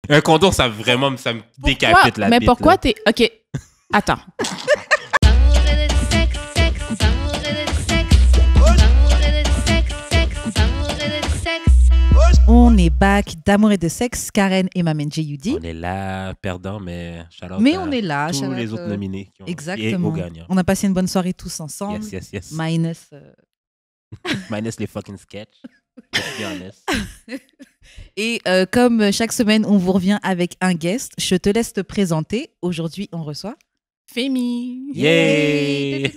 Un condom, ça vraiment, ça me décapite la Mais bite. pourquoi là. t'es... OK, attends. On est back d'amour et de sexe, Karen et Mamen J.U.D. On est là, perdant, mais shout-out Mais à on est là, tous shout-out, les autres nominés qui ont Exactement. et aux gagnants. On a passé une bonne soirée tous ensemble. Yes. Minus. Minus les fucking sketchs. Let's be honest. Et comme chaque semaine, on vous revient avec un guest. Je te laisse te présenter. Aujourd'hui, on reçoit Fémi. Yay!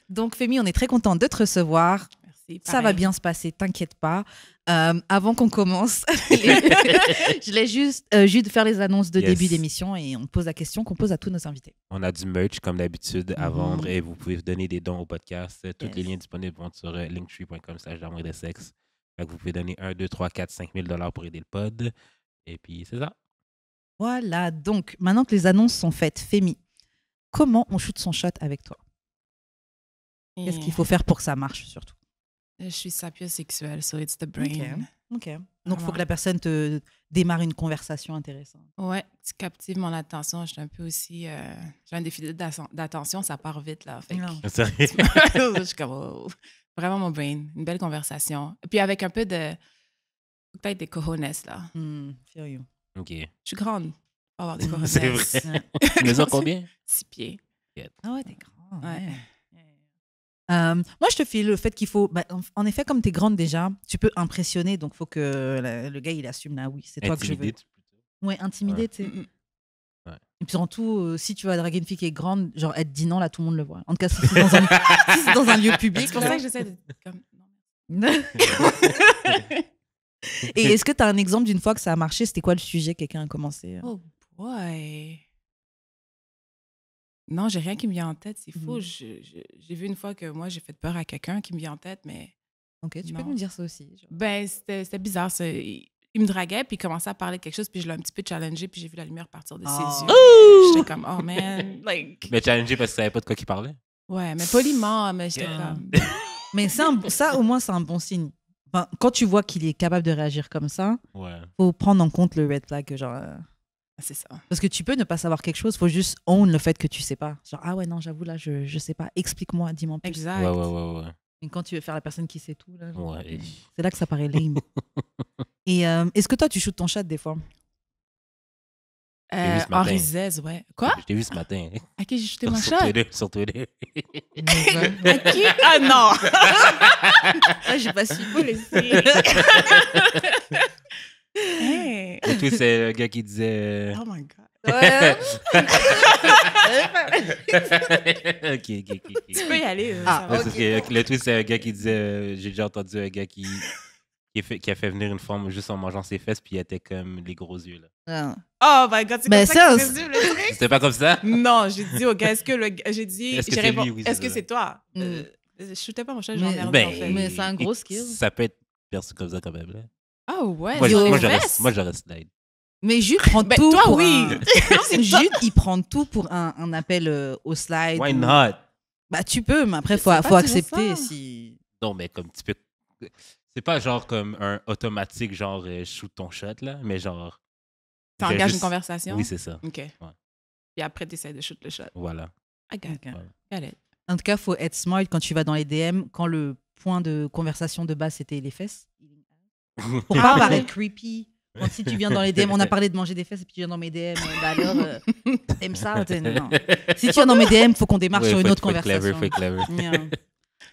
Donc, Fémi, on est très content de te recevoir. Merci. Ça va pareil. bien se passer, t'inquiète pas. Avant qu'on commence, je voulais juste de faire les annonces de Yes. début d'émission et on pose la question qu'on pose à tous nos invités. On a du merch, comme d'habitude, à Mhm. vendre et vous pouvez donner des dons au podcast. Tous les Yes. liens disponibles vont sur linktree.com/d'amour et de sexe. Fait que vous pouvez donner 1, 2, 3, 4, 5 000 $ pour aider le pod. Et puis, c'est ça. Voilà, donc maintenant que les annonces sont faites, Fémi, comment on shoot son shot avec toi? Qu'est-ce qu'il faut faire pour que ça marche surtout? Je suis sapiosexuelle, so it's the brain. Ok. Donc, il faut Ouais. que la personne te démarre une conversation intéressante. Ouais, tu captives mon attention. Je suis un peu aussi... j'ai un déficit d'attention, ça part vite, là. Fait que- Non. Sérieux? je suis comme... oh. Vraiment mon brain. Une belle conversation. Puis avec un peu de... Peut-être des cojones, là. Feel you. OK. Je suis grande. Faut avoir des cojones. C'est vrai. Tu mesures combien? 6 pieds. Ah ouais, t'es grande. Ouais. Moi, je te file le fait qu'il faut... en effet, comme t'es grande déjà, tu peux impressionner. Donc, il faut que le gars, il assume là, oui, c'est toi que je veux. Intimidé, plutôt. Ouais, intimider, Ouais. tu sais. Mm-mm. Et puis surtout, si tu vas draguer une fille qui est grande, genre, elle te dit non, là, tout le monde le voit. En tout cas, si c'est dans un, si c'est dans un lieu public. C'est pour là. ça que j'essaie de... Comme... non. Et est-ce que tu as un exemple d'une fois que ça a marché? C'était quoi le sujet? Quelqu'un a commencé? Oh boy. Non, j'ai rien qui me vient en tête. C'est faux. Mhm. J'ai vu une fois que moi, j'ai fait peur à quelqu'un qui me vient en tête, mais Ok, tu peux Non. me dire ça aussi. genre. ben c'était bizarre. Il me draguait, puis il commençait à parler de quelque chose, puis je l'ai un petit peu challengé, puis j'ai vu la lumière partir de ses Oh. yeux. J'étais comme, oh man. Like, Mais challenger parce que tu savais pas de quoi qu'il parlait. ouais, mais poliment, mais j'étais Yeah. comme... Mais ça, au moins, c'est un bon signe. Enfin, quand tu vois qu'il est capable de réagir comme ça, Ouais. faut prendre en compte le red flag. Genre, C'est ça. parce que tu peux ne pas savoir quelque chose, faut juste own le fait que tu sais pas. Genre, ah ouais, non, j'avoue, là, je sais pas. Explique-moi, dis-moi plus. Exact. Ouais. Et quand tu veux faire la personne qui sait tout, là, genre, Ouais. c'est là que ça paraît lame. Et est-ce que toi, tu shootes ton chat des fois? vu ce matin. Henri Zez, ouais. Quoi? Je t'ai vu ce matin. À qui j'ai jeté mon Sur chat? Twitter. Sur Twitter. À qui? Ah non! Ah, j'ai pas su. Vous laissez. Hey. Le tweet, c'est le gars qui disait. Oh my God. Ouais. Ok. Tu peux y aller. Ah, ça va. Ouais, c'est parce que le tweet, c'est un gars qui disait. J'ai déjà entendu un gars qui a fait venir une femme juste en mangeant ses fesses, puis il était comme les gros yeux. Là. Ah. Oh my God, c'est Ben, comme ça que ça, tu résumes le truc? C'était pas comme ça? Non, j'ai dit au gars, est-ce que le gars... J'ai dit... Est-ce que j'ai c'est lui? répondu, Oui, est-ce c'est que ça. c'est toi? Je shootais pas mon chat, j'en ai Mais- en fait. Mais c'est un gros skill. Ça peut être perçu comme ça quand même. Là. Oh ouais, Moi, sur les j'aurais fesses? slide. Mais Jude prend Ben, tout. toi, pour oui. Jude, il prend tout pour un appel au slide. Why ou- not? Bah, tu peux, mais après, faut C'est pas toujours accepter ça. si. Non, mais comme tu peux. C'est pas genre comme un automatique, genre shoot ton shot, là, mais genre. Tu j'ai engages juste- une conversation? Oui, c'est ça. OK. Puis après, tu essaies de shoot le shot. Voilà. I got it. Ok. Got it. En tout cas, faut être smart quand tu vas dans les DM. Quand le point de conversation de base, c'était les fesses. Pour pas Ah, paraître creepy. Quand si tu viens dans les DM, on a parlé de manger des fesses et puis tu viens dans mes DM, bah alors, t'aimes ça? Non. Si tu viens dans mes DM, faut qu'on démarre Ouais, sur une autre faut être conversation. clever. Yeah.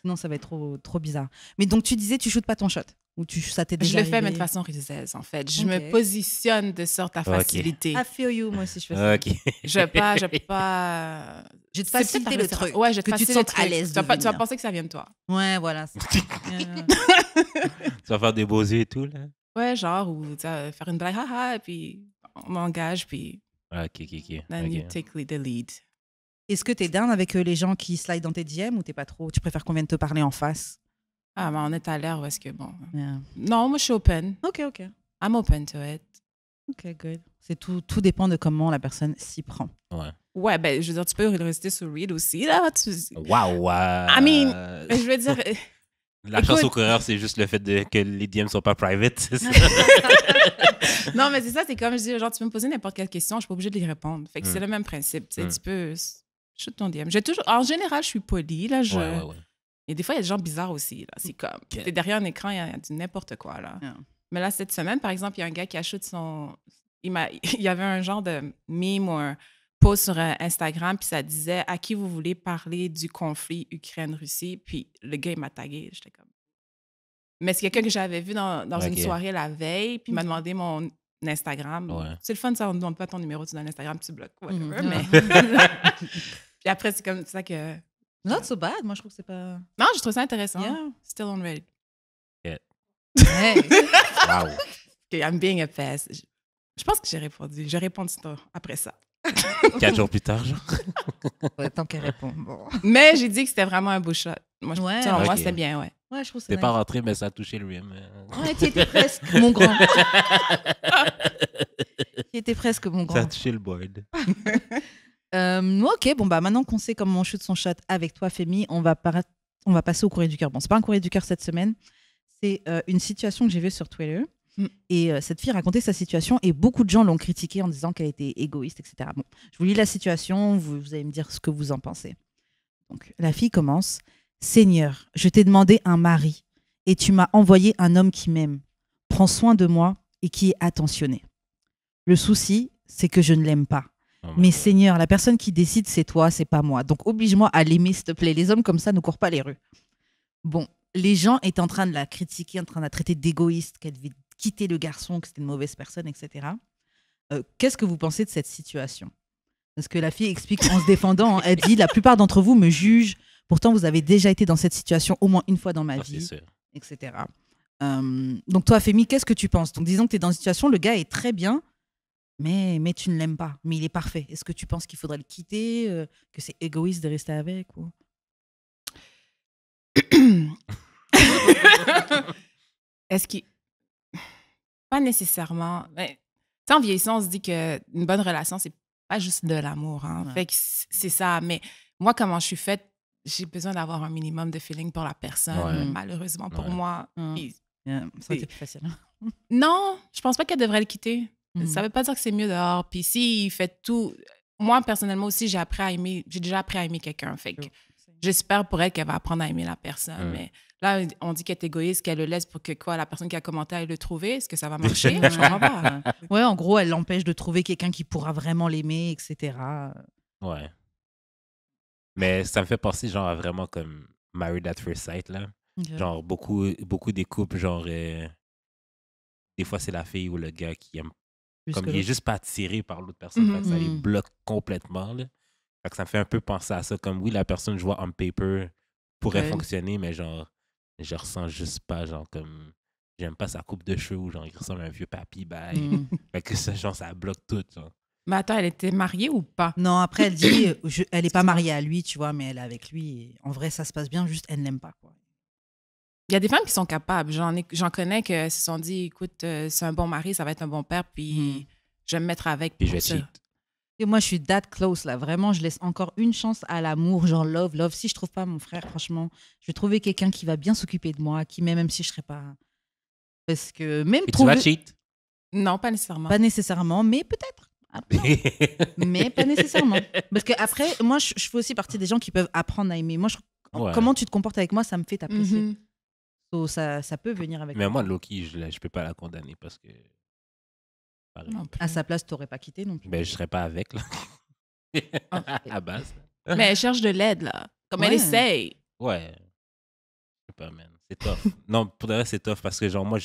Sinon, ça va être trop bizarre. Mais donc, tu disais, tu shootes pas ton shot? Ou ça t'est Je déjà le fais, mais de arrivé? façon rizaise, en fait. Je Ok. me positionne de sorte à faciliter. I feel you, moi aussi, je fais ça. Ok. Je vais pas... Je vais pas... Je vais te C'est faciliter peut-être le la truc. Ouais, je vais te que tu te faciliter le sentes à truc. l'aise Tu de vas pas- tu vas venir. penser que ça vient de toi. Ouais, voilà. Tu vas faire des beaux yeux et tout, là? Ouais, genre, ou tu sais, faire une blague, haha, et puis on m'engage, puis Ah, ok. then you Ok. take the lead. Est-ce que t'es down avec les gens qui slide dans tes DM ou t'es pas trop? Tu préfères qu'on vienne te parler en face? Ah, mais on est à l'heure où est-ce que, bon... Yeah. Non, moi, je suis open. Ok. I'm open to it. Ok, good. C'est tout dépend de comment la personne s'y prend. Ouais. Ouais, ben, je veux dire, tu peux rester sur Read aussi, là. Waouh! I mean, je veux dire, La chance au coureur, c'est juste le fait que les DM sont pas private, c'est ça? Non, mais c'est ça, c'est comme je dis, genre, tu peux me poser n'importe quelle question, je suis pas obligée de y répondre. Fait que c'est le même principe. Tu sais, tu peux shoot ton DM. En général, je suis polie, là. Ouais. Et des fois, il y a des gens bizarres aussi, là. C'est comme, t'es derrière un écran, il y a du n'importe quoi, là. Yeah. Mais là, cette semaine, par exemple, il y a un gars qui a shoot son... Il y avait un genre de meme ou un post sur Instagram, puis ça disait « À qui vous voulez parler du conflit Ukraine-Russie? » Puis le gars, il m'a tagué. J'étais comme... Mais c'est quelqu'un que j'avais vu dans une soirée la veille, puis il m'a demandé mon Instagram. Ouais. C'est le fun, ça, on ne demande pas ton numéro, tu donnes l'Instagram, tu bloques. Whatever, mais... Puis après, c'est comme ça que... Not so bad. Moi, je trouve que c'est pas... Non, je trouve ça intéressant. Yeah. Still on Reddit. Hey. Wow. Okay, I'm being a pest. Je pense que j'ai répondu. Je réponds après ça. 4 jours plus tard, genre. Ouais, tant qu'elle répond. Bon. Mais j'ai dit que c'était vraiment un beau shot. Moi, Ouais. selon moi, Ok. c'était bien, ouais. Ouais, je trouve que c'est T'es pas nice. rentré, mais ça a touché le rim. Ouais, tu étais presque, mon grand. Tu étais presque, mon Ça a grand. touché le board. Ok, bon, bah maintenant qu'on sait comment on shoot son shot avec toi, Femi, on va passer au courrier du cœur. Bon, c'est pas un courrier du cœur cette semaine, c'est une situation que j'ai vue sur Twitter. Et cette fille racontait sa situation et beaucoup de gens l'ont critiquée en disant qu'elle était égoïste, etc. Bon, je vous lis la situation, vous allez me dire ce que vous en pensez. Donc, la fille commence. « Seigneur, je t'ai demandé un mari et tu m'as envoyé un homme qui m'aime, prend soin de moi et qui est attentionné. Le souci, c'est que je ne l'aime pas. Mais Seigneur, la personne qui décide, c'est toi, c'est pas moi. Donc oblige-moi à l'aimer, s'il te plaît. Les hommes comme ça ne courent pas les rues. » Bon, les gens étaient en train de la critiquer, en train de la traiter d'égoïste, qu'elle devait quitter le garçon, que c'était une mauvaise personne, etc. Qu'est-ce que vous pensez de cette situation? Parce que la fille explique en se défendant, elle dit « La plupart d'entre vous me jugent. Pourtant, vous avez déjà été dans cette situation au moins une fois dans ma vie, etc. » Donc toi, Femi, qu'est-ce que tu penses? Donc disons que tu es dans une situation, le gars est très bien, mais tu ne l'aimes pas, mais il est parfait. Est-ce que tu penses qu'il faudrait le quitter, que c'est égoïste de rester avec ou... Est-ce qu'il... Pas nécessairement. Mais, en vieillissant, on se dit qu'une bonne relation, c'est pas juste de l'amour. Hein. Ouais. Fait que c'est ça. Mais moi, comment je suis faite, j'ai besoin d'avoir un minimum de feeling pour la personne. Ouais. Malheureusement, pour moi. Puis, Ça aurait été plus facile. non, je pense pas qu'elle devrait le quitter. Ça veut pas dire que c'est mieux dehors. Puis s'il fait tout... Moi, personnellement aussi, j'ai déjà appris à aimer quelqu'un. Fait que j'espère pour elle qu'elle va apprendre à aimer la personne. Mais là, on dit qu'elle est égoïste, qu'elle le laisse pour que quoi, la personne qui a commenté aille le trouver. Est-ce que ça va marcher? Je comprends pas. Ouais, en gros, elle l'empêche de trouver quelqu'un qui pourra vraiment l'aimer, etc. Ouais. Mais ça me fait penser genre à vraiment comme Married at First Sight, là. Okay. Genre beaucoup des couples, genre des fois c'est la fille ou le gars qui aime Plus comme que il est l'autre. juste pas attiré par l'autre personne, fait que ça les bloque complètement, là. Fait que ça me fait un peu penser à ça, comme oui, la personne je vois on paper pourrait fonctionner, mais genre je ressens juste pas, genre comme j'aime pas sa coupe de cheveux ou genre il ressemble à un vieux papy, bye. Fait que ça, genre ça bloque tout, genre. Mais attends, elle était mariée ou pas? Non, après, elle dit, elle n'est pas mariée à lui, tu vois, mais elle est avec lui. Et en vrai, ça se passe bien, juste elle ne l'aime pas, quoi. Il y a des femmes qui sont capables. J'en connais qui se sont dit, écoute, c'est un bon mari, ça va être un bon père, puis je vais me mettre avec. Puis je vais ça. cheat. Et moi, je suis that close, là. Vraiment, je laisse encore une chance à l'amour, genre love. Si je trouve pas mon frère, franchement, je vais trouver quelqu'un qui va bien s'occuper de moi, qui m'aime, même si je serai pas... Parce que même Et tu vas cheat? Non, pas nécessairement. Pas nécessairement, mais peut-être. Mais pas nécessairement. Parce que après, moi, je fais aussi partie des gens qui peuvent apprendre à aimer. Moi, comment tu te comportes avec moi, ça me fait t'apprécier. So, ça peut venir avec Mais moi, Loki, je peux pas la condamner parce que... À sa place, tu n'aurais pas quitté non plus. Ben, je serais pas avec, là. À base. Mais elle cherche de l'aide, là. Comme elle essaye. Ouais. Je sais pas, man. C'est tough. Non, pour de vrai, c'est tough parce que, genre, moi,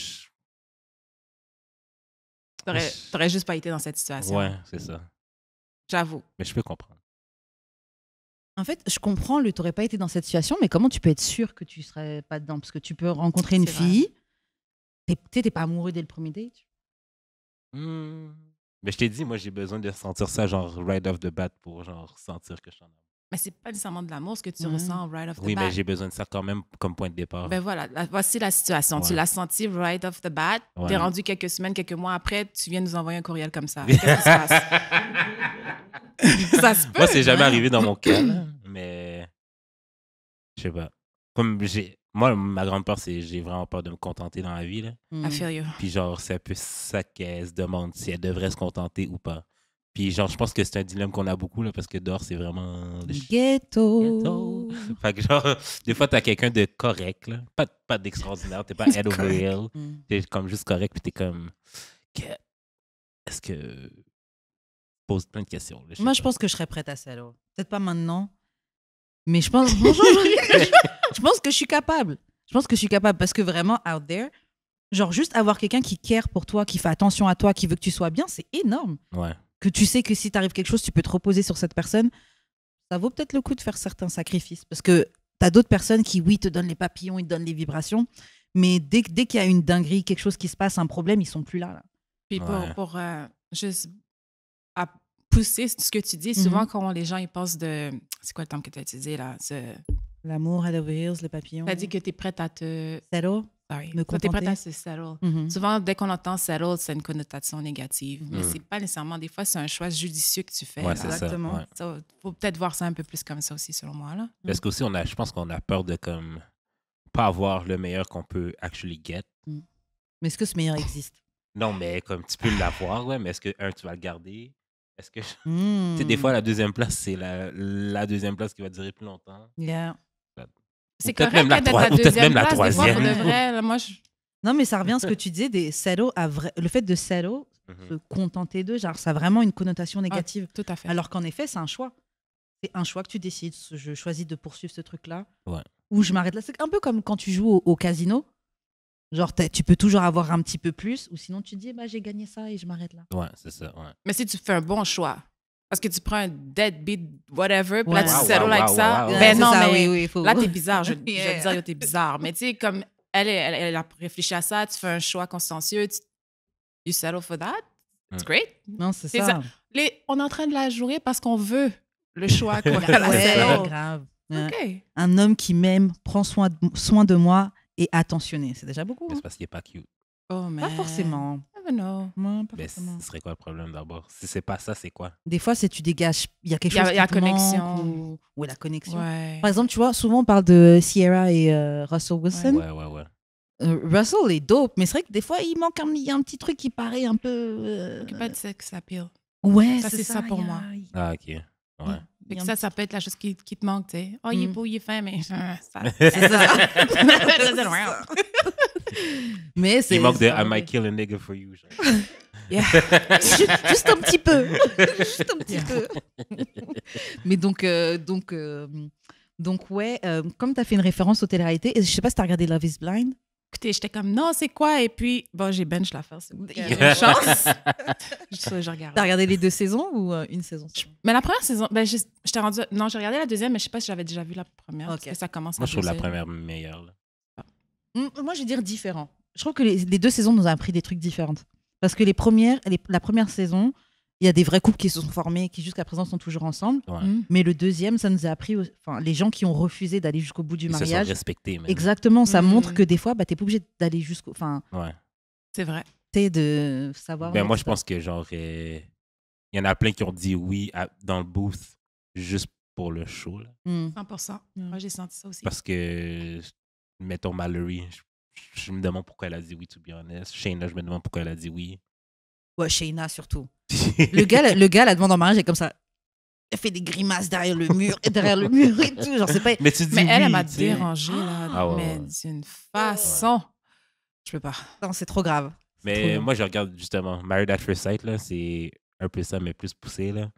T'aurais juste pas été dans cette situation. Ouais, c'est ça. J'avoue. Mais je peux comprendre. En fait, je comprends tu n'aurais pas été dans cette situation, mais comment tu peux être sûr que tu serais pas dedans? Parce que tu peux rencontrer une fille, t'es pas amoureux dès le premier date. Mais je t'ai dit, moi, j'ai besoin de sentir ça, genre, right off the bat pour, genre, sentir que je suis en amour. Mais c'est pas nécessairement de l'amour ce que tu ressens right off the bat. Oui, mais j'ai besoin de ça quand même comme point de départ. Ben voilà, voici la situation. Tu l'as senti right off the bat. T'es rendu quelques semaines, quelques mois après, tu viens nous envoyer un courriel comme ça. Qu'est-ce qui se passe? Ça se peut. Moi, c'est jamais arrivé dans mon cas, là, mais je sais pas. Comme Moi, ma grande peur, c'est j'ai vraiment peur de me contenter dans la vie. Là. I feel you. Puis genre, c'est un peu ça qu'elle se demande, si elle devrait se contenter ou pas. Puis genre, je pense que c'est un dilemme qu'on a beaucoup, là, parce que dehors, c'est vraiment... Ghetto. Fait que genre, des fois, t'as quelqu'un de correct, là. Pas d'extraordinaire, t'es pas head over hill. T'es comme juste correct, puis t'es comme... Est-ce que... Pose plein de questions. Là, Moi, je pense que je serais prête à ça. Alors. Peut-être pas maintenant, mais je pense... je pense que je suis capable. Je pense que je suis capable parce que vraiment, out there, genre juste avoir quelqu'un qui care pour toi, qui fait attention à toi, qui veut que tu sois bien, c'est énorme. Ouais. Que tu sais que si t'arrive quelque chose, tu peux te reposer sur cette personne. Ça vaut peut-être le coup de faire certains sacrifices parce que t'as d'autres personnes qui, oui, te donnent les papillons, ils te donnent les vibrations, mais dès qu'il y a une dinguerie, quelque chose qui se passe, un problème, ils sont plus là. Puis Ouais. pour juste à pousser ce que tu dis, souvent quand les gens ils passent de... C'est quoi le terme que tu as utilisé là? L'amour, head over heels, les papillons. Tu as dit que tu es prête à te... Settle. Sorry. Me Toi, t'es prête contenter. à se settle. Mhm. Souvent, dès qu'on entend settle, c'est une connotation négative. Mais c'est pas nécessairement... Des fois, c'est un choix judicieux que tu fais. Ouais, là. c'est Exactement. ça. Ouais. Ça, faut peut-être voir ça un peu plus comme ça aussi, selon moi. Là. Parce qu'aussi, je pense qu'on a peur de comme pas avoir le meilleur qu'on peut actually get. Mais est-ce que ce meilleur existe? Non, mais comme tu peux l'avoir, ouais, mais est-ce que, tu vas le garder? Est-ce que... Tu Mm. sais, des fois, la deuxième place, c'est la deuxième place qui va durer plus longtemps. Yeah. C'est peut-être correct même la d'être troi- à ou peut-être deuxième même la place. Des fois, pour de troisième. vrai, là, moi, je... Non, mais ça revient à ce que tu disais, des settle le fait de settle, se contenter d'eux, genre, ça a vraiment une connotation négative. Tout à fait. Alors qu'en effet, c'est un choix. C'est un choix que tu décides. Je choisis de poursuivre ce truc-là. Ouais. Ou je m'arrête là. C'est un peu comme quand tu joues au casino. Genre, tu peux toujours avoir un petit peu plus. Ou sinon, tu te dis, bah, j'ai gagné ça et je m'arrête là. Ouais, c'est ça, ouais. Mais si tu fais un bon choix, parce que tu prends un deadbeat, whatever, puis Ouais. là, tu Wow, settle wow, avec wow, ça, wow, wow. ben C'est non, ça, mais oui, faut... là, t'es bizarre. Je vais Yeah. te dire, yo, t'es bizarre. Mais tu sais, comme elle a réfléchi à ça, tu fais un choix consciencieux, you settle for that, it's great. Non, c'est C'est ça. On est en train de la jouer parce qu'on veut le choix qu'on a la Ouais, settle. grave. Ouais. OK. Un homme qui m'aime, prend soin de moi et attentionné. C'est déjà beaucoup. Mais Hein. c'est parce qu'il n'est pas cute. Oh, man. Pas forcément. Never know. Ouais, pas Mais forcément. ce serait quoi le problème d'abord? Si c'est pas ça, c'est quoi? Des fois, c'est tu dégages. Il y a quelque Il y a- chose il y a qui te connexion. manque ou... Ouais, la connexion. Ouais. Par exemple, tu vois, souvent on parle de Sierra et Russell Wilson. Ouais. Russell est dope, mais c'est vrai que des fois, il manque il y a un petit truc qui paraît un peu. Pas de sex appeal. Ouais, Ça, c'est ça pour moi. Ah, OK. Ouais. Fait que ça peut être la chose qui te manque, tu sais. Oh, il est beau, il est fin, mais ça... C'est ça. Mais c'est. Il manque de ça, I might ouais. kill a nigga for you. Genre. Yeah. Juste un petit peu. Juste un petit peu. Mais donc ouais, comme tu as fait une référence aux télé-réalités, et je sais pas si tu as regardé Love is Blind. Écoutez, j'étais comme, non, c'est quoi? Et puis, bon, j'ai bench l'affaire. C'est bon. Il y a une chance. Je regarde. Tu as regardé les 2 saisons ou une saison seulement? Mais la première saison, ben, j'étais rendue... Non, j'ai regardé la deuxième, mais je sais pas si j'avais déjà vu la première. Ok. Parce que ça commence Moi, à je trouve la bouger. première meilleure. Là. Moi, je vais dire différent. Je trouve que les 2 saisons nous ont appris des trucs différents. Parce que la première saison, il y a des vrais couples qui se sont formés, qui jusqu'à présent sont toujours ensemble. Ouais. Mais le deuxième, ça nous a appris, enfin, les gens qui ont refusé d'aller jusqu'au bout du Ils se sont mariage. respectés, même. Exactement, ça Mhm. montre que des fois, bah, t'es pas obligé d'aller jusqu'au. Enfin, Ouais. C'est vrai. t'es de savoir. Ben, moi, je pense que, genre, il y en a plein qui ont dit oui dans le booth juste pour le show. Là. 100%. Moi, j'ai senti ça aussi. Parce que, mettons, Mallory, je me demande pourquoi elle a dit oui, to be honest. Shayna, je me demande pourquoi elle a dit oui. Ouais, Shayna surtout. Le gars, la demande en mariage est comme ça. Elle fait des grimaces derrière le mur et tout. Genre, c'est pas. Mais tu dis Mais oui, elle m'a tu sais. dérangée, là. Ah ouais, mais ouais. d'une façon. Je peux pas. Non, c'est trop grave. Mais trop moi, je regarde justement Married at First Sight, là, c'est un peu ça, mais plus poussé, là.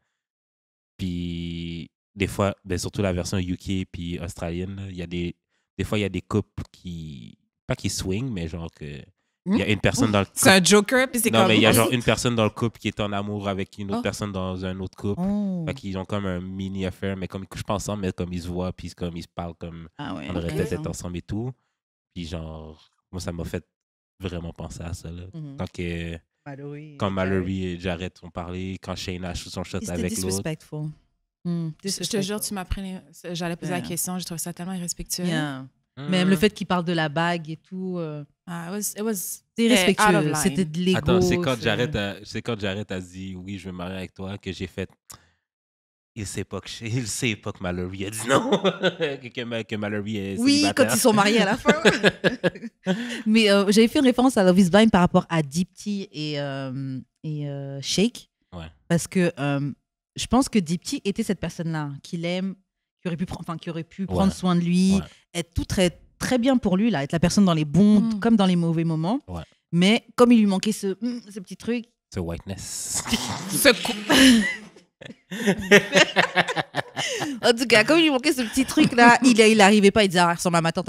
Puis, des fois, ben, surtout la version UK puis australienne, là, il y a des fois, il y a des couples qui, pas qui swing, mais genre que, il y a une personne dans le C'est couple. un joker, puis c'est Non, comme... mais il y a genre une personne dans le couple qui est en amour avec une autre Oh. personne dans un autre couple. Oh. Fait qu'ils ont comme un mini affaire, mais comme ils couchent pas ensemble, mais comme ils se voient, puis comme ils se parlent comme Ah ouais. on aurait ok. peut-être être ensemble et tout. Puis genre, moi, ça m'a fait vraiment penser à ça, là. Mhm. Quand Mallory et Jared ont parlé, quand Shayna a shoot son shot C'était avec l'autre. disrespectful. Je te jure, tu m'as pris... J'allais poser la Yeah. question, j'ai trouvé ça tellement irrespectueux. Yeah. Même le fait qu'il parle de la bague et tout. Ah, it was C'est out of irrespectueux. line. C'était de l'ego. Attends, c'est quand Jared a dit oui, je veux me marier avec toi que j'ai fait. il sait pas que Mallory a dit non. que Mallory est Oui, célibataire. quand ils sont mariés à la fin. Mais j'avais fait une référence à Love is Blind par rapport à Deepti et Shake. Ouais. Parce que je pense que Deepti était cette personne-là qu'il aime, qui aurait pu prendre soin de lui, être tout très, très bien pour lui, là, être la personne dans les bons comme dans les mauvais moments. Ouais. Mais comme il lui manquait ce petit truc. Ce whiteness. En tout cas, comme il lui manquait ce petit truc-là, il n'arrivait pas. Il disait, elle ressemble à ma tante.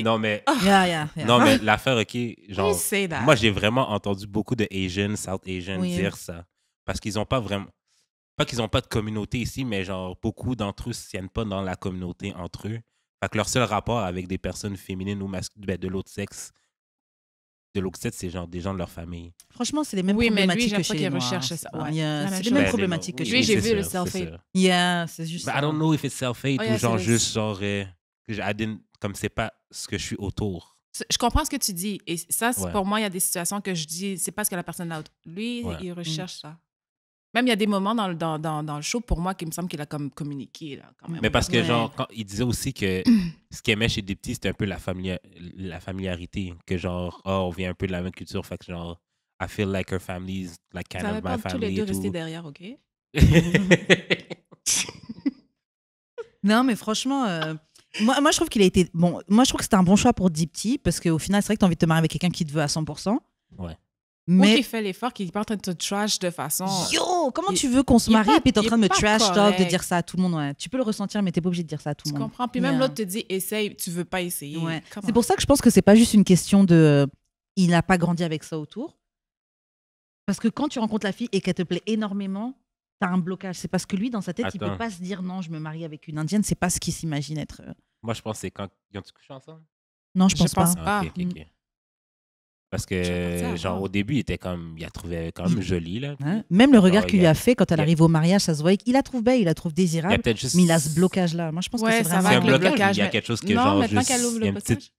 Non, mais... Yeah. Non, mais l'affaire, OK, genre... Moi, moi, j'ai vraiment entendu beaucoup de South Asians dire ça. Parce qu'ils n'ont pas vraiment... Pas qu'ils n'ont pas de communauté ici, mais genre, beaucoup d'entre eux ne se tiennent pas dans la communauté entre eux. Fait que leur seul rapport avec des personnes féminines ou masculines, de l'autre sexe, c'est genre des gens de leur famille. Franchement, c'est les mêmes problématiques que chez les Noirs. Recherche ça. Ouais. C'est les mêmes problématiques que chez lui. J'ai vu le self-hate. Yeah, c'est juste I don't know if it's self-hate ou genre juste genre... comme c'est pas ce que je suis autour. Je comprends ce que tu dis. Et ça, pour moi, il y a des situations que je dis, c'est pas ce que la personne a autour. Lui, il recherche ça. Même il y a des moments dans le show, pour moi, qui me semble qu'il a comme communiqué. Là, quand même. Mais parce que, genre, il disait aussi que ce qu'il aimait chez Deepti, c'était un peu la familiarité. Que, genre, on vient un peu de la même culture. Fait que, genre, I feel like her family is like kind of my family. Tous les deux rester derrière, OK? Non, mais franchement, moi, je trouve qu'il a été... Bon, moi, je trouve que c'était un bon choix pour Deepti, parce qu'au final, c'est vrai que tu as envie de te marier avec quelqu'un qui te veut à 100%. Ouais. Mais... Ou qui fait l'effort, qui n'est pas en train de te trash de façon... Yo, comment tu veux qu'on se marie et puis t'es en train de me trash talk, de dire ça à tout le monde? Ouais. Tu peux le ressentir, mais t'es pas obligé de dire ça à tout le monde. Tu comprends? Puis même l'autre te dit, essaye, tu veux pas essayer. Ouais. C'est pour ça que je pense que c'est pas juste une question de... Il n'a pas grandi avec ça autour. Parce que quand tu rencontres la fille et qu'elle te plaît énormément, t'as un blocage. C'est parce que lui, dans sa tête, il peut pas se dire non, je me marie avec une Indienne. C'est pas ce qu'il s'imagine être. Moi, je pense que c'est quand ils ont couché ensemble. Non, je pense pas. Ah, okay. Parce que, genre, au début, il la trouvait quand même jolie. Là. Hein? Même le regard qu'il lui a fait quand elle arrive au mariage, ça se voit qu'il la trouve belle, il la trouve désirable, mais il a ce blocage-là. Moi, je pense que c'est vraiment... C'est un blocage, il y a quelque chose que, non, genre, maintenant qu'elle ouvre le blocage.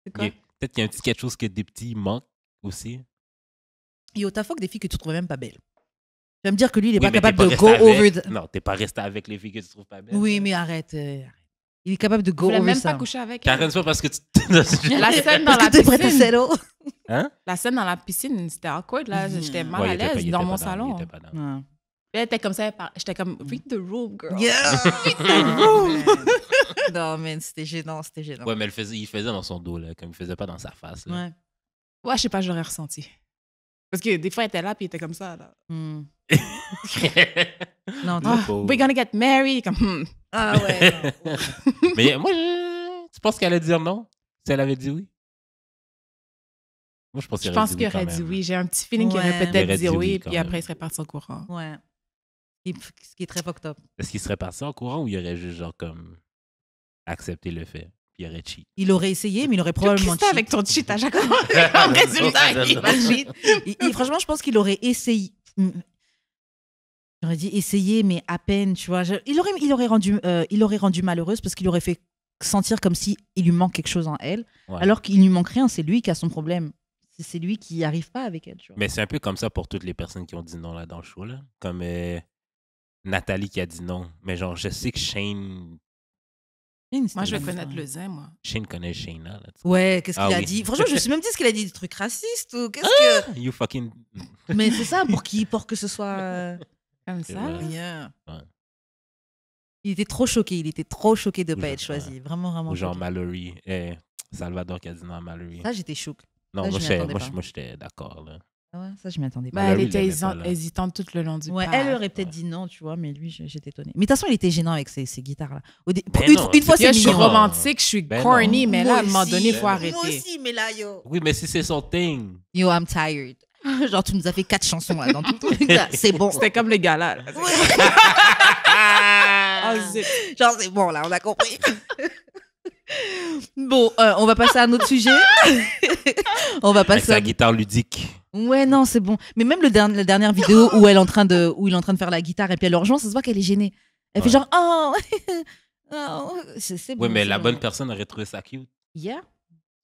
C'est quoi? Peut-être qu'il y a un petit quelque chose que des petits manquent aussi. Yo, t'as fuck des filles que tu trouvais même pas belles. Tu vas me dire que lui, il est pas capable de go over... Non, t'es pas resté avec les filles que tu trouves pas belles. Oui, mais arrête. Il est capable de go over ça. Tu voulais même pas coucher avec elle. T'arrêtes pas parce que tu... La scène dans la piscine. Hein? La scène dans la piscine, c'était awkward, là. J'étais mal à l'aise dans mon salon. Elle était comme ça, j'étais comme, read the room, girl. Yeah, read the room. Non, man, c'était gênant. Ouais, mais il faisait dans son dos, là, comme il faisait pas dans sa face. Là. Ouais, je sais pas, j'aurais ressenti. Parce que des fois, il était là, puis il était comme ça, là. Non, we're gonna get married. Comme, Ah ouais. Mais moi, tu penses qu'elle allait dire non? Si elle avait dit oui? Moi, je pense qu'il aurait dit oui. J'ai un petit feeling qu'il aurait peut-être dit oui, puis après, il serait parti en courant. Ouais. Ce qui est très fucked up. Est-ce qu'il serait parti en courant ou il aurait juste, genre, comme, accepté le fait? Puis il aurait cheat? Il aurait essayé, mais il aurait probablement cheat. Qu'est-ce que avec ton cheat à chaque fois? En résultat, il va cheat. Franchement, je pense qu'il aurait essayé. J'aurais dit essayer, mais à peine, tu vois. Il aurait rendu malheureuse parce qu'il aurait fait sentir comme si il lui manque quelque chose en elle, alors qu'il lui manque rien. C'est lui qui a son problème. C'est lui qui n'y arrive pas avec elle. Tu vois. Mais c'est un peu comme ça pour toutes les personnes qui ont dit non là dans le show là. Comme Nathalie qui a dit non. Mais genre, je sais que Shane. Moi, je vais connaître le zin, moi. Shane connaît Shayna. Là, ouais, qu'est-ce qu'il a dit? Franchement, je me suis même dit ce qu'il a dit, des trucs racistes ou qu'est-ce que. You fucking. Mais c'est ça, pour que ce soit. Comme ça. Yeah. Ouais. Il était trop choqué de ne pas être choisi. Vraiment, vraiment. Ou genre Mallory. Salvador qui a dit non à Mallory. Ça, j'étais choquée. Non, moi, j'étais d'accord. Là. Ah ouais, ça, je m'y attendais pas. Elle était hésitante tout le long du ouais, elle aurait peut-être dit non, tu vois, mais lui, j'étais étonnée. Mais de toute façon, il était gênant avec ses guitares-là. Une fois, c'est je suis romantique, je suis corny, mais là, à un moment donné, il faut arrêter. Moi aussi, mais là, yo. Oui, mais si c'est son thing. Yo, I'm tired. Genre, tu nous as fait 4 chansons là, dans tout le truc. C'est bon. C'était comme le gars là. Genre, c'est bon, là, on a compris. Bon, on va passer à un autre sujet. Avec sa guitare ludique. Ouais, non, c'est bon. Mais même la dernière vidéo où il est en train de faire la guitare et puis elle le rejoint, ça se voit qu'elle est gênée. Elle fait genre, oh, c'est bon. Oui, mais la bonne personne aurait trouvé ça cute. Yeah.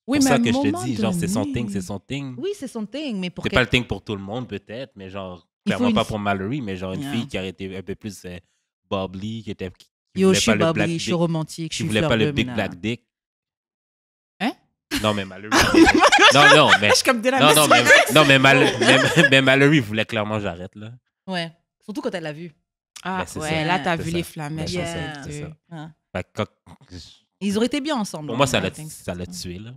Oui, c'est mais ça que je te dis, genre, c'est son thing. Oui, c'est son thing, mais pour c'est pas le thing pour tout le monde, peut-être, mais genre, Clairement pas pour Mallory, mais genre une fille qui aurait été un peu plus bubbly, qui Yo, voulait je suis pas le black bubbly, je suis dick, romantique, je qui suis voulait pas fleur le bleue, big mais black dick. Hein? Non, mais Mallory. non, mais. Je suis comme de la mais Mallory voulait clairement j'arrête, là. Ouais. Surtout quand elle l'a vu. Ah, Ben, c'est ouais, ça. là, t'as C'est vu ça. les flamèches. Ben, Yeah. c'est ça. Ah. Fait que Ils auraient été bien ensemble. pour moi, ça I l'a think so. tué, là.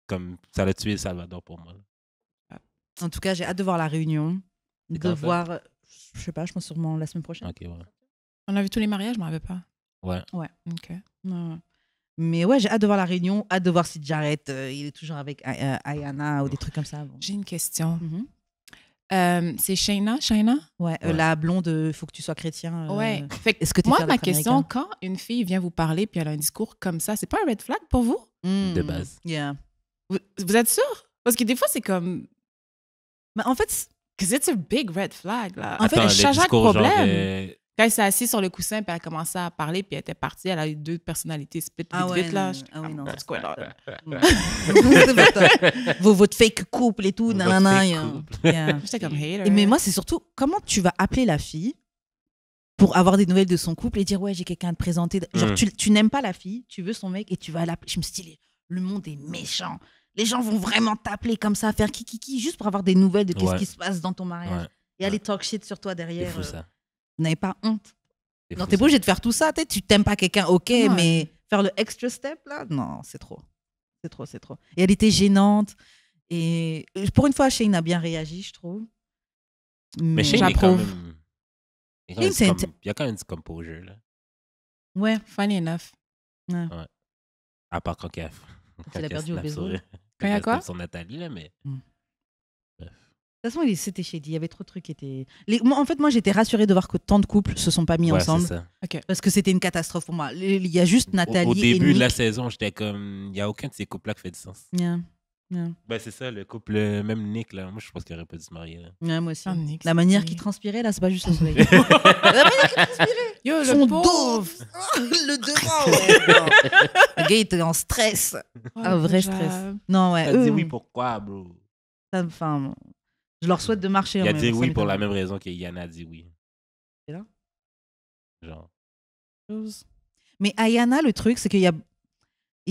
Comme ça l'a tué Salvador pour moi. Là. En tout cas, j'ai hâte de voir la réunion. C'est De quand ça? voir, je sais pas, je pense sûrement la semaine prochaine. Ok, ouais. On a vu tous les mariages, je m'en rappelle pas. Ouais. OK. Ouais. Mais ouais, j'ai hâte de voir la réunion, hâte de voir si Jared, il est toujours avec Ayana ou des trucs comme ça. Bon. J'ai une question. Mhm. C'est Shayna? Ouais, Ouais. la blonde, il faut que tu sois chrétien. Ouais. Fait que Est-ce que t'es moi, fier ma d'être question, américain? quand une fille vient vous parler puis elle a un discours comme ça, c'est pas un red flag pour vous? De base. Yeah. Vous êtes sûr? Parce que des fois, c'est comme... Mais en fait, Because it's a big red flag, là. En fait, Attends, c'est le un discours, genre, problème. Quand elle s'est assise sur le coussin puis elle a commencé à parler puis elle était partie, elle a eu 2 personnalités split vite, là. oui, non. What's going on? C'est pas ça. Votre fake couple et tout, Votre nanana. fake yeah. couple. Yeah. J'étais comme hater. Et mais moi, c'est surtout comment tu vas appeler la fille pour avoir des nouvelles de son couple et dire ouais, j'ai quelqu'un à te présenter. Genre, tu n'aimes pas la fille, tu veux son mec et tu vas l'appeler. Je me suis dit, le monde est méchant. Les gens vont vraiment t'appeler comme ça, faire kiki, juste pour avoir des nouvelles de qu'est-ce Ouais. qui se passe dans ton mariage. Ouais. Et aller talk shit sur toi C'est derrière. fou, ça. Vous n'avez pas honte. C'est Non, fou, t'es ça. pas obligé de faire tout ça. Tu t'aimes pas quelqu'un, ok, Ouais. mais faire le extra step, là, non, c'est trop. C'est trop. Et elle était gênante. Et pour une fois, Shane a bien réagi, je trouve. Mais Shane est quand J'approuve. même. Shane, c'est Il y a quand même du composure, là. Ouais. Funny enough. À part quand elle Elle a perdu au baseball. Quand il y a quoi? Sur Nathalie, là, mais. De toute façon, c'était shady. Il y avait trop de trucs qui étaient. En fait, moi, j'étais rassurée de voir que tant de couples se sont pas mis Ouais, ensemble. c'est ça. Parce que c'était une catastrophe pour moi. Il y a juste Nathalie Au et début de Nick. la saison, j'étais comme. Il n'y a aucun de ces couples-là qui fait du sens. Yeah. Ben, c'est ça, le couple, même Nick, là. Moi, je pense qu'il aurait pas dû se marier, là. Ouais, moi aussi. Oh, Nick, La manière c'est- qu'il transpirait, là, c'est pas juste le soleil. La manière qu'il transpirait. Yo, Son le dos. pauvre! Le devant, ouais. Non. Le gars, il était en stress. Oh, Un vrai Jab. stress. Non, ouais. T'as dit oui, pourquoi, bro? Enfin, je leur souhaite de marcher. Il a mais dit ça oui pour m'étonne. la même raison que Yana a dit oui. C'est là? Genre. Mais Ayana, le truc, c'est qu'il y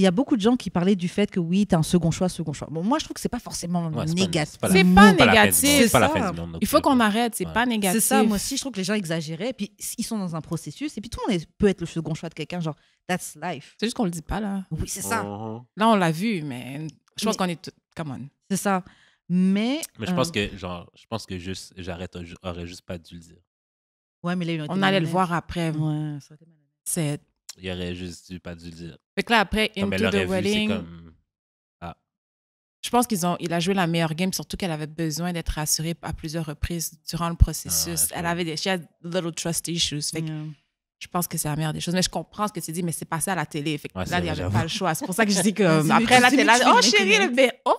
a beaucoup de gens qui parlaient du fait que oui, t'as un second choix. Bon, moi, je trouve que c'est pas forcément Ouais, négatif. C'est la- pas la fin du négatif. monde. C'est pas la C'est fin ça. du monde. non Il faut plus, qu'on là. arrête, c'est Ouais. pas négatif. C'est ça, moi aussi, je trouve que les gens exagéraient. Puis ils sont dans un processus. Et puis tout le monde peut être le second choix de quelqu'un. Genre, that's life. C'est juste qu'on le dit pas, là. Oui, c'est ça. Là, on l'a vu, mais je pense Mais- qu'on est tous... Come on. C'est ça. Mais Mais je pense que, genre, juste, j'arrête, aurait juste pas dû le dire. ouais, mais là, ils ont été On allait le malhonnêtes. voir après. Ouais, ça aurait été malhonnête. C'est... Il aurait juste pas dû le dire. Fait que là, après, Comme elle Into l'aurait the vu, c'est Wedding, comme. je pense il a joué la meilleure game, surtout qu'elle avait besoin d'être rassurée à plusieurs reprises durant le processus. Ah, Elle avait she had little trust issues. Fait que je pense que c'est la meilleure des choses. Mais je comprends ce que tu dis, mais c'est passé à la télé. Fait que Ouais, là, c'est il n'y vrai, avait j'avoue. pas le choix. C'est pour ça que je dis que Vas-y, après, là, mais t'es là, tu veux oh me chérie, connaître. le bébé, oh!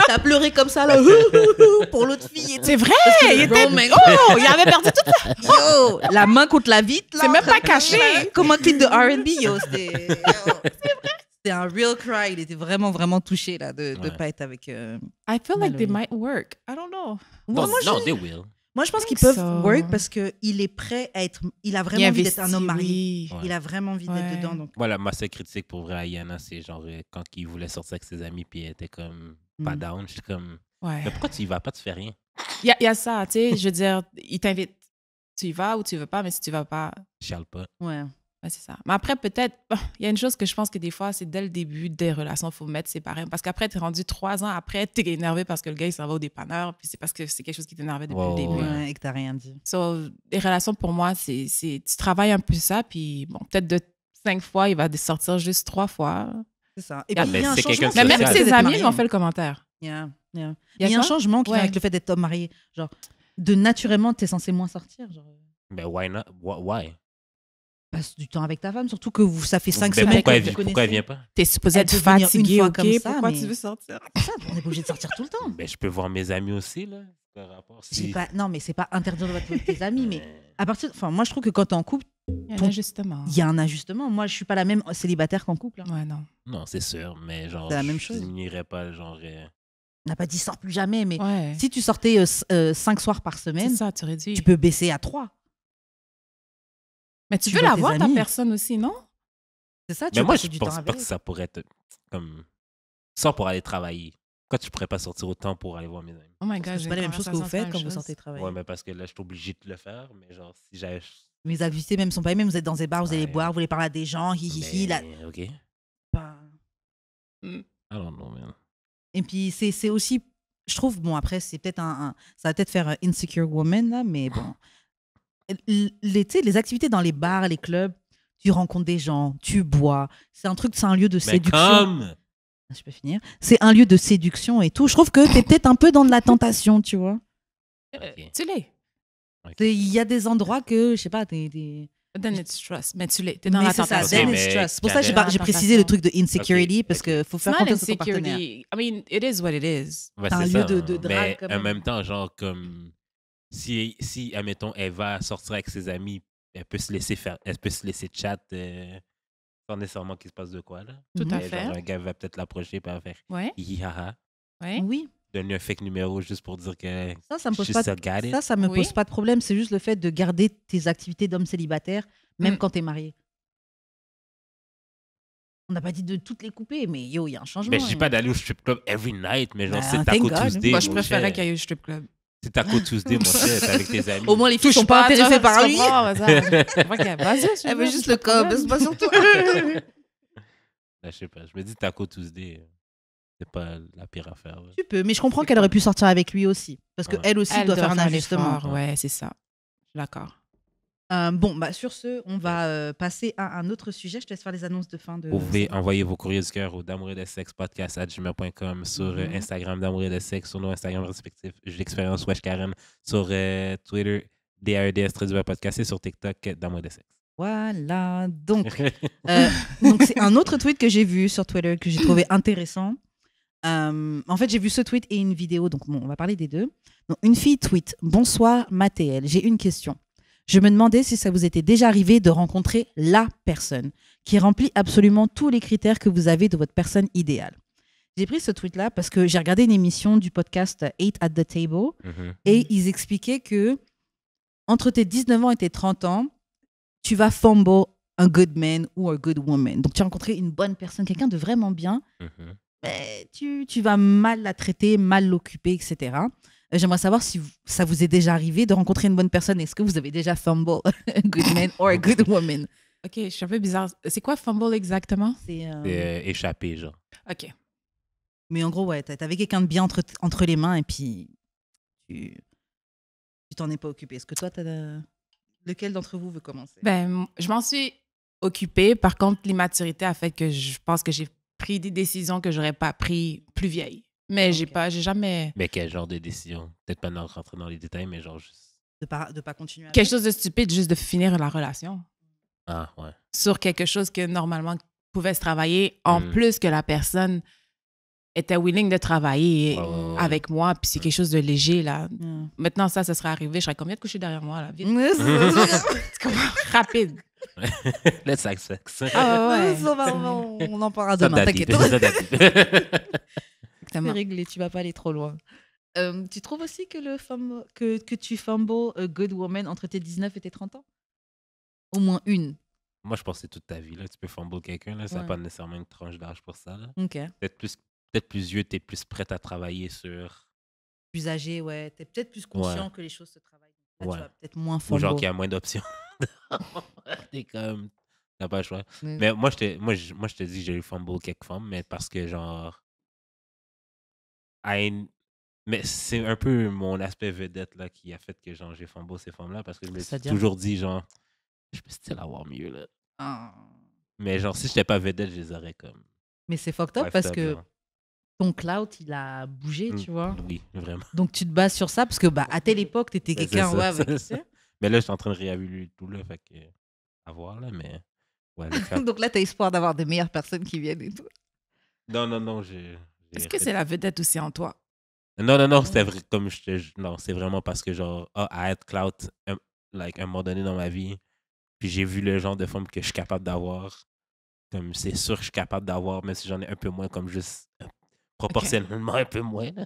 T'as pleuré comme ça, là, pour l'autre fille. C'est vrai! que Il le était... roman- Oh! Il avait perdu tout ça! Yo, la main contre la vitre, là. C'est même pas caché. Comme un clip de R&B, yo. C'est vrai. C'était un real cry. Il était vraiment, vraiment touché, là, de Ouais. pas être avec... I feel like they Mallory. might work. I don't know. Non, moi, non, they will. Moi, je pense qu'ils think peuvent so. work parce qu'il est prêt à être... Il a vraiment Il envie d'être un homme marié. oui. Ouais. Il a vraiment envie Ouais. d'être dedans, donc... Voilà, ma seule critique pour vrai à Yana, c'est genre quand il voulait sortir avec ses amis puis elle était comme pas down. J'étais comme, Ouais. mais pourquoi tu y vas pas, tu fais rien? Il y a ça, tu sais. Je veux dire, il t'invite. Tu y vas ou tu y vas pas, mais si tu vas pas, Je chiale pas. Ouais. ouais, c'est ça. Mais après, peut-être, il y a une chose que je pense que des fois, c'est dès le début des relations, il faut mettre séparés. Parce qu'après, tu es rendu 3 ans après, tu es énervé parce que le gars, il s'en va au dépanneur, puis c'est parce que c'est quelque chose qui t'énervait depuis le Ouais, début. ouais. Ouais, et que t'as rien dit. So, les relations, pour moi, c'est tu travailles un peu ça, puis bon, peut-être de 5 fois, il va sortir juste 3 fois. C'est ça. Et Yeah. puis, il y Mais a un c'est quelqu'un changement. de Mais même social. ses amis lui ont fait le commentaire. Yeah. Il Il y a un quoi? changement qui vient Ouais. avec le fait d'être homme marié. Genre, de naturellement, t'es censé moins sortir. Genre, Ben, why not? Why? passe du temps avec ta femme, surtout que ça fait 5 Ben, semaines pourquoi, que elle, vous vous pourquoi elle connaissez. vient pas? T'es supposé Elle être peut venir une fatigué, fois OK? comme ça, Pourquoi mais- tu veux sortir? C'est ça, on n'est pas obligé de sortir tout le temps. Ben, je peux voir mes amis aussi, là. Par rapport, J'ai si... pas, non, mais c'est pas interdire de voir tes amis, mais à partir, enfin, moi je trouve que quand t'es en couple, Il y a un Ton- ajustement. il y a un ajustement. Moi, je suis pas la même célibataire qu'en couple. Hein. Ouais, non. Non, c'est sûr, mais genre, C'est la même je chose. n'irais pas, genre, On n'a pas dit sors plus jamais, mais Ouais. si tu sortais 5 soirs par C'est semaine, ça, tu réduis. tu peux baisser à 3. Mais tu tu veux vois la tes voir, ta amis. personne aussi, non? C'est ça, tu Mais veux moi, passer je du temps pense pas avec. que ça pourrait être comme ça pour aller travailler. Pourquoi tu pourrais pas sortir autant pour aller voir mes amis? Oh my Parce que God, c'est j'ai pas une la même chose que vous conversation faites sur quand la vous même sortez chose. travailler. Ouais, mais parce que là, je suis obligé de le faire. Mais genre, si j'avais. Les activités même sont pas les mêmes. Vous êtes dans des bars, vous allez Ouais. boire, vous allez parler à des gens, hi, là. Mais, ok. I Mm. don't know, man. Et puis, c'est aussi, je trouve, bon, après, c'est peut-être ça va peut-être faire un insecure woman, là, mais bon. Tu sais, les activités dans les bars, les clubs, tu rencontres des gens, tu bois. C'est un lieu de Mais séduction. comme. Je peux finir. C'est un lieu de séduction et tout. Je trouve que t'es peut-être un peu dans de la tentation, tu vois. Ok. Tu l'es. Il y a des endroits que, je sais pas, des... Then it's trust. Mais tu l'es. T'es dans Mais la c'est ça, tentation. then Ok, it's mais trust. C'est pour ça que j'ai Karen- j'ai précisé le truc de insecurity, Ok, parce ok. que faut It's faire not confiance à ton partenaire. insecurity. I mean, it is what it is. Ouais, C'est un c'est lieu ça, de hein. drague, Mais quand en même. même temps, genre, comme. Si, admettons, elle va sortir avec ses amis, elle peut se laisser faire. Elle peut se laisser chat sans nécessairement qu'il se passe de quoi, là. Tout Mhm. à Mais fait. genre, un gars va peut-être l'approcher et faire Ouais. hihaha. Ouais. Oui, Donner un fake numéro juste pour dire que. ça me pose she's pas so got it. ça me Oui. pose pas de problème. C'est juste le fait de garder tes activités d'homme célibataire, même Mm. quand t'es marié. On n'a pas dit de toutes les couper, mais yo, il y a un changement. Mais je dis hein. pas d'aller au strip club every night, mais genre, Bah, c'est thank Taco God. Tuesday. Moi, je mon préférais cher. qu'il y ait eu strip club. C'est Taco Tuesday, mon cher, t'es avec tes amis. Au moins, les filles sont pas intéressées par lui. Elle veut juste le cob, c'est pas sur toi. Là, je sais pas, je me dis Taco Tuesday, c'est pas la pire affaire. là. Tu peux, mais je comprends qu'elle aurait pu sortir avec lui aussi. Parce Ouais. qu'elle aussi doit faire un ajustement. l'effort. Ouais, c'est ça. Je suis d'accord. Bon, bah, sur ce, on va passer à un autre sujet. Je te laisse faire les annonces de fin de. Vous pouvez envoyer vos courriers du cœur au d'amour et de sexe podcast@gmail.com, sur Instagram d'amour et de sexe, sur nos Instagram respectifs, j'ai l'expérience Wesh Karen, sur Twitter DAEDS podcast et sur TikTok d'amour et de sexe. Voilà. Donc c'est un autre tweet que j'ai vu sur Twitter que j'ai trouvé intéressant. En fait, j'ai vu ce tweet et une vidéo, donc bon, on va parler des deux. Donc, une fille tweet: Bonsoir Mathéel, j'ai une question. Je me demandais si ça vous était déjà arrivé de rencontrer la personne qui remplit absolument tous les critères que vous avez de votre personne idéale. J'ai pris ce tweet-là parce que j'ai regardé une émission du podcast 8 at the Table et ils expliquaient que entre tes 19 ans et tes 30 ans, tu vas fumble un good man ou un good woman. Donc, tu as rencontré une bonne personne, quelqu'un de vraiment bien, mais tu vas mal la traiter, mal l'occuper, etc. J'aimerais savoir si ça vous est déjà arrivé de rencontrer une bonne personne. Est-ce que vous avez déjà fumble a good man or a good woman? OK, je suis un peu bizarre. C'est quoi fumble exactement? C'est, C'est échappé, genre. OK. mais en gros, ouais, t'avais quelqu'un de bien entre les mains et puis tu t'en es pas occupé. Est-ce que toi, lequel d'entre vous veut commencer? Ben, je m'en suis occupée. Par contre, l'immaturité a fait que je pense que j'ai pris des décisions que j'aurais pas pris plus vieille. Mais j'ai jamais... Mais quel genre de décision? Peut-être pas rentrer dans les détails, mais genre juste. De pas continuer avec? Quelque chose de stupide, juste de finir la relation. Ah, ouais. Sur quelque chose que normalement pouvait se travailler, en plus que la personne était willing de travailler avec moi, puis c'est quelque chose de léger, là. Maintenant, ça serait arrivé, je serais combien de coucher derrière moi, là? Vite. C'est comme rapide. Let's have sex. Ah ouais. On en parlera demain, t'inquiète. C'est réglé, tu vas pas aller trop loin. Tu trouves aussi que tu fumble a good woman entre tes 19 et tes 30 ans? Au moins une. Moi, je pense que c'est toute ta vie. Là. Tu peux fumble quelqu'un. Là. Ça n'a pas nécessairement une tranche d'âge pour ça. Là. OK. Peut-être plus vieux, tu es plus prête à travailler sur. Plus âgé, ouais. Tu es peut-être plus conscient que les choses se travaillent. Là, tu vas peut-être moins Ou fumble. genre qu'il y a moins d'options. T'es comme. T'as pas le choix. Mais moi, je te dis que j'ai eu fumble quelques femmes, mais parce que genre. Mais c'est un peu mon aspect vedette là, qui a fait que genre, j'ai fumble ces femmes-là parce que je me suis toujours dit genre. Je peux still avoir mieux là. Mais genre, si j'étais pas vedette, je les aurais comme. Mais c'est fucked up parce que ton cloud, il a bougé, tu vois. Oui, vraiment. Donc tu te bases sur ça parce que à telle époque, t'étais quelqu'un. Mais là, je suis en train de réévaluer tout là, fait que. À voir là, mais. Ouais, donc là, t'as espoir d'avoir des meilleures personnes qui viennent et tout. Non, Est-ce que c'est la vedette aussi en toi? Non, c'était vrai, comme non, c'est vraiment parce que genre, à être cloud, like, à un moment donné dans ma vie, puis j'ai vu le genre de femme que je suis capable d'avoir. Comme c'est sûr que je suis capable d'avoir, même si j'en ai un peu moins, comme juste proportionnellement un peu moins. Là.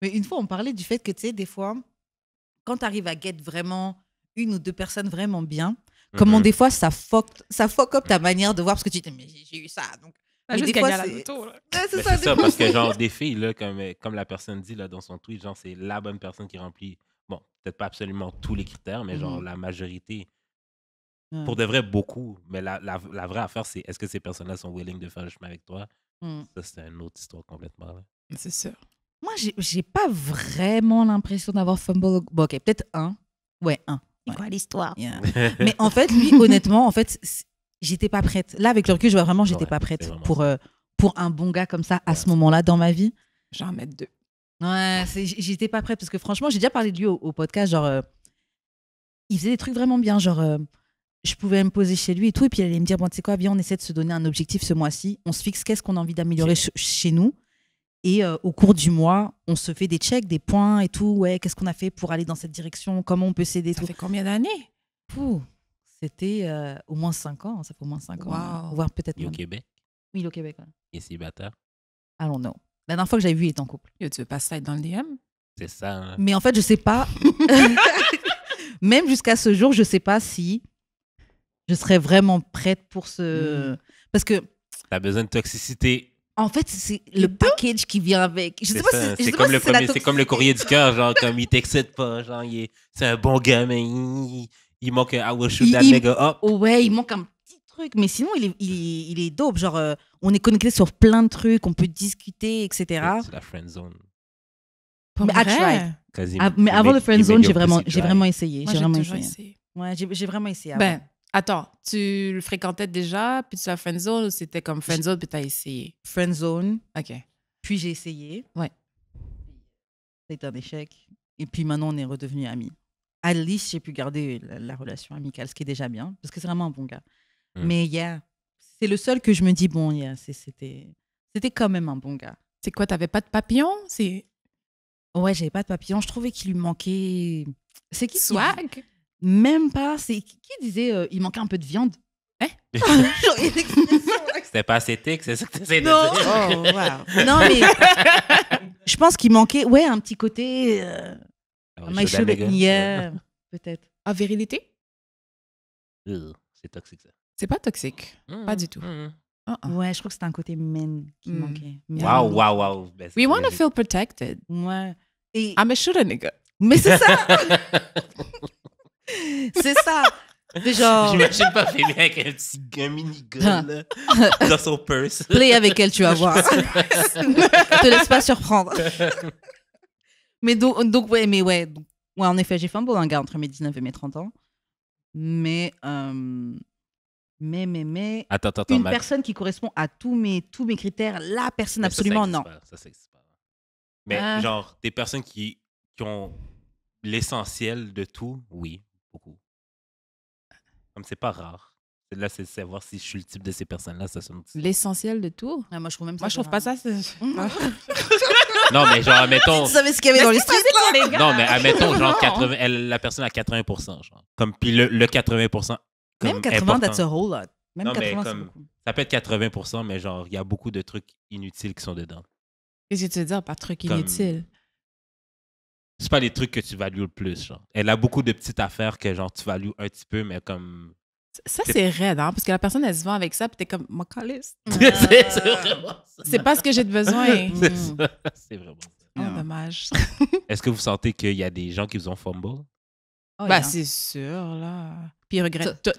Mais une fois, on parlait du fait que, tu sais, des fois, quand tu arrives à get vraiment une ou deux personnes vraiment bien, comment des fois, ça fuck up ta manière de voir parce que tu te dis, mais j'ai eu ça. Donc, T'as juste gagné à la loto, là. Ouais, C'est ça, parce que genre des filles, là, comme la personne dit là, dans son tweet, genre c'est la bonne personne qui remplit, bon, peut-être pas absolument tous les critères, mais genre la majorité, pour de vrai, beaucoup. Mais la vraie affaire, c'est est-ce que ces personnes-là sont willing de faire le chemin avec toi? Ça, c'est une autre histoire complètement. Là. C'est sûr. Moi, j'ai pas vraiment l'impression d'avoir fumble. Bon, ok, peut-être un. Ouais, un. C'est quoi l'histoire? Yeah. Mais en fait, lui, honnêtement, en fait, j'étais pas prête. Là, avec le recul, je vois vraiment, j'étais pas prête pour un bon gars comme ça à ce moment-là dans ma vie. J'en mets 2. Ouais, j'étais pas prête parce que franchement, j'ai déjà parlé de lui au podcast. Genre, il faisait des trucs vraiment bien. Genre, je pouvais me poser chez lui et tout. Et puis, il allait me dire, bon, tu sais quoi, viens, on essaie de se donner un objectif ce mois-ci. On se fixe qu'est-ce qu'on a envie d'améliorer chez nous. Et au cours du mois, on se fait des checks, des points et tout. Ouais, qu'est-ce qu'on a fait pour aller dans cette direction? Comment on peut s'aider? Ça fait combien d'années? C'était au moins 5 ans. Ça fait au moins 5 ans. Voire peut-être Il est même. au Québec? Oui, il est au Québec. Ouais. Il est célibataire? I don't know. La dernière fois que j'avais vu, il était en couple. Yo, tu veux pas ça être dans le DM? C'est ça. Hein? Mais en fait, je sais pas. Même jusqu'à ce jour, je sais pas si je serais vraiment prête pour ce. Parce que. T'as besoin de toxicité. En fait, c'est le package qui vient avec. Je sais pas si c'est comme, c'est comme le courrier du cœur, genre, comme il t'excite pas, genre, c'est un bon gars, mais il manque un I will shoot that nigga up. Ouais, il manque un petit truc, mais sinon, il est dope. Genre, on est connecté sur plein de trucs, on peut discuter, etc. C'est la friend zone. Mais I tried. Mais avant le friend zone, j'ai vraiment essayé. Moi, j'ai toujours essayé. Ouais, j'ai vraiment essayé. Ben, attends, tu le fréquentais déjà, puis tu l'as friendzone ou c'était comme friendzone, puis t'as essayé? Friendzone. OK. Puis j'ai essayé. Ouais. Ça a été un échec. Et puis maintenant, on est redevenus amis. À least, j'ai pu garder la relation amicale, ce qui est déjà bien, parce que c'est vraiment un bon gars. Mais c'est le seul que je me dis, bon, c'était quand même un bon gars. C'est quoi, t'avais pas de papillon? Ouais, j'avais pas de papillon. Je trouvais qu'il lui manquait... C'est qui Swag? Même pas. C'est qui disait il manquait un peu de viande? Hein? C'était pas assez thick, c'est ça que tu essaies de dire? Oh, wow. Non, mais je pense qu'il manquait un petit côté... peut-être. En virilité? C'est toxique, ça. C'est pas toxique. Pas du tout. Ouais, je crois que c'était un côté men qui manquait. Wow. Ben, we want to feel protected. Ouais. Et... I'm a shooter nigga. Mais c'est ça! C'est ça! C'est genre... J'imagine pas Félix avec un mini-gun là, dans son purse. Play avec elle, tu vas voir. Te laisse pas surprendre. Mais donc ouais, en effet, j'ai fait un beau gars entre mes 19 et mes 30 ans. Mais attends, une personne qui correspond à tous mes critères, la personne absolument non. Ça existe pas. Mais genre, des personnes qui ont l'essentiel de tout, oui, beaucoup. Comme c'est pas rare. Là, c'est savoir si je suis le type de ces personnes-là. Ça sonne... L'essentiel de tout? Moi, je trouve même ça. Moi, je trouve pas ça. Non, mais genre, admettons... Tu savais ce qu'il y avait dans les streets, les gars. Non, mais admettons, genre, 80, la personne à 80%. Genre. Comme, puis le 80%. Comme même 80, important. That's a whole lot. Même non, 80, mais comme, ça peut être 80%, mais genre, il y a beaucoup de trucs inutiles qui sont dedans. Qu'est-ce que tu veux dire par truc inutile? C'est pas les trucs que tu values le plus, genre. Elle a beaucoup de petites affaires que, genre, tu values un petit peu, mais comme... Ça, c'est raide, hein? Parce que la personne, elle se vend avec ça, puis t'es comme, ma calisse. C'est vraiment ça. C'est pas ce que j'ai de besoin. C'est vraiment ça. Oh, dommage. Est-ce que vous sentez qu'il y a des gens qui vous ont fumble? C'est sûr, là. Puis ils regrettent tout.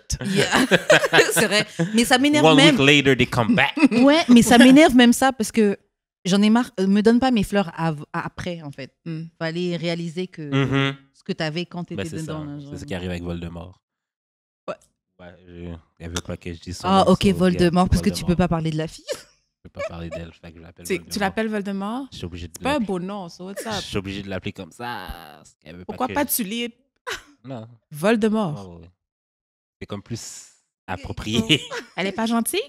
C'est vrai. Mais ça m'énerve One même. week later, they come back. Ouais, mais ça m'énerve même ça parce que j'en ai marre. Me donne pas mes fleurs après, en fait. Fallait réaliser que ce que t'avais quand t'étais dedans. C'est ce qui arrive avec Voldemort. Ouais, il y avait pas que je dise ça. Ah, ok, Voldemort, parce que tu peux pas parler de la fille. Je peux pas parler d'elle, fait que je l'appelle Voldemort. Tu l'appelles Voldemort? Je suis obligé de c'est pas un beau nom, ça, what's up? Je suis obligé de l'appeler comme ça. Pourquoi pas Tulip? Non. Voldemort. Ouais. C'est comme plus approprié. Elle est pas gentille?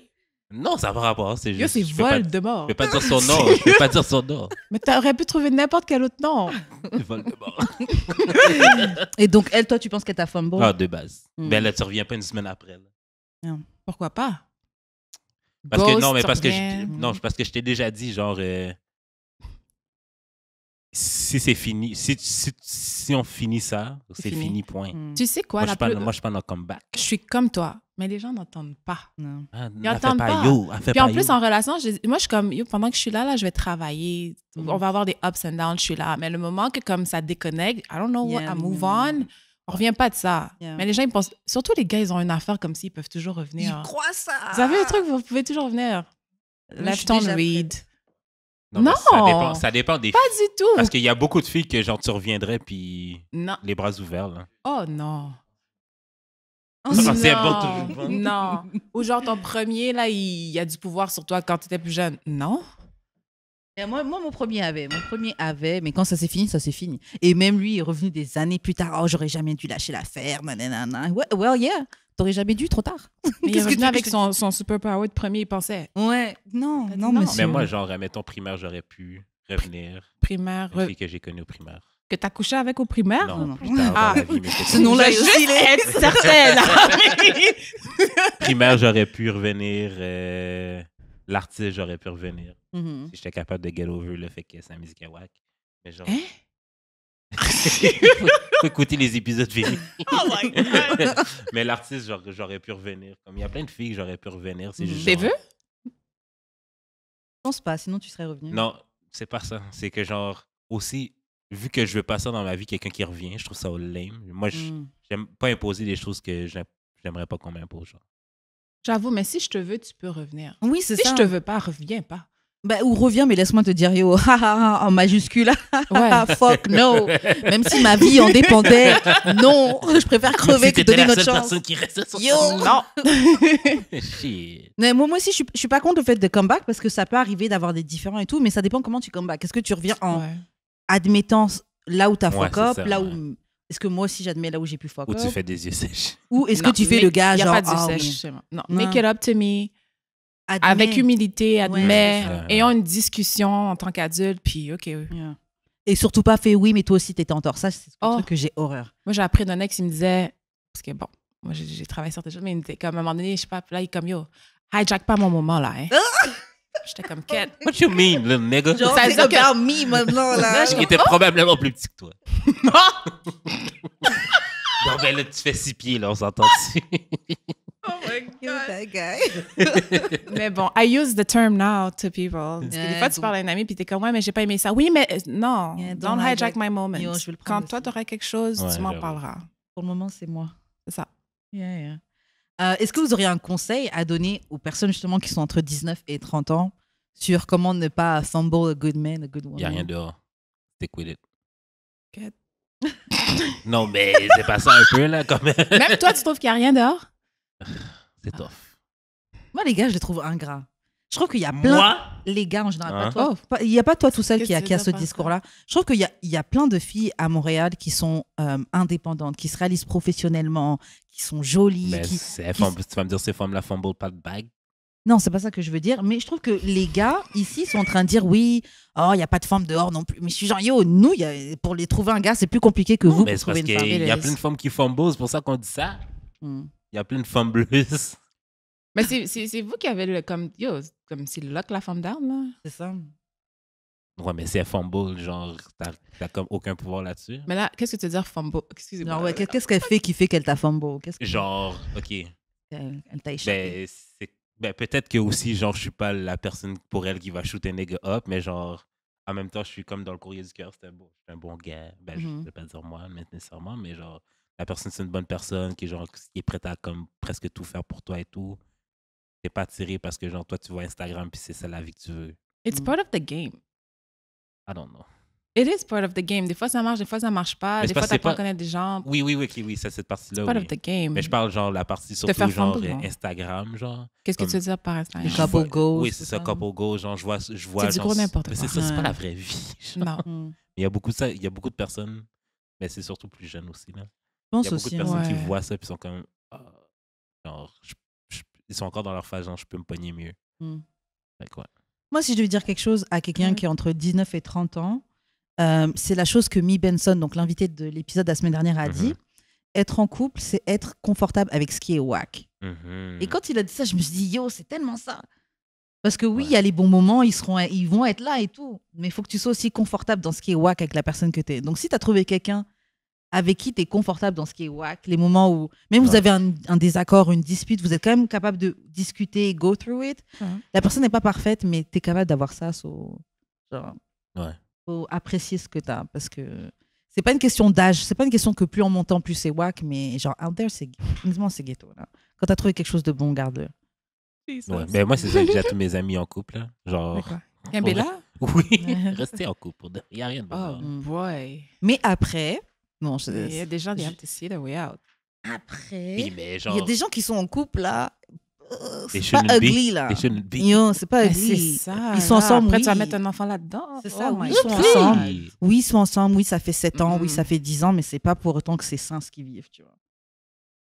Non, ça n'a pas rapport. C'est juste. C'est Voldemort. Je peux pas dire son nom. Je peux pas dire son nom. Mais t'aurais pu trouver n'importe quel autre nom. Voldemort. Et donc, elle, toi, tu penses qu'elle t'a fumble? Ah, de base. Mais là, tu reviens pas une semaine après. Là. Pourquoi pas? Parce que, non, mais parce que je t'ai déjà dit, genre, si c'est fini, si on finit ça, c'est fini, point. Tu sais quoi? Moi, je suis pas dans comeback. Je suis comme toi, mais les gens n'entendent pas. Non. Ah, Ils n'entendent pas. Puis en plus, en relation, moi, je suis comme, pendant que je suis là, je vais travailler. On va avoir des ups and downs, je suis là. Mais le moment que comme ça déconnecte, I don't know what, I move on, on revient pas de ça. Mais les gens, ils pensent, surtout les gars, ils ont une affaire comme s'ils peuvent toujours revenir. Ils croient ça. Vous avez le truc, vous pouvez toujours revenir. Left on read. Non! Ça dépend des Pas du tout! Parce qu'il y a beaucoup de filles que genre tu reviendrais puis non. les bras ouverts. Là. Oh non! Oh, c'est bon, toujours bon. Non! Ou genre ton premier, là, il y a du pouvoir sur toi quand tu étais plus jeune. Non? Et moi, mon premier avait, mais quand ça s'est fini, ça s'est fini. Et même lui est revenu des années plus tard. Oh, j'aurais jamais dû lâcher l'affaire, nanana. Well, yeah. T'aurais jamais dû, trop tard. Mais il est revenu avec son super power de premier, il pensait. Ouais, non, Mais monsieur. moi, genre, mettons primaire, j'aurais pu revenir. Primaire. Une fille que j'ai connue au primaire. Que t'as couché avec au primaire? Non, plus tard dans la vie. Mais Ce nom-là est aussi être certaine. Primaire, j'aurais pu revenir. L'artiste, j'aurais pu revenir. Si j'étais capable de get over le fait que sa musique est wack. Mais genre... Hein? Faut écouter les épisodes finis. Oh my God! Mais l'artiste, j'aurais pu revenir. Comme il y a plein de filles, j'aurais pu revenir. C'est juste. T'es vu? Je pense pas, sinon tu serais revenu. Non, c'est pas ça. C'est que genre, aussi, vu que je veux pas ça dans ma vie, quelqu'un qui revient, je trouve ça lame. Moi, j'aime pas imposer des choses que j'aimerais pas qu'on m'impose. Genre. J'avoue, mais si je te veux, tu peux revenir. Oui, c'est ça. Si je te veux pas, reviens pas. Bah, ou reviens, mais laisse-moi te dire yo, en majuscule, fuck no. Même si ma vie en dépendait, non, je préfère crever que donner notre chance. Personne qui restait sur Yo, non. Shit. Mais moi aussi, je suis pas contre le fait de comeback parce que ça peut arriver d'avoir des différends et tout, mais ça dépend comment tu comeback. Est-ce que tu reviens en admettant là où t'as fuck up, là où est-ce que moi aussi j'admets là où j'ai pu fuck up, ou tu fais des yeux sèches, ou est-ce que tu fais le gars genre y a pas d'yeux sèches, non, make it up to me. Admets. Avec humilité, admets, Ouais. ayons une discussion en tant qu'adulte, puis OK. Yeah. Et surtout pas fait oui, mais toi aussi t'étais en tort. Ça, c'est un truc que j'ai horreur. Moi, j'ai appris d'un ex, il me disait, parce que bon, moi j'ai travaillé sur certaines choses, mais il me disait, comme à un moment donné, je sais pas, là, il est comme yo, hijack pas mon moment là. Hein. J'étais comme quête. What you mean, little nigga? Genre, Ça c'est veut dire about me maintenant là. Qui était probablement plus petit que toi. Non, ben là, tu fais 6 pieds, là, on s'entend dessus. Oh my Yo, that guy. Mais bon, I use the term now to people. Parce que des fois, tu parles à un ami, puis t'es comme, ouais, mais j'ai pas aimé ça. Oui, mais non, don't hijack my moment. Yo, je vais le Quand prendre toi, aussi. t'auras quelque chose, Ouais, tu m'en j'avoue. parleras. Pour le moment, c'est moi. C'est ça. Yeah. Est-ce que vous auriez un conseil à donner aux personnes justement qui sont entre 19 et 30 ans sur comment ne pas fumble a good man, a good woman? Il n'y a rien dehors. Stick with it. Good. Non, mais c'est pas ça un peu, là, quand même. Même toi, tu trouves qu'il n'y a rien dehors? C'est tough. Moi, les gars, je les trouve ingrats. Je trouve qu'il y a plein... Moi? Les gars, en général, Hein? pas toi. Il n'y a pas toi tout seul Qu'est-ce qui a que tu veux ce dire par discours-là. Je trouve qu'il y a plein de filles à Montréal qui sont indépendantes, qui se réalisent professionnellement, qui sont jolies. Mais tu vas me dire, ces femmes-là fumble pas de bague. Non, c'est pas ça que je veux dire. Mais je trouve que les gars, ici, sont en train de dire oui, oh, il n'y a pas de femmes dehors non plus. Mais je suis genre, yo, nous, pour les trouver un gars, c'est plus compliqué que vous Mais pour c'est parce trouver une femme. qu'il y a plein de femmes qui fumble, c'est pour ça qu'on dit ça. Hmm. Il y a plein de fumbleuses. Mais c'est vous qui avez le comme yo, comme c'est lock la femme down là. C'est ça. Ouais, mais si elle fumble, genre, t'as comme aucun pouvoir là-dessus. Mais là, qu'est-ce que tu veux dire fumble? Excusez-moi. Genre, ouais, qu'est-ce qu'elle fait qui fait qu'elle t'a fumble? Genre, OK. Elle t'a échappé. Peut-être que aussi, genre, je suis pas la personne pour elle qui va shoot un nigga up, mais genre, en même temps, je suis comme dans le courrier du cœur, c'est un bon gars. Je vais pas dire moi, nécessairement, mais genre, la personne, c'est une bonne personne qui est prête à comme presque tout faire pour toi et tout. T'es pas attiré parce que, genre, toi, tu vois Instagram puis c'est ça la vie que tu veux. It's part of the game. I don't know. It is part of the game. Des fois, ça marche, des fois, ça marche pas. Mais Des c'est fois, parce que t'apprends à c'est pas- connaître des gens. Oui, ça, cette partie-là, It's part oui. of the game. Mais je parle, genre, la partie surtout, faire genre, fumble, non? Instagram, genre. Qu'est-ce que comme- tu veux dire par Instagram? Les couple goals, Oui, tout c'est ça. ça, couple goals. Genre, je vois C'est du genre, gros n'importe mais quoi. c'est ça, c'est Ouais. pas la vraie vie. genre. Non. Il y a beaucoup ça, il y a beaucoup de personnes, mais c'est surtout plus jeunes aussi. Là. Je Il pense y a beaucoup aussi. de personnes qui Ouais. voient ça et sont comme. Genre, ils sont encore dans leur phase, genre, je peux me pogner mieux. Mm. Fait que ouais. Moi, si je devais dire quelque chose à quelqu'un qui est entre 19 et 30 ans, c'est la chose que Mi Benson, donc l'invité de l'épisode de la semaine dernière, a dit. Être en couple, c'est être confortable avec ce qui est whack. Mhm. Et quand il a dit ça, je me suis dit, yo, c'est tellement ça. Parce que oui, il y a les bons moments, ils vont être là et tout. Mais il faut que tu sois aussi confortable dans ce qui est wack avec la personne que tu es. Donc, si tu as trouvé quelqu'un avec qui tu es confortable dans ce qui est wack, les moments où même vous avez un désaccord, une dispute, vous êtes quand même capable de discuter, go through it. La personne n'est pas parfaite, mais tu es capable d'avoir ça. Faut apprécier ce que tu as. Parce que c'est pas une question d'âge. C'est pas une question que plus on monte, plus c'est wack. Mais genre, out there, c'est ghetto. Là. Quand tu as trouvé quelque chose de bon, garde-le. Mais moi, c'est ça que j'ai à tous mes amis en couple. Là. Genre. Bella? Oui, restez en couple. Il n'y a rien de bon. Oh boy. Mais après. Non, il y a des gens qui have to see the way out. Après. Oui, mais genre, il y a des gens qui sont en couple là. C'est pas ugly là. Yo, c'est pas ugly. C'est ça. Ils sont ensemble. Après, oui. tu vas mettre un enfant là-dedans. C'est ça. Oui, ils sont ensemble. Oui, ils sont ensemble. Oui, ça fait 7 ans. Oui, ça fait 10 ans. Mais c'est pas pour autant que c'est sain ce qu'ils vivent, tu vois.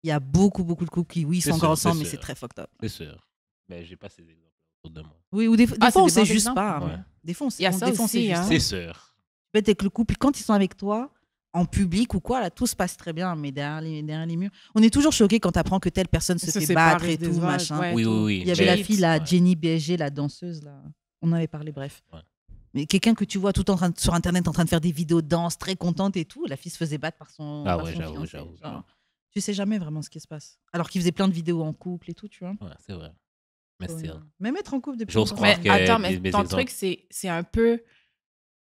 Il y a beaucoup de couples qui, oui, ils sont encore ensemble, mais c'est très fucked up. C'est sûr. Mais j'ai pas ces exemples autour de moi. Oui, ou des fois, on sait juste pas. Ouais. Des fois, on Il y a ça aussi. C'est sûr. Peut-être avec le couple, quand ils sont avec toi, en public ou quoi, là, tout se passe très bien, mais derrière les murs. On est toujours choqué quand tu apprends que telle personne se fait battre et tout, machin. Ouais, oui. Il y avait la fille, la Jenny BSG, la danseuse, là. On en avait parlé, bref. Ouais. Mais quelqu'un que tu vois tout sur Internet en train de faire des vidéos de danse, très contente et tout, la fille se faisait battre par son. Ah ouais, j'avoue. Tu sais jamais vraiment ce qui se passe. Alors qu'il faisait plein de vidéos en couple et tout, tu vois. Ouais, c'est vrai. Mais still. Même être en couple depuis J'ose croire que attends, mais ton truc, c'est un peu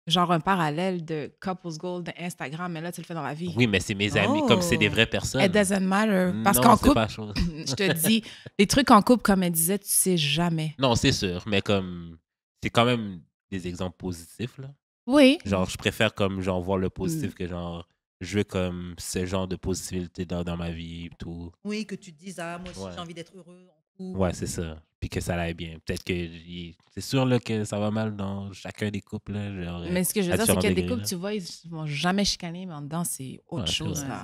genre un parallèle de Couples Gold d'Instagram, mais là, tu le fais dans la vie. Oui, mais c'est mes amis, comme c'est des vraies personnes. It doesn't matter. Parce qu'en couple, je te dis, les trucs en couple, comme elle disait, tu sais jamais. Non, c'est sûr, mais comme c'est quand même des exemples positifs, là. Oui. Genre, je préfère comme genre voir le positif que genre je veux comme ce genre de possibilité dans ma vie et tout. Oui, que tu te dises, moi aussi j'ai envie d'être heureux en couple. Ouais, c'est ça. Puis que ça aille bien. Peut-être que c'est sûr là, que ça va mal dans chacun des couples. Là, genre, mais ce que je veux dire, c'est qu'il y a des couples, tu vois, ils vont jamais chicaner, mais en dedans, c'est autre chose. Là.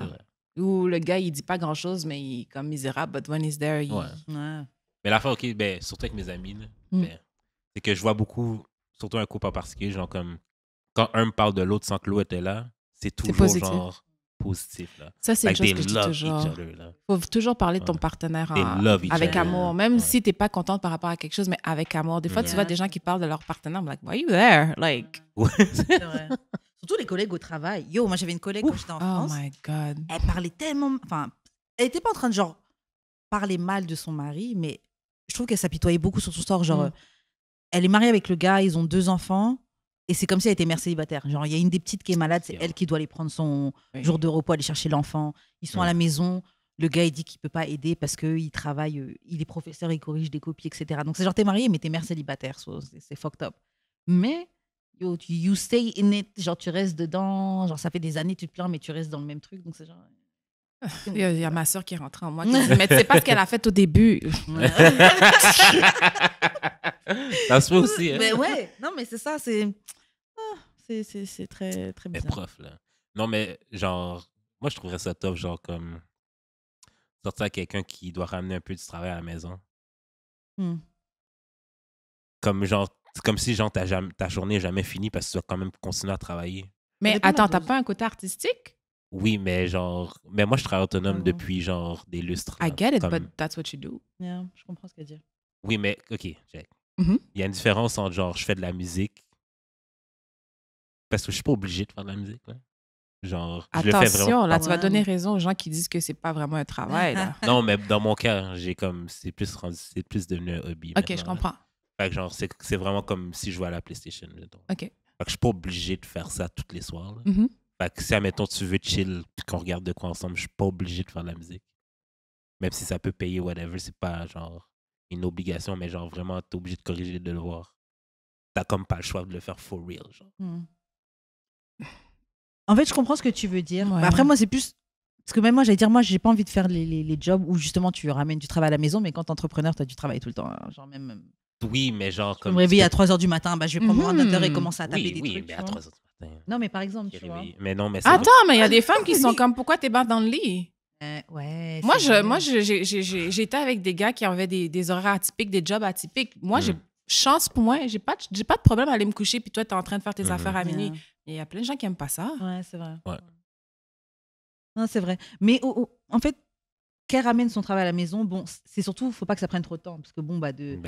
Où le gars, il dit pas grand-chose, mais il est comme misérable, but when he's there, Mais l'affaire, OK, ben, surtout avec mes amis, là, c'est que je vois beaucoup, surtout un couple en particulier, genre comme quand un me parle de l'autre sans que l'autre était là, c'est toujours genre positif. Là. Ça, c'est une chose que je dis toujours. Il faut toujours parler de ton partenaire avec amour. Même si tu n'es pas contente par rapport à quelque chose, mais avec amour. Des fois, tu vois des gens qui parlent de leur partenaire, like, why are you there? Like... C'est vrai. Surtout les collègues au travail. Yo, moi, j'avais une collègue quand j'étais en France. Oh my God. Elle parlait tellement... Enfin, elle n'était pas en train de genre parler mal de son mari, mais je trouve qu'elle s'apitoyait beaucoup sur son sort. Genre, elle est mariée avec le gars, ils ont 2 enfants. Et c'est comme si elle était mère célibataire. Genre, il y a une des petites qui est malade, c'est elle qui doit aller prendre son jour de repos, aller chercher l'enfant. Ils sont à la maison. Le gars, il dit qu'il ne peut pas aider parce qu'il travaille, il est professeur, il corrige des copies, etc. Donc, c'est genre, t'es marié, mais t'es mère célibataire. So, c'est fucked up. Mais, yo, you stay in it. Genre, tu restes dedans. Genre, ça fait des années, tu te plains, mais tu restes dans le même truc. Donc, c'est genre... Il y a ma soeur qui est rentrée en moi qui dit, mais tu sais pas ce qu'elle a fait au début. Ça se fait aussi. Hein? Mais ouais, non, mais c'est ça, c'est très, très bizarre. Prof, là. Non, mais genre, moi, je trouverais ça top, genre, comme sortir à quelqu'un qui doit ramener un peu du travail à la maison. Comme genre, c'est comme si genre, ta journée n'est jamais finie parce que tu dois quand même continuer à travailler. Mais attends, t'as pas un côté artistique? Oui, mais genre, mais moi, je travaille autonome depuis genre des lustres. I get it, but that's what you do. Yeah, je comprends ce qu'elle dit. Oui, mais OK, check. Il y a une différence entre genre, je fais de la musique parce que je suis pas obligé de faire de la musique, là. Genre, attention, je le fais vraiment. Là, tu vas donner raison aux gens qui disent que c'est pas vraiment un travail, là. Non, mais dans mon cas, j'ai comme, c'est plus devenu un hobby. OK, je comprends. Fait que genre, c'est vraiment comme si je jouais à la PlayStation. OK. Fait que je suis pas obligé de faire ça tous les soirs, là. Fait que si, admettons, tu veux chill et qu'on regarde de quoi ensemble, je suis pas obligé de faire de la musique. Même si ça peut payer, whatever, c'est pas genre une obligation, mais genre vraiment, t'es obligé de corriger de le voir. T'as comme pas le choix de le faire for real, genre. En fait, je comprends ce que tu veux dire. Ouais. Bah, après, moi, c'est plus... Parce que même moi, j'allais dire, moi, j'ai pas envie de faire les jobs où justement tu ramènes du travail à la maison, mais quand t'es entrepreneur, t'as du travail tout le temps. Hein. Genre même... Oui, mais genre comme... Je me réveille à 3h du matin, bah, je vais prendre mon ordinateur et commencer à taper des trucs. Oui, mais à 3h du matin. Non, mais par exemple, tu vois. Mais non, mais attends, mais il y a des femmes qui sont comme, pourquoi t'es bas dans le lit? Ouais. Moi, j'étais avec des gars qui avaient des horaires atypiques, des jobs atypiques. Moi, j'ai chance pour moi, j'ai pas de problème à aller me coucher, puis toi, t'es en train de faire tes affaires à minuit. Il y a plein de gens qui aiment pas ça. Ouais, c'est vrai. Ouais. Non, c'est vrai. Mais en fait, qu'elle ramène son travail à la maison, bon, c'est surtout, faut pas que ça prenne trop de temps. Parce que bon,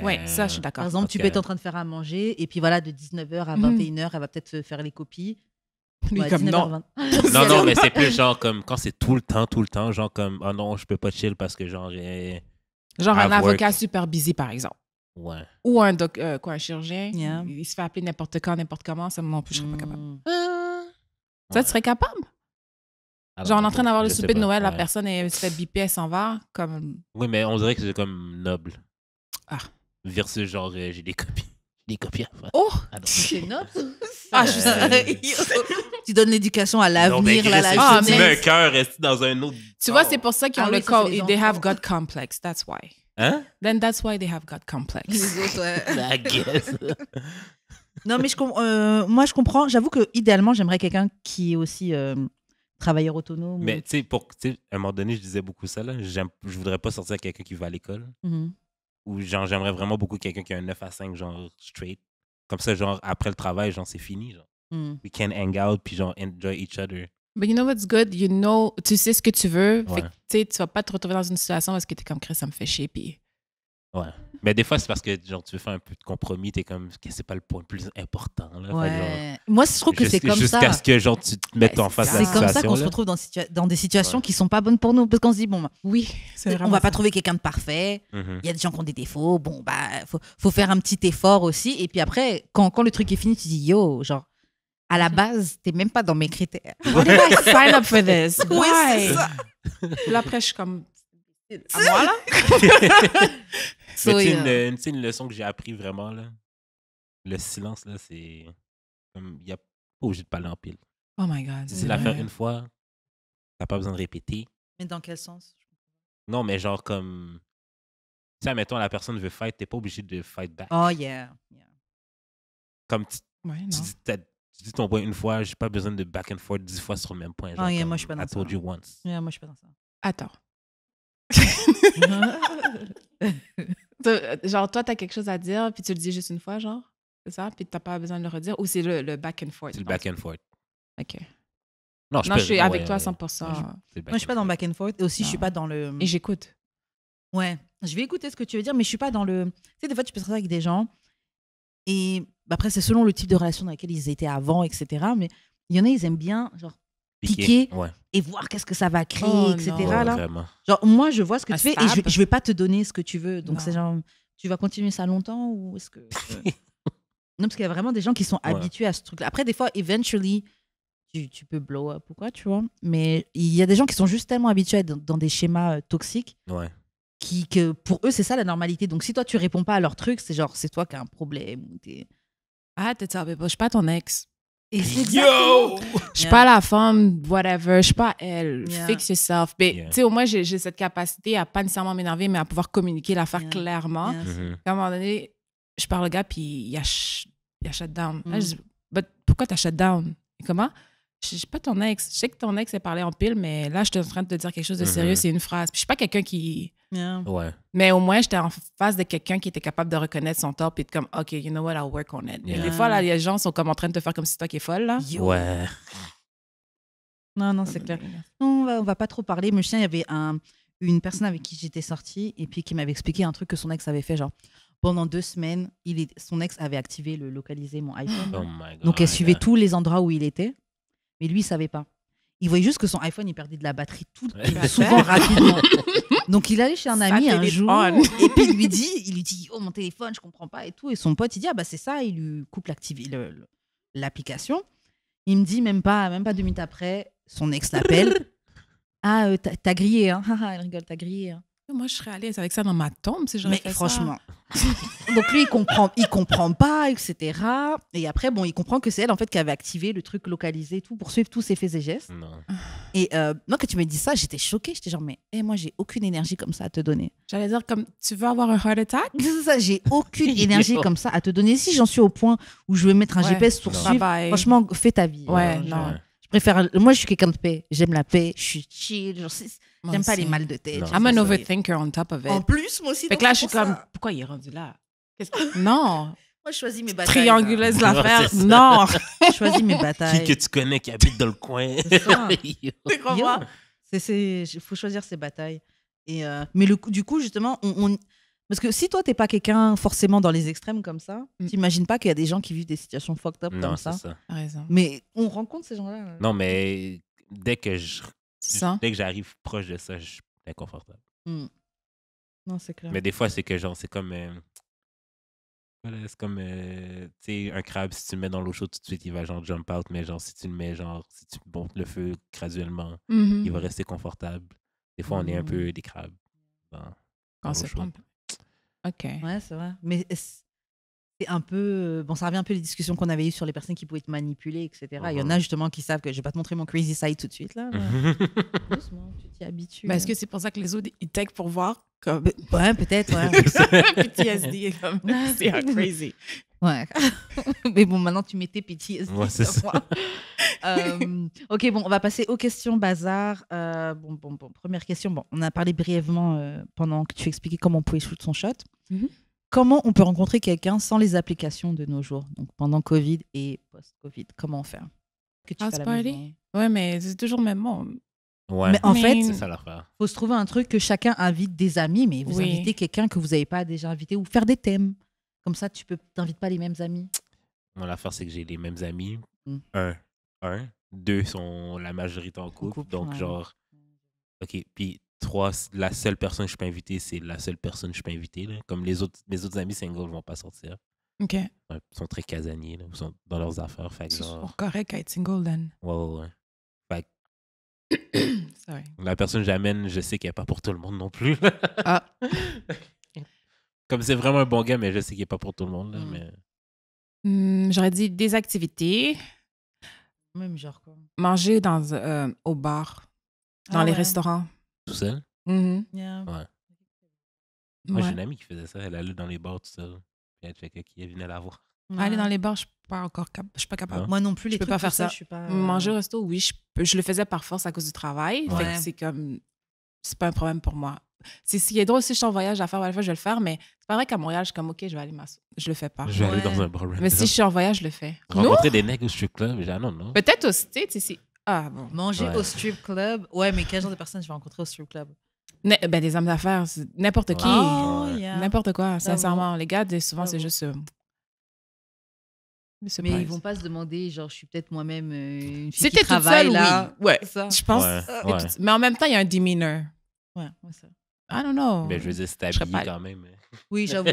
Ouais, ça, je suis d'accord. par exemple, tu peux être en train de faire à manger, et puis voilà, de 19h à 21h, elle va peut-être faire les copies. Lui, comme non. Non, mais c'est plus genre comme quand c'est tout le temps, genre comme, oh non, je peux pas chill parce que genre j'ai. Genre un Have avocat work. super busy, par exemple. Ouais. Ou un chirurgien. Yeah. Il se fait appeler n'importe quand, n'importe comment. Ça, non plus, je serais pas capable. Ça, Ouais. tu serais capable? Alors, Genre, on est en train d'avoir le je sais souper de pas, Noël, la ouais. personne elle se fait biper, elle s'en va. Comme... Oui, mais on dirait que c'est comme noble. Ah. Versus genre, j'ai des copies. Des copies à faire. Oh! Ah, non. C'est noble. Ah, je sais. Tu donnes l'éducation à Non, mais l'avenir, là, Chris, la tu mets un jeunesse. cœur reste dans un autre. Tu vois, c'est pour ça qu'ils ont Ah le oui, ça, c'est les They have enfants. God complex. That's why. Hein? Then that's why they have God complex. Les autres, ouais. I guess. Non, mais moi, je comprends. J'avoue que idéalement, j'aimerais quelqu'un qui est aussi travailleur autonome. Mais tu sais, à un moment donné, je disais beaucoup ça, là. Je voudrais pas sortir avec quelqu'un qui va à l'école. Mhm. Ou genre, j'aimerais vraiment beaucoup quelqu'un qui a un 9 à 5, genre, straight. Comme ça, genre, après le travail, genre, c'est fini, genre. Mhm. We can hang out, puis genre, enjoy each other. But you know what's good? You know, tu sais ce que tu veux. Ouais. Fait que, tu sais, tu vas pas te retrouver dans une situation où est-ce que t'es comme Chris, ça me fait chier. Puis... Ouais. Mais des fois, c'est parce que, genre, tu veux faire un peu de compromis, t'es comme, que c'est pas le point le plus important, là. Fait que, genre, Ouais. Moi, je trouve que c'est comme ça. Jusqu'à ce que, genre, tu te mettes Ben, en face de C'est la comme situation. ça qu'on se là. retrouve dans des situations Ouais. qui sont pas bonnes pour nous. Parce qu'on se dit, bon, Oui, c'est on vraiment va pas ça. trouver quelqu'un de parfait. Mhm. Il y a des gens qui ont des défauts. Bon, bah, faut faire un petit effort aussi. Et puis après, quand le truc est fini, tu dis, yo, genre, à la base, t'es même pas dans mes critères. Why did I sign up for this? Oui, Why? c'est ça. Puis là, après, je suis comme... À moi, là? So, Mais tu yeah. sais, une leçon que j'ai appris vraiment, là, le silence, là, c'est comme, il n'y a pas obligé de parler en pile. Oh my God. Si c'est l'affaire une fois, t'as pas besoin de répéter. Mais dans quel sens? Non, mais genre comme, tu sais, admettons, la personne veut fight, t'es pas obligé de fight back. Oh, yeah. Comme Ouais, tu non. dis ton point une fois, j'ai pas besoin de back and forth 10 fois sur le même point. Genre, yeah, comme, moi, je suis pas dans I told ça. you once. Yeah, moi, je suis pas dans ça. Attends. Genre, toi, t'as quelque chose à dire, puis tu le dis juste une fois, genre? C'est ça? Puis t'as pas besoin de le redire? Ou c'est le back and forth? C'est le back and forth. OK. Non, Non, je suis avec toi à 100%. Ouais, c'est le back Moi, je suis pas dans and le back and forth. Et aussi, je suis Non. pas dans le. Et j'écoute. Ouais, je vais écouter ce que tu veux dire, mais je suis pas dans le. Tu sais, des fois, tu peux travailler avec des gens et bah, après, c'est selon le type de relation dans laquelle ils étaient avant, etc. Mais il y en a, ils aiment bien, genre, piquer Ouais. et voir qu'est-ce que ça va créer, Oh, etc. non. Ouais, Là. vraiment. Genre, moi, je vois ce que Un tu fais et stab. je vais pas te donner ce que tu veux. Donc, Non. c'est genre, tu vas continuer ça longtemps ou est-ce que. Non, parce qu'il y a vraiment des gens qui sont Ouais. habitués à ce truc-là. Après, des fois, eventually, tu peux blow up ou quoi, tu vois. Mais il y a des gens qui sont juste tellement habitués à être dans des schémas toxiques Ouais. que pour eux, c'est ça la normalité. Donc, si toi, tu réponds pas à leur truc, c'est genre, c'est toi qui as un problème. Ou Ah, t'es ça, je suis pas ton ex. Et c'est Yo! Je suis pas la femme, whatever. Je suis pas elle. Yeah. Fix yourself. Mais, Yeah. tu sais, au moins, j'ai cette capacité à pas nécessairement m'énerver, mais à pouvoir communiquer l'affaire Yeah. clairement. Yes. Mhm. À un moment donné, je parle au gars, puis il a shut down. Là, Mm. je dis, But pourquoi t'as shut down? Et comment? Je suis pas ton ex. Je sais que ton ex est parlé en pile, mais là, je suis en train de te dire quelque chose de sérieux, Mhm. c'est une phrase. Puis je suis pas quelqu'un qui... Yeah. Ouais. Mais au moins, j'étais en face de quelqu'un qui était capable de reconnaître son tort, puis de comme, OK, you know what, I'll work on it. Mais Yeah. des fois, là, les gens sont comme en train de te faire comme si c'est toi qui es folle, là. Yo. Ouais. Non, c'est clair. Non, on va pas trop parler. Mais je sais, il y avait une personne avec qui j'étais sortie et puis qui m'avait expliqué un truc que son ex avait fait. Genre, pendant 2 semaines, son ex avait activé le localiser mon iPhone. Oh my God. Donc, elle suivait tous les endroits où il était. Mais lui, il savait pas. Il voyait juste que son iPhone, il perdait de la batterie souvent rapidement. Donc, il allait chez un ami un Satellite jour. on. Et puis, il lui dit, oh, mon téléphone, je comprends pas et tout. Et son pote, il dit, ah bah c'est ça. Il lui coupe l'application. Il me dit, même pas 2 minutes après, son ex l'appelle. Ah, t'as grillé, hein. Elle rigole, t'as grillé. Hein. Moi, je serais à l'aise avec ça dans ma tombe si j'aurais Mais fait franchement. Donc lui, il comprend pas, etc. Et après, bon, il comprend que c'est elle, en fait, qui avait activé le truc localisé et tout, pour suivre tous ses faits et gestes. Non. Et moi, quand tu me dis ça, j'étais choquée. J'étais genre, mais moi, j'ai aucune énergie comme ça à te donner. ça. J'allais dire, comme, tu veux avoir un heart attack? C'est ça, j'ai aucune énergie comme ça à te donner. Si j'en suis au point où je vais mettre un Ouais. GPS pour Non. suivre, Bye bye. franchement, fais ta vie. Ouais, Genre, non. je préfère. Moi, je suis quelqu'un de paix. J'aime la paix. Je suis chill. Genre, Moi j'aime pas aussi. les mal de tête. Non. I'm an Ça, overthinker on top of it. En plus, moi aussi. Fait donc que là, c'est je suis pour comme, ça. pourquoi il est rendu là? Non. Moi, je choisis mes batailles. Trianguleuse là. l'affaire. Ouais, c'est ça. Non. Je choisis mes batailles. Qui que tu connais qui habite dans le coin? C'est ça. Yo. Yo, faut choisir ses batailles. Et, mais du coup, justement, parce que si toi, t'es pas quelqu'un forcément dans les extrêmes comme ça, t'imagines pas qu'il y a des gens qui vivent des situations fucked up comme ça. Non, c'est ça. Raison. Mais on rencontre ces gens-là. Non, mais dès que j'arrive proche de ça, je suis inconfortable. Non, c'est clair. Mais des fois, c'est que genre, c'est comme... voilà, c'est comme, tu sais, un crabe, si tu le mets dans l'eau chaude tout de suite, il va genre jump out, mais genre, si tu le mets, genre, si tu montes le feu graduellement, il va rester confortable. Des fois, on est un peu des crabes dans l'eau chaude. OK. Ouais, c'est vrai. Mais c'est un peu... Bon, ça revient un peu les discussions qu'on avait eues sur les personnes qui pouvaient te manipuler, etc. Il y en a justement qui savent que je vais pas te montrer mon crazy side tout de suite, là. Doucement, tu t'y habitues. Ben, est-ce que c'est pour ça que les autres, ils tag pour voir comme... Ouais, peut-être, ouais. PTSD, comme, c'est crazy. Ouais. Mais bon, maintenant, tu mettais PTSD. Ouais, c'est ça. Ok, bon, on va passer aux questions bazar. Bon, première question. Bon, on a parlé brièvement pendant que tu expliquais comment on pouvait shoot son shot. Comment on peut rencontrer quelqu'un sans les applications de nos jours? Donc, pendant Covid et post-Covid, comment faire? House party? Ouais, mais c'est toujours le même monde. Ouais, mais en fait, c'est ça l'affaire. Il faut se trouver un truc que chacun invite des amis, mais vous invitez quelqu'un que vous n'avez pas déjà invité ou faire des thèmes. Comme ça, tu n'invites pas les mêmes amis. Moi, l'affaire, c'est que j'ai les mêmes amis. Un. Deux sont la majorité en couple. Donc, genre, OK. Puis, 3, la seule personne que je peux inviter, c'est la seule personne que je peux inviter. Là. Comme mes autres amis singles ne vont pas sortir. OK. Ils sont très casaniers. Là. Ils sont dans leurs affaires. Fait que, genre... C'est correct à être single, then. Ouais. Fait que... Sorry. La personne que j'amène, je sais qu'elle n'est pas pour tout le monde non plus. Ah. Comme c'est vraiment un bon gars, mais je sais qu'il n'est pas pour tout le monde. Là, mais... j'aurais dit des activités. Même genre quoi? Manger au bar, dans les restaurants. Tout seul? Yeah. Ouais. Moi, j'ai une amie qui faisait ça. Elle allait dans les bars tout seul. Puis elle checkait qui venait la voir. Aller dans les bars, je suis pas capable. Moi non plus, je peux pas faire ça. Je suis pas... Manger au resto, oui, je le faisais par force à cause du travail. Fait que c'est comme... C'est pas un problème pour moi. C'est ce qui est drôle, si je suis en voyage à faire, je vais le faire, mais c'est pas vrai qu'à Montréal, je suis comme, OK, je vais aller m'asseoir. Je le fais pas. Je vais aller dans un bar. Mais si je suis en voyage, je le fais. Rencontrer des nègres au strip club, non. Peut-être aussi, tu sais, ah bon. Manger au strip club, ouais, mais quel genre de personnes je vais rencontrer au strip club? Ben, des hommes d'affaires, n'importe qui. N'importe quoi, sincèrement. Les gars, souvent, c'est juste... Mais ils vont pas se demander, genre, je suis peut-être moi-même une fille qui travaille seule, là. Oui. Ouais, ça. je pense. Mais en même temps, il y a un demeanor. Ouais, ça. I don't know. Mais je veux dire, c'est habillé quand même. Oui, j'avoue.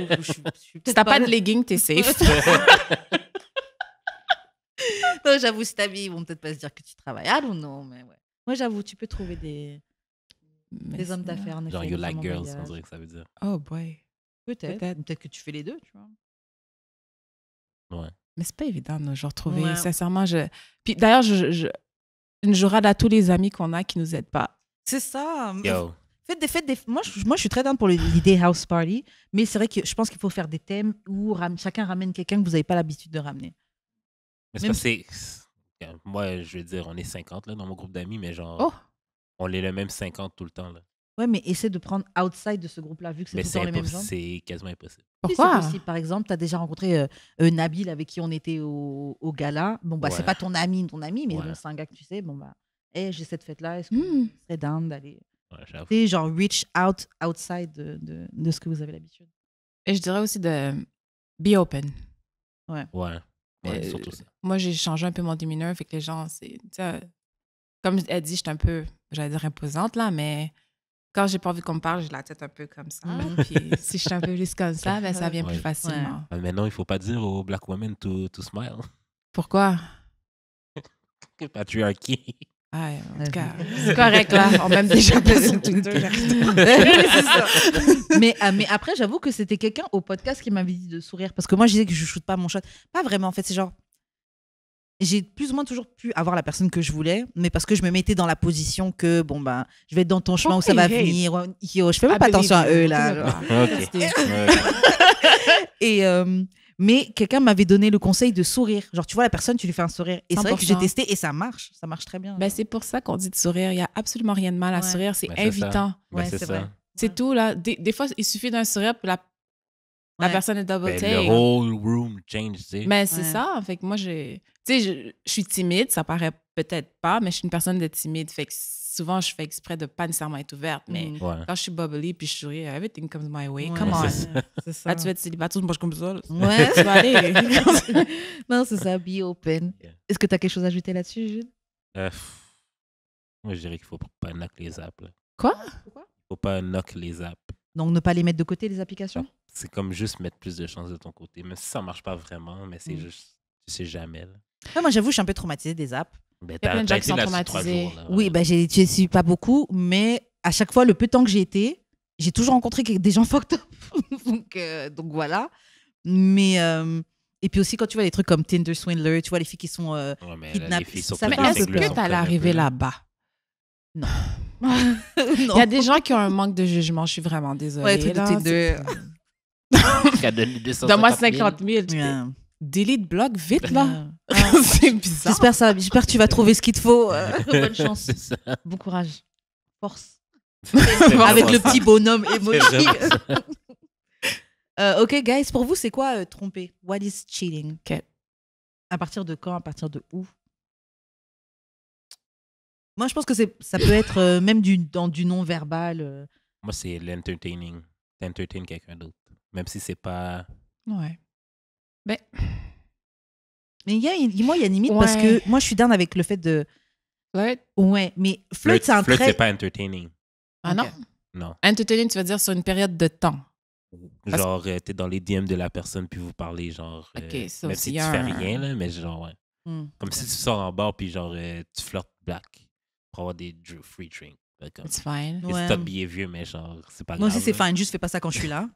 Si t'as pas de leggings, t'es safe. Non, j'avoue, si t'es habillé, ils vont peut-être pas se dire que tu travailles. I don't know, mais ouais. Moi, j'avoue, tu peux trouver des hommes d'affaires. Genre, you like girls, on dirait que ça veut dire. Oh boy. Peut-être que tu fais les deux, tu vois. Ouais. Mais c'est pas évident de nos jours trouver. Sincèrement, Puis d'ailleurs, une jourade à tous les amis qu'on a qui nous aident pas. C'est ça. Yo. Faites des... Moi, je suis très down pour l'idée house party, mais c'est vrai que je pense qu'il faut faire des thèmes où chacun ramène quelqu'un que vous n'avez pas l'habitude de ramener. Mais c'est moi, je veux dire, on est 50 là, dans mon groupe d'amis, mais genre, on est le même 50 tout le temps. Là. Ouais, mais essaie de prendre outside de ce groupe-là, vu que c'est tout le temps les mêmes gens. C'est quasiment impossible. Pourquoi? C'est possible. Par exemple, tu as déjà rencontré Nabil avec qui on était au gala. Bon, bah, c'est pas ton ami, mais bon, c'est un gars que tu sais. Bon, bah, j'ai cette fête-là. Est-ce que tu serais down d'aller? Tu sais, genre, reach outside de ce que vous avez l'habitude. Et je dirais aussi de be open. Ouais, surtout ça. Moi, j'ai changé un peu mon demeanor, fait que les gens, comme elle dit, je suis un peu, j'allais dire imposante, là, mais quand j'ai pas envie qu'on me parle, j'ai la tête un peu comme ça. Puis si je suis un peu plus comme ça, ben, ça vient plus facilement. Maintenant, il faut pas dire aux black women to smile. Pourquoi? Patriarchy. Ah, en tout cas, c'est correct, là. On m'aime déjà plus sur Twitter. C'est ça. Mais après, j'avoue que c'était quelqu'un au podcast qui m'avait dit de sourire. Parce que moi, je disais que je shoote pas mon shot. Pas vraiment, en fait. C'est genre... J'ai plus ou moins toujours pu avoir la personne que je voulais, mais parce que je me mettais dans la position que, bon, ben, je vais être dans ton chemin où ça va venir. Yo, je fais même pas attention à eux, là. Et... mais quelqu'un m'avait donné le conseil de sourire. Genre, tu vois la personne, tu lui fais un sourire. Et c'est vrai que j'ai testé et ça marche. Ça marche très bien. Ben, c'est pour ça qu'on dit de sourire. Il n'y a absolument rien de mal à sourire. C'est invitant. C'est vrai. C'est tout, là. Des fois, il suffit d'un sourire pour la personne est double take. Le whole room change, tu sais. Mais c'est ça. Fait que moi, je suis timide. Ça paraît peut-être pas, mais je suis une personne de timide. Fait que souvent, je fais exprès de pas nécessairement être ouverte, mais quand je suis bubbly puis je souris, everything comes my way. Come on. C'est ça. Là, tu vas être célibataire, moi, je comme ça. Ouais. Tu vas aller. Non, c'est ça, be open. Yeah. Est-ce que tu as quelque chose à ajouter là-dessus, Jude? Moi, je dirais qu'il faut pas knock les apps. Là. Quoi? Il faut pas knock les apps. Donc, ne pas les mettre de côté, les applications? C'est comme juste mettre plus de chance de ton côté. Même si ça marche pas vraiment, mais c'est juste, tu sais jamais. Là. Ouais, moi, j'avoue, je suis un peu traumatisée des apps. Ben, Il y a plein de gens qui sont là-dessus 3 traumatisés. jours, là, Oui, ouais. bah, je suis pas beaucoup, mais à chaque fois, le peu de temps que j'ai été, j'ai toujours rencontré des gens fucked up. donc voilà. Mais et puis aussi quand tu vois des trucs comme Tinder Swindler, tu vois les filles qui sont Ouais, mais là, kidnappées. les filles sont Ça toutes me Mais fait des un peu est-ce cingleurs, que sont t'allais un peu, arriver là. là-bas? non. Il y a des gens qui ont un manque de jugement, je suis vraiment désolée. Ouais, truc de là, Tinder. Qui a donné 250 000. Donne-moi 50 000. Yeah. Delete bloc, vite là. Yeah. C'est bizarre. J'espère que tu vas trouver ce qu'il te faut. Bonne chance. C'est ça. Bon courage. Force. C'est Avec vraiment le ça. petit bonhomme C'est emoji. vraiment ça. Ok, guys, pour vous, c'est quoi tromper? What is cheating? Ok. À partir de quand? À partir de où? Moi, je pense que ça peut être même dans du non-verbal. Moi, c'est l'entertaining. T'entertain quelqu'un d'autre. Même si c'est pas. Ouais. Ben, Mais moi, il y a une limite parce Ouais. que moi, je suis down avec le fait de. flirt? Ouais, mais flirt, c'est un Flirt, trait. c'est pas entertaining. Ah Ok. non? Non. Entertaining, tu veux dire sur une période de temps. Parce- Genre, t'es dans les DM de la personne puis vous parlez, genre. Ok, ça même aussi, si y tu a fais un- rien, là, mais genre, ouais. Comme Ok. si tu sors en bar puis genre, tu flirtes black pour avoir des free drinks. Comme, It's fine. Ouais. it's top behavior, mais genre, c'est pas Moi grave. aussi, c'est là. fine. Juste fais pas ça quand je suis là.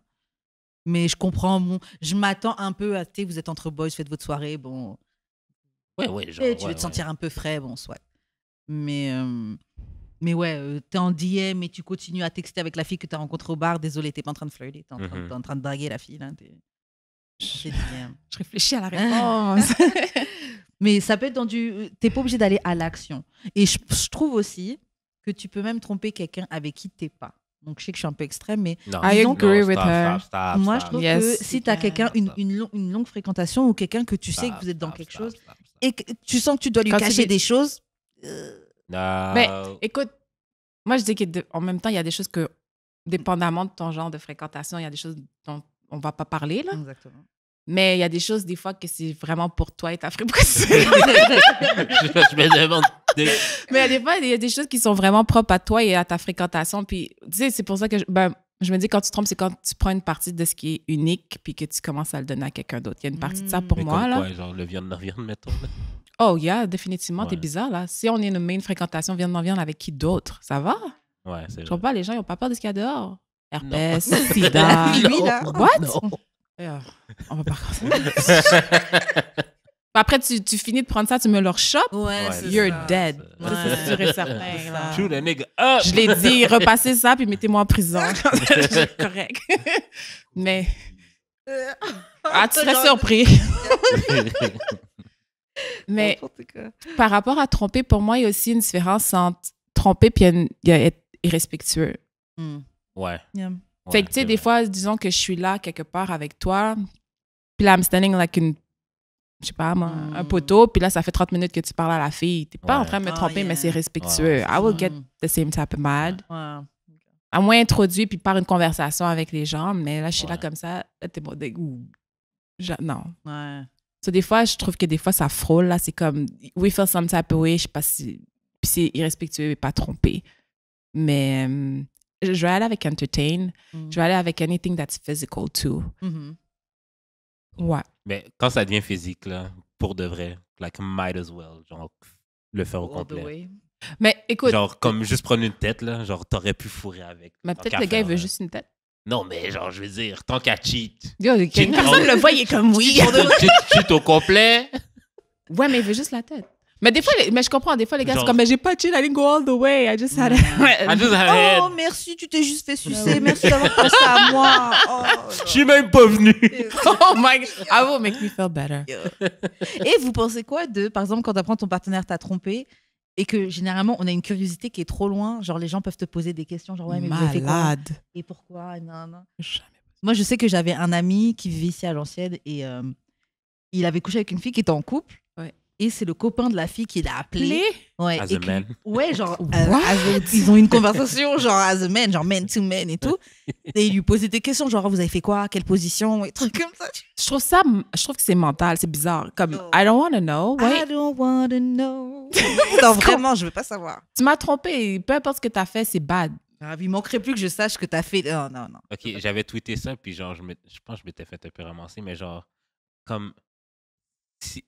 Mais je comprends. Bon, je m'attends un peu à. Tu sais, vous êtes entre boys, faites votre soirée. Bon. Ouais, ouais, genre. Et tu ouais, veux te ouais. sentir un peu frais. Bon, soit. Mais ouais, t'es en DM et tu continues à texter avec la fille que t'as rencontrée au bar. Désolé, t'es pas en train de flirter. T'es Mhm. en train de draguer la fille. Là. C'est DM. Je réfléchis à la réponse. Mais ça peut être dans du. T'es pas obligé d'aller à l'action. Et je trouve aussi que tu peux même tromper quelqu'un avec qui t'es pas. Donc je sais que je suis un peu extrême, mais Non, I non, agree with stop, her. stop, moi je stop. trouve Yes. que si t'as quelqu'un, une longue fréquentation ou quelqu'un que tu sais que vous êtes dans Stop, quelque stop, chose stop, stop. et que tu sens que tu dois lui Quand tu cacher dis- des choses. Non. Mais écoute, moi je dis qu'en même temps, il y a des choses que, dépendamment de ton genre de fréquentation, il y a des choses dont on va pas parler, là. Exactement. Mais il y a des choses, des fois, que c'est vraiment pour toi et ta fréquentation. je me demande. Mais il y a des fois, il y a des choses qui sont vraiment propres à toi et à ta fréquentation. Puis, tu sais, c'est pour ça que je me dis, quand tu te trompes, c'est quand tu prends une partie de ce qui est unique puis que tu commences à le donner à quelqu'un d'autre. Il y a une partie de ça pour Mais moi, comme là. quoi, genre le viande, mettons. Là. Oh, yeah, définitivement, t'es Ouais. bizarre, là. Si on est une main fréquentation, viande avec qui d'autre? Ça va? Ouais, c'est Je vrai. comprends pas, les gens, ils ont pas peur de ce qu'il y a dehors. Non. Herpès, sida. Lui, là. What? Non. On va pas commencer. Après, tu finis de prendre ça, tu me le rechopes. Ouais, Ouais, c'est You're ça. dead. Ouais. Ça, c'est sûr et certain. C'est là. ça. Shoot a nigga up. Je l'ai dit, repassez ça, puis mettez-moi en prison. C'est correct. Mais, tu serais surpris. Mais par rapport à tromper, pour moi, il y a aussi une différence entre tromper et être irrespectueux. Mm. Ouais. Yeah. Fait Ouais, que, tu sais, c'est des vrai. fois, disons que je suis là quelque part avec toi, puis là, I'm standing like je sais pas, moi, un poteau, puis là, ça fait 30 minutes que tu parles à la fille. T'es pas Ouais. en train de me Oh, tromper, yeah. mais c'est respectueux. Ouais, I will Mm. get the same type of mad. Ouais. À moins introduit puis par une conversation avec les gens, mais là, je suis là Ouais. comme ça, là, t'es mon dégoût. Non. Ouais. So, des fois, je trouve que des fois, ça frôle, là, c'est comme, we feel some type of way, je sais pas si, puis c'est irrespectueux et pas trompé. Mais je vais aller avec entertain, Mm. je vais aller avec anything that's physical too. Mhm. Ouais. Mais quand ça devient physique, là, pour de vrai, like, might as well, genre, le faire au All the complet. way. Mais écoute, Genre, comme juste prendre une tête, là, genre, t'aurais pu fourrer avec. mais Tant peut-être qu'à le gars, il faire, veut là. juste une tête. Non, mais genre, je veux dire, tant qu'à cheat. Yo, Cheat personne au- le voit, il est comme oui. cheat au complet. Ouais, mais il veut juste la tête. Mais des fois, mais je comprends, des fois, les gars, Genre- c'est comme, mais j'ai pas cheat, I didn't go all the way, I just had I just had Oh, merci, tu t'es juste fait sucer. Merci d'avoir pensé à moi. Oh, Je suis même pas venu. Oh my God, I will make me feel better. Et vous pensez quoi de, par exemple, quand t'apprends ton partenaire t'a trompé et que généralement on a une curiosité qui est trop loin, genre les gens peuvent te poser des questions, genre ouais, mais vous avez fait quoi Malade. et pourquoi, non, non. Jamais. Moi, je sais que j'avais un ami qui vivait ici à l'ancienne et il avait couché avec une fille qui était en couple. Ouais. et c'est le copain de la fille qui l'a appelé. Ouais, As a man. Ouais, genre, What? ils ont une conversation, genre, as a man, genre, man to man et tout. Et il lui posait des questions, genre, vous avez fait quoi? Quelle position? Et trucs comme ça. Je trouve que c'est mental, c'est bizarre. Comme, I don't want to know. I don't want to know. Non, vraiment, je veux pas savoir. Tu m'as trompé. Peu importe ce que tu as fait, c'est bad. Il manquerait plus que je sache que t'as fait. Non, non, non. Ok, j'avais tweeté ça, puis genre, je pense que je m'étais fait un peu ramasser, mais genre, comme, si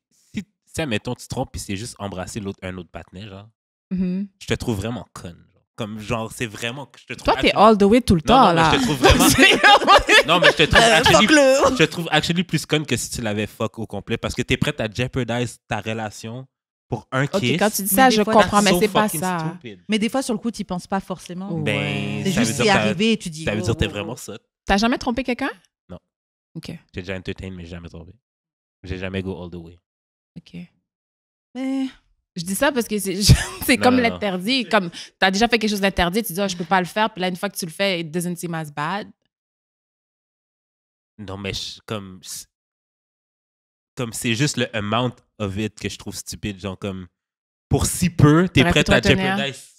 admettons, tu te trompes, puis c'est juste embrasser un autre partenaire, genre, je te trouve vraiment conne. Genre. Comme, genre, c'est vraiment que je te trouve. Toi, t'es all the way tout le temps, non, là. mais je te trouve vraiment. Non, mais je te trouve actually plus conne que si tu l'avais fuck au complet, parce que t'es prête à jeopardize ta relation pour un kiss. Ok, quand tu dis ça, je comprends, mais so c'est pas fucking ça. stupid. Mais des fois, sur le coup, tu penses pas forcément. Ben, C'est ça veut juste dire c'est t'as- arrivé et tu dis. Ça veut oh, dire que t'es oh, vraiment oh. sotte. T'as jamais trompé quelqu'un? Non. OK. J'ai déjà entertain, mais j'ai jamais trompé. J'ai jamais go all the way. OK. Mais Je dis ça parce que c'est comme non. l'interdit. Comme, t'as déjà fait quelque chose d'interdit, tu dis, oh, je peux pas le faire, puis là, une fois que tu le fais, it doesn't seem as bad. Non, mais comme c'est juste le amount of it que je trouve stupide. Genre, comme, pour si peu, t'es T'aurais pu prête te à retenir. jeopardize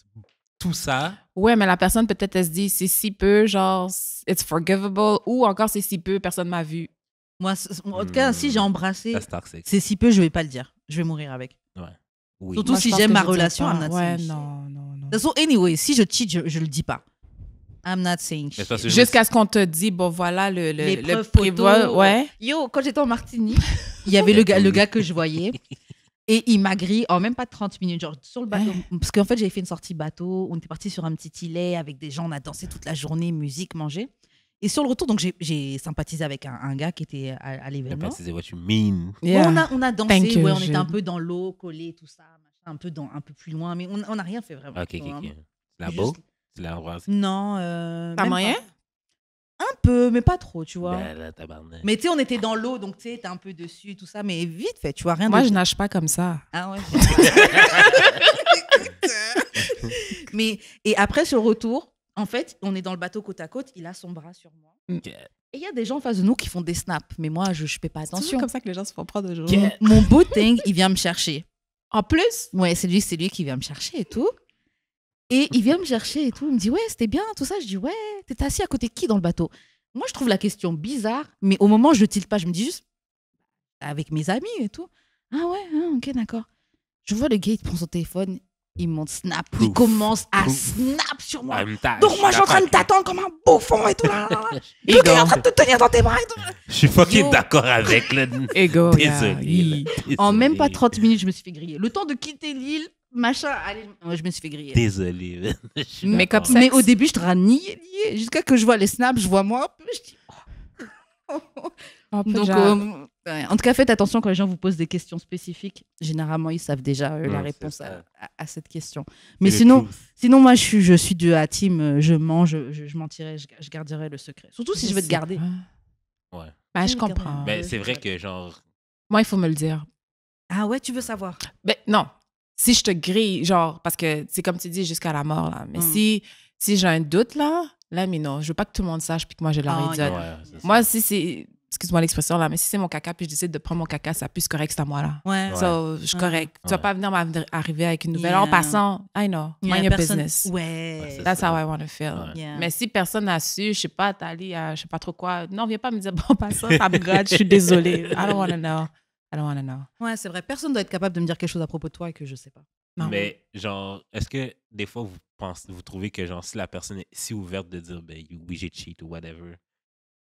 tout ça. Ouais, mais la personne, peut-être, elle se dit, c'est si peu, genre, it's forgivable, ou encore, c'est si peu, personne m'a vu. moi, en tout cas, si j'ai embrassé, That's toxic. c'est si peu, je vais pas le dire. Je vais mourir avec. Oui. Surtout Moi, si je pense j'aime que ma je dirais relation, pas. I'm not Ouais, saying non. De toute façon, anyway, si je cheat, je le dis pas. I'm not saying Mais shit. c'est parce que Jusqu'à ce qu'on te dise, bon, voilà, Les le preuves prévoi. photos. Ouais. Yo, quand j'étais en Martinique, il y avait le gars que je voyais et il m'a grillé en même pas de 30 minutes, genre sur le bateau. Parce qu'en fait, j'avais fait une sortie bateau, on était parti sur un petit îlet avec des gens, on a dansé toute la journée, musique, mangé. Et sur le retour, donc j'ai sympathisé avec un gars qui était à l'événement. C'est what you mean. Yeah. On a dansé, Thank you, ouais, on était Jude. un peu dans l'eau, collés, tout ça, machin, un peu plus loin, mais on n'a rien fait vraiment. Ok. Vraiment. C'est la Juste- beau? C'est la embrasse? Non. T'as même moyen? pas. Un peu, mais pas trop, tu vois. Ben là, tabarnak. Mais tu sais, on était dans l'eau, donc tu sais, t'es un peu dessus, tout ça, mais vite fait, tu vois, rien Moi, de... je nage pas comme ça. Ah ouais. Mais, et après, sur le retour, en fait, on est dans le bateau côte à côte, il a son bras sur moi. Ok. Et il y a des gens en face de nous qui font des snaps, mais moi, je fais pas C'est attention. comme ça que les gens se font prendre aujourd'hui. Mon beau ting, il vient me chercher. En plus, Ouais, c'est lui qui vient me chercher et tout. Et il vient me chercher et tout. Il me dit, ouais, c'était bien, tout ça. Je dis, ouais, t'étais assis à côté de qui dans le bateau? Moi, je trouve la question bizarre, mais au moment, je ne tilte pas. Je me dis juste, avec mes amis et tout. Ah ouais, ah, ok, d'accord. Je vois le gars, il prend son téléphone, il monte snap. Il commence à snap sur moi. Donc moi, je suis en train de t'attendre comme un bouffon et tout. Là, là, là. Le gars est en train de te tenir dans tes bras et tout. Je suis fucking Yo. d'accord avec le. ego. Désolé. là. En même pas Désolé. 30 minutes, je me suis fait griller. Le temps de quitter l'île, machin, allez, ouais, je me suis fait griller. Désolé. man. Je suis Mais d'accord. comme Mais sexe. au début, je te nié. Jusqu'à que je vois les snaps, je vois moi un peu. Je dis, Donc, ouais. En tout cas, faites attention quand les gens vous posent des questions spécifiques. Généralement, ils savent déjà la c'est réponse ça. à cette question. Mais C'est le sinon, truth. sinon, moi, je suis de la team. Je mens, je mentirai, je garderai le secret. Surtout si je veux te garder. Ouais. Ben, je Je vais te comprends. garder. Mais c'est vrai que, genre. Moi, il faut me le dire. Ah ouais, tu veux savoir? Ben, non. Si je te grille, genre, parce que c'est comme tu dis, jusqu'à la mort, là. Mais si j'ai un doute, là, mais non, je veux pas que tout le monde sache puis que moi, j'ai l'oreille Ah, idiote. Ouais, c'est ça. Moi, si c'est... Excuse-moi l'expression, là, mais si c'est mon caca puis je décide de prendre mon caca, ça plus correct, c'est à moi, là. Ouais. Ouais. So, je suis correct. Tu vas Ouais. pas venir arriver avec une nouvelle. Yeah. En passant, I know, Il y a mind your personne- business. Ouais. c'est That's ça. how I want to feel. Ouais. Yeah. Mais si personne n'a su, je sais pas, t'es allé à je sais pas trop quoi, non, viens pas me dire, bon, passant, ça me gratte, je suis désolée. I don't want to know. I don't want to know. Ouais, c'est vrai. Personne doit être capable de me dire quelque chose à propos de toi et que je sais pas. Non. Mais, genre, est-ce que des fois, vous trouvez que, genre, si la personne est si ouverte de dire, ben, oui, j'ai cheat ou whatever,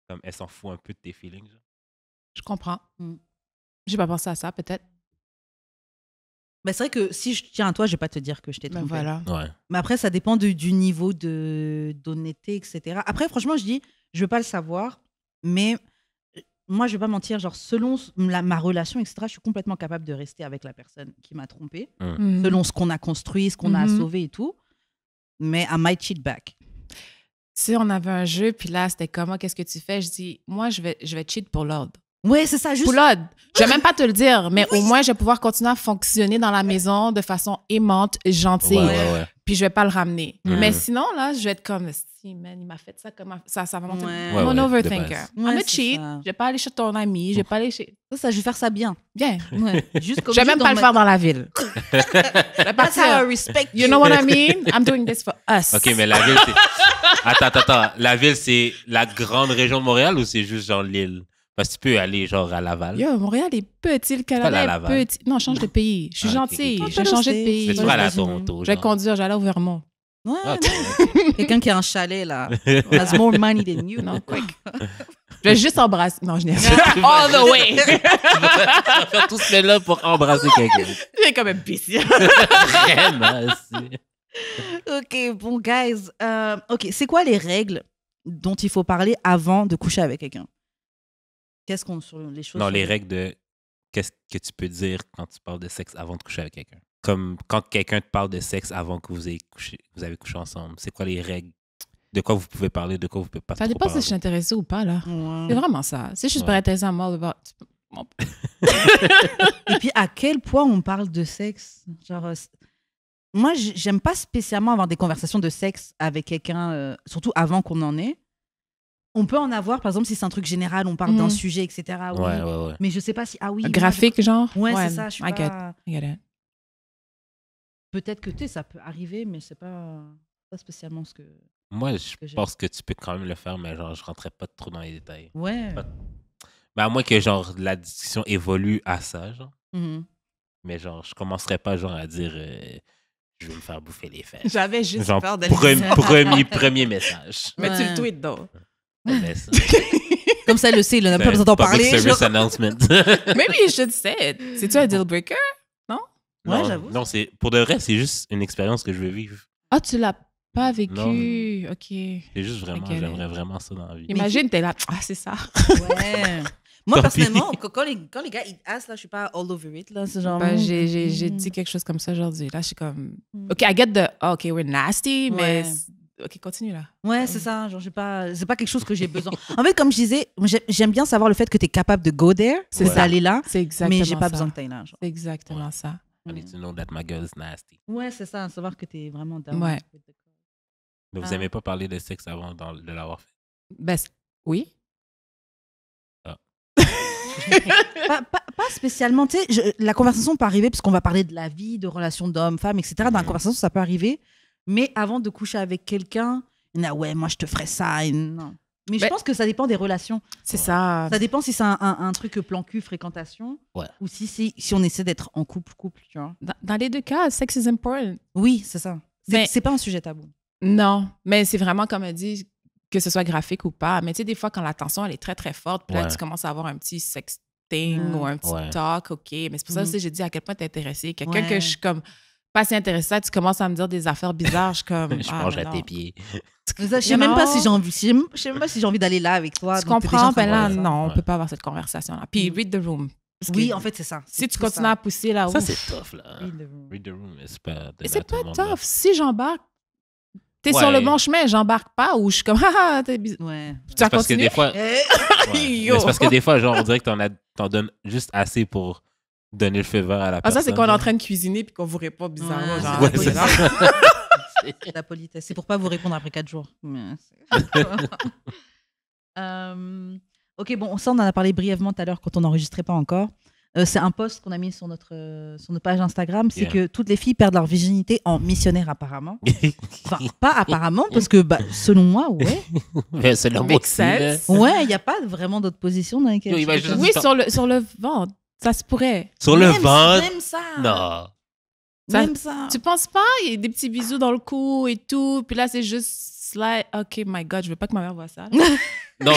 comme elle s'en fout un peu de tes feelings, genre? Je comprends. Mm. J'ai pas pensé à ça, peut-être. Bah, c'est vrai que si je tiens à toi, je vais pas te dire que je t'ai Ben trompé. voilà. Ouais. Mais après, ça dépend du niveau d'honnêteté, etc. Après, franchement, je dis, je veux pas le savoir, mais moi, je vais pas mentir, genre, selon ma relation, etc., je suis complètement capable de rester avec la personne qui m'a trompée, Mhm. selon ce qu'on a construit, ce qu'on a Mhm. sauvé et tout. Mais I might cheat back. Si on avait un jeu, puis là, c'était comment, qu'est-ce que tu fais? Je dis, moi, je vais cheat pour l'ordre. Ouais, c'est ça, juste. Poulade. Je vais même pas te le dire, mais au moins, je vais pouvoir continuer à fonctionner dans la maison de façon aimante, gentille. Ouais. Puis je vais pas le ramener. Mhm. Mais sinon, là, je vais être comme, si, man, il m'a fait ça, comment ça va monter. Ouais. I'm an de overthinker. base. I'm Ouais, a c'est cheat. ça. Je vais pas aller chez ton ami. Je vais pas aller chez. Ça, je vais faire ça bien. Bien. Ouais. Juste comme Je vais même pas le faire dans la ville. Je vais That's partir. how I respect You know what I mean? I'm doing this for us. OK, mais la ville, c'est... Attends. La ville, c'est la grande région de Montréal ou c'est juste genre l'île? Parce que tu peux aller genre à Laval. Yo, Montréal est petit, le pas la Canada est Laval. petit. Non, je change de pays. Je suis Ah, ok, gentille. ok. Je vais changer de Mais pays. tu vas aller à États-Unis. Toronto. Je vais genre. conduire, j'allais au Vermont. Ouais, Ah, ok, ouais. ok. Quelqu'un qui a un chalet, là. Has more money than you. Non, quick. Je vais juste embrasser. Non, je n'ai All the way. Tu vas faire tout ce là pour embrasser quelqu'un. J'ai quand même pissé. Vraiment, c'est... Ok, bon, guys. Ok, c'est quoi les règles dont il faut parler avant de coucher avec quelqu'un? Qu'est-ce qu'on sur les choses? Non, sur- les règles de qu'est-ce que tu peux dire quand tu parles de sexe avant de coucher avec quelqu'un. Comme quand quelqu'un te parle de sexe avant que vous avez couché ensemble. C'est quoi les règles? De quoi vous pouvez parler, de quoi vous pouvez pas Ça trop dépend si je parler? suis intéressée ou pas, là. Ouais. C'est vraiment ça. Si je suis Ouais. pas intéressée à moi, bah, bon. Et puis, à quel point on parle de sexe? Genre, moi, j'aime pas spécialement avoir des conversations de sexe avec quelqu'un, surtout avant qu'on en ait. On peut en avoir, par exemple, si c'est un truc général, on parle d'un sujet, etc. Oui. Ouais. Mais je sais pas si. Ah oui. moi, Graphique, genre? Ouais, c'est ça. Je suis I get pas... it. Peut-être que tu sais, ça peut arriver, mais c'est pas spécialement ce que. Moi, que je j'aime. pense que tu peux quand même le faire, mais genre, je rentrais pas trop dans les détails. Ouais. Mais à moins que genre la discussion évolue à ça, genre. Mhm. Mais genre, je commencerais pas genre à dire je vais me faire bouffer les fesses. J'avais juste Genre, peur de premier message. Mais tu Ouais. le tweets, donc. Mais ça, Comme ça, elle le sait, il n'a pas besoin d'en public parler. service genre. announcement. Maybe you should say it. C'est-tu un deal breaker? Ouais, Non, j'avoue. Non, c'est pour de vrai, c'est juste une expérience que je veux vivre. Ah, tu l'as pas vécu. Non. OK. C'est juste vraiment, Ok. j'aimerais vraiment ça dans la vie. Imagine, t'es là. Ah, c'est ça. Ouais. Moi, Tant personnellement, quand les gars ils ask, là, je suis pas all over it. Là, c'est genre. Ben, j'ai dit quelque chose comme ça aujourd'hui. Là, je suis comme. OK, I get the. Oh, OK, we're nasty, mais. Ouais. OK, continue là. Ouais, c'est ça. Genre, c'est pas quelque chose que j'ai besoin. En fait, comme je disais, moi, j'aime bien savoir le fait que tu es capable de go there, C'est c'est ça. aller là, C'est exactement mais j'ai pas ça. besoin que tu ailles là. Genre. C'est exactement ça. I need to know that my girl is nasty. Ouais, c'est ça. Savoir que tu es vraiment down. Ouais. Mais vous Ah. n'aimez pas parler de sexe avant de l'avoir fait? Ben, oui. Pas spécialement. Tu sais, la conversation peut arriver parce qu'on va parler de la vie, de relations d'hommes, femmes, etc. Dans la conversation, ça peut arriver. Mais avant de coucher avec quelqu'un, ouais, moi, je te ferais ça. Et non. Mais je Ben- pense que ça dépend des relations. C'est ça. Ça dépend si c'est un truc plan cul, fréquentation, Ouais. ou si on essaie d'être en couple, tu vois. Dans les deux cas, sex is important. Oui, c'est ça. Mais- C'est pas un sujet tabou. Non, mais c'est vraiment comme elle dit, que ce soit graphique ou pas. Mais tu sais, des fois, quand la tension, elle est très, très forte, puis là, Ouais. tu commences à avoir un petit sexting ou un petit Ouais. talk, OK. Mais c'est pour ça Mhm. que j'ai dit à quel point t'es intéressé. Quelqu'un Ouais. que je suis comme pas assez intéressée, tu commences à me dire des affaires bizarres, je suis comme. Je ah, mange mais à non. tes pieds. Mais ça, je sais You même pas know? si j'ai envie. Je sais même pas si j'ai envie d'aller là avec toi. Tu donc t'es déjà en comprends? train de Ben là, voir ça. non, on Ouais. peut pas avoir cette conversation-là. Puis read the room. Parce que Oui, en fait, c'est ça. si tu continues à pousser là, Ça, ouf. c'est tough, là. Read the room. Read the room, mais c'est pas... Mais donné à c'est tout le pas monde, là. tough. Si j'embarque, t'es Ouais. sur le bon chemin, j'embarque pas ou je suis comme, haha, t'es bizarre. Ouais. Tu vas C'est parce que continuer? des fois... Eh, Ouais. Yo. Mais c'est parce que des fois, genre, on dirait que t'en donnes juste assez pour donner le feu vert à la Ah, personne. ça, c'est qu'on est en train de cuisiner puis qu'on vous répond bizarrement. Ouais, genre, Ouais, c'est c'est ça. ça. La politesse. C'est pour pas vous répondre après 4 jours. Mais ok, bon, ça, on en a parlé brièvement tout à l'heure quand on n'enregistrait pas encore. C'est un post qu'on a mis sur notre page Instagram. C'est Yeah. que toutes les filles perdent leur virginité en missionnaire, apparemment. Enfin, pas apparemment, parce que selon moi, ouais. Mais c'est le mot Makes aussi, là. sense. Ouais, il n'y a pas vraiment d'autres positions dans lesquelles. Yo, tu peux imagine- faire Oui, ça. sur le ventre. Ça se pourrait. Sur le Même- ventre. Même ça. Non. Même ça. Tu penses pas? Il y a des petits bisous dans le cou et tout. Puis là, c'est juste slide. OK, my God, je veux pas que ma mère voit ça. Non,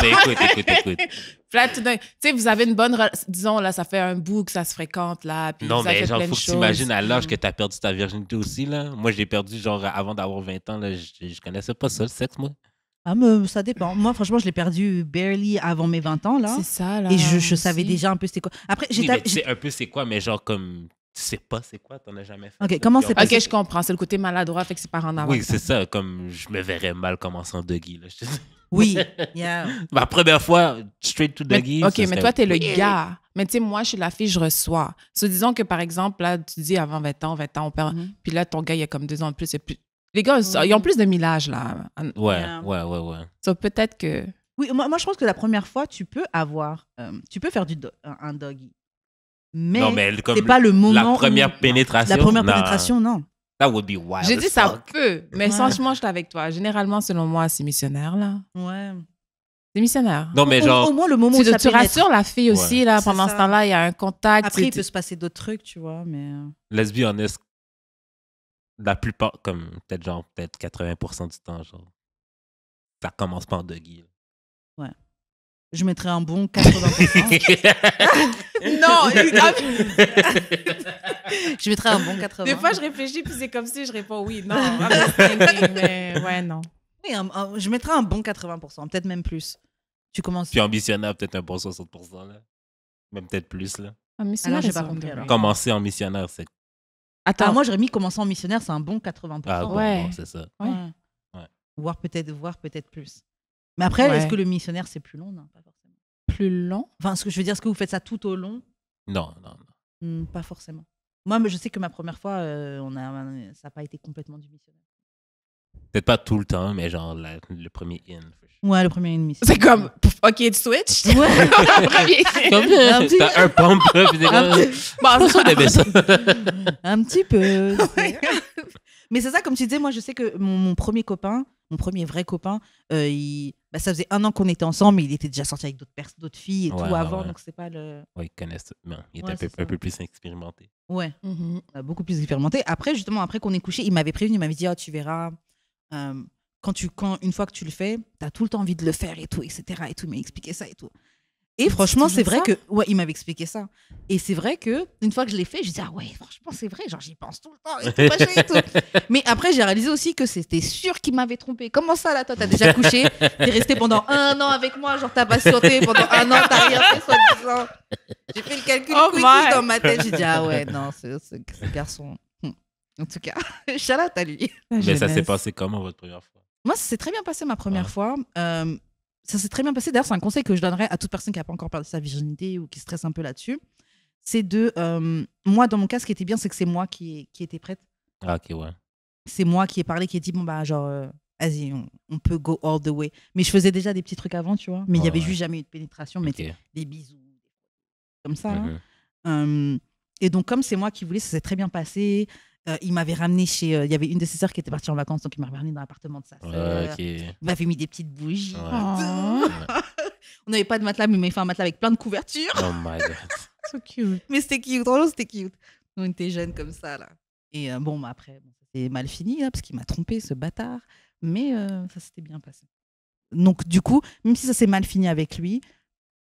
mais écoute. Puis là, tout d'un- tu sais, vous avez une bonne... Disons, là, ça fait un bout que ça se fréquente, là. Puis Non, vous avez mais fait genre, plein faut de que choses. t'imagines à l'âge que t'as perdu ta virginité aussi, là. Moi, je l'ai perdu, genre, avant d'avoir 20 ans, là. Je connaissais pas ça, le sexe, moi. Ah, mais ça dépend. Moi, franchement, je l'ai perdu barely avant mes 20 ans, là. C'est ça, là. Et je savais aussi. déjà un peu c'était quoi. Après, Oui, mais tu sais un peu c'est quoi, mais genre, comme... Tu sais pas c'est quoi, t'en as jamais fait. Ok, ça. comment Puis c'est on- passé? OK, je comprends. C'est le côté maladroit, fait que c'est par en avant. Oui, c'est ça. Comme je me verrais mal commencer en Dougie, là. Je te dis. Oui. Yeah. Ma première fois, straight to doggy. OK, mais toi, t'es le gars. Mais tu sais, moi, je suis la fille, je reçois. Disons que, par exemple, là, tu dis avant 20 ans, on perd. Puis là, ton gars, il a comme 2 ans de plus. Et plus... Les gars, ils ont plus de millage, là. Ouais. So, peut-être que... Oui, moi, je pense que la première fois, tu peux faire un doggy. Mais, non, mais comme c'est pas le moment. La première pénétration. La première pénétration, non. That would be wild. J'ai dit ça fuck. peut, mais franchement, je suis avec toi. Généralement, selon moi, c'est missionnaire, là. Ouais. C'est missionnaire. Non, mais genre. Au moins, le moment où ça tu rassures la fille aussi, là. Pendant ça. ce temps-là, il y a un contact. Après, il peut se passer d'autres trucs, tu vois, mais... Let's be honest. La plupart, comme peut-être 80% du temps, genre, ça commence pas en doggy. Ouais. Je mettrais un bon 80%. Non, je mettrais un bon 80%. des fois, je réfléchis, puis c'est comme si je réponds oui, non. Mais ouais, non. Oui, je mettrais un bon 80%, peut-être même plus. Tu commences... Puis ambitionneur, peut-être un bon 60%, là. Même peut-être plus, là. Missionnaire, j'ai pas compris, alors. Commencer en missionnaire, c'est... Attends, moi, j'aurais mis commencer en missionnaire, c'est un bon 80%. Ah, Ouais. bon, c'est ça. Ouais. Voire peut-être plus. Mais après, est-ce que le missionnaire, c'est plus long? Non, pas forcément. Plus long? Enfin, ce que je veux dire, est-ce que vous faites ça tout au long? Non. Pas forcément. Moi, je sais que ma première fois, ça n'a pas été complètement du missionnaire. Peut-être pas tout le temps, mais genre le premier in. Ouais, le premier ennemi. C'est comme, OK, tu switch. Ouais. Comme t'as un pump, puis t'es comme... ça d'aimer ça. Un petit peu. Mais c'est ça, comme tu disais, moi, je sais que mon premier copain, mon premier vrai copain, ça faisait 1 an qu'on était ensemble, mais il était déjà sorti avec d'autres filles et tout avant, donc c'est pas le... Ouais, ils connaissent. Non, il était un peu plus expérimenté. Ouais, beaucoup plus expérimenté. Après, justement, après qu'on ait couché, il m'avait prévenu, il m'avait dit, oh, tu verras... une fois que tu le fais, t'as tout le temps envie de le faire et tout, etc. Et tout, il m'a expliqué ça et tout. Et franchement, c'est vrai que... Ouais, il m'avait expliqué ça. Et c'est vrai que une fois que je l'ai fait, je dis, ah ouais, franchement, c'est vrai, genre j'y pense tout le temps et tout, machin et tout. Mais après, j'ai réalisé aussi que c'était sûr qu'il m'avait trompé. Comment ça, là, toi, t'as déjà couché, t'es resté pendant 1 an avec moi, genre t'as patienté pendant 1 an, t'as rien fait, soi-disant. J'ai fait le calcul quick dans ma tête, j'ai dit, ah ouais, non, ce garçon... En tout cas, shout out à lui. Mais ça s'est passé comment votre première fois? Moi, ça s'est très bien passé ma première fois. Ça s'est très bien passé. D'ailleurs, c'est un conseil que je donnerais à toute personne qui n'a pas encore perdu sa virginité ou qui stresse un peu là-dessus. C'est de... moi, dans mon cas, ce qui était bien, c'est que c'est moi qui étais prête. Ah, ok, ouais. C'est moi qui ai parlé, qui ai dit, bon, bah, genre, vas-y, on peut go all the way. Mais je faisais déjà des petits trucs avant, tu vois. Mais il n'y avait juste jamais eu de pénétration, mais des bisous, comme ça. Et donc, comme c'est moi qui voulais, ça s'est très bien passé. Il m'avait ramené chez... il y avait une de ses sœurs qui était partie en vacances, donc il m'avait ramené dans l'appartement de sa sœur. Il m'avait mis des petites bougies. On n'avait pas de matelas, mais il m'avait fait un matelas avec plein de couvertures. Oh my God. So cute. Mais c'était cute, vraiment, c'était cute. On était jeunes comme ça, là. Et bon, bah, après, c'est mal fini, là, parce qu'il m'a trompé, ce bâtard. Mais ça s'était bien passé. Donc, du coup, même si ça s'est mal fini avec lui...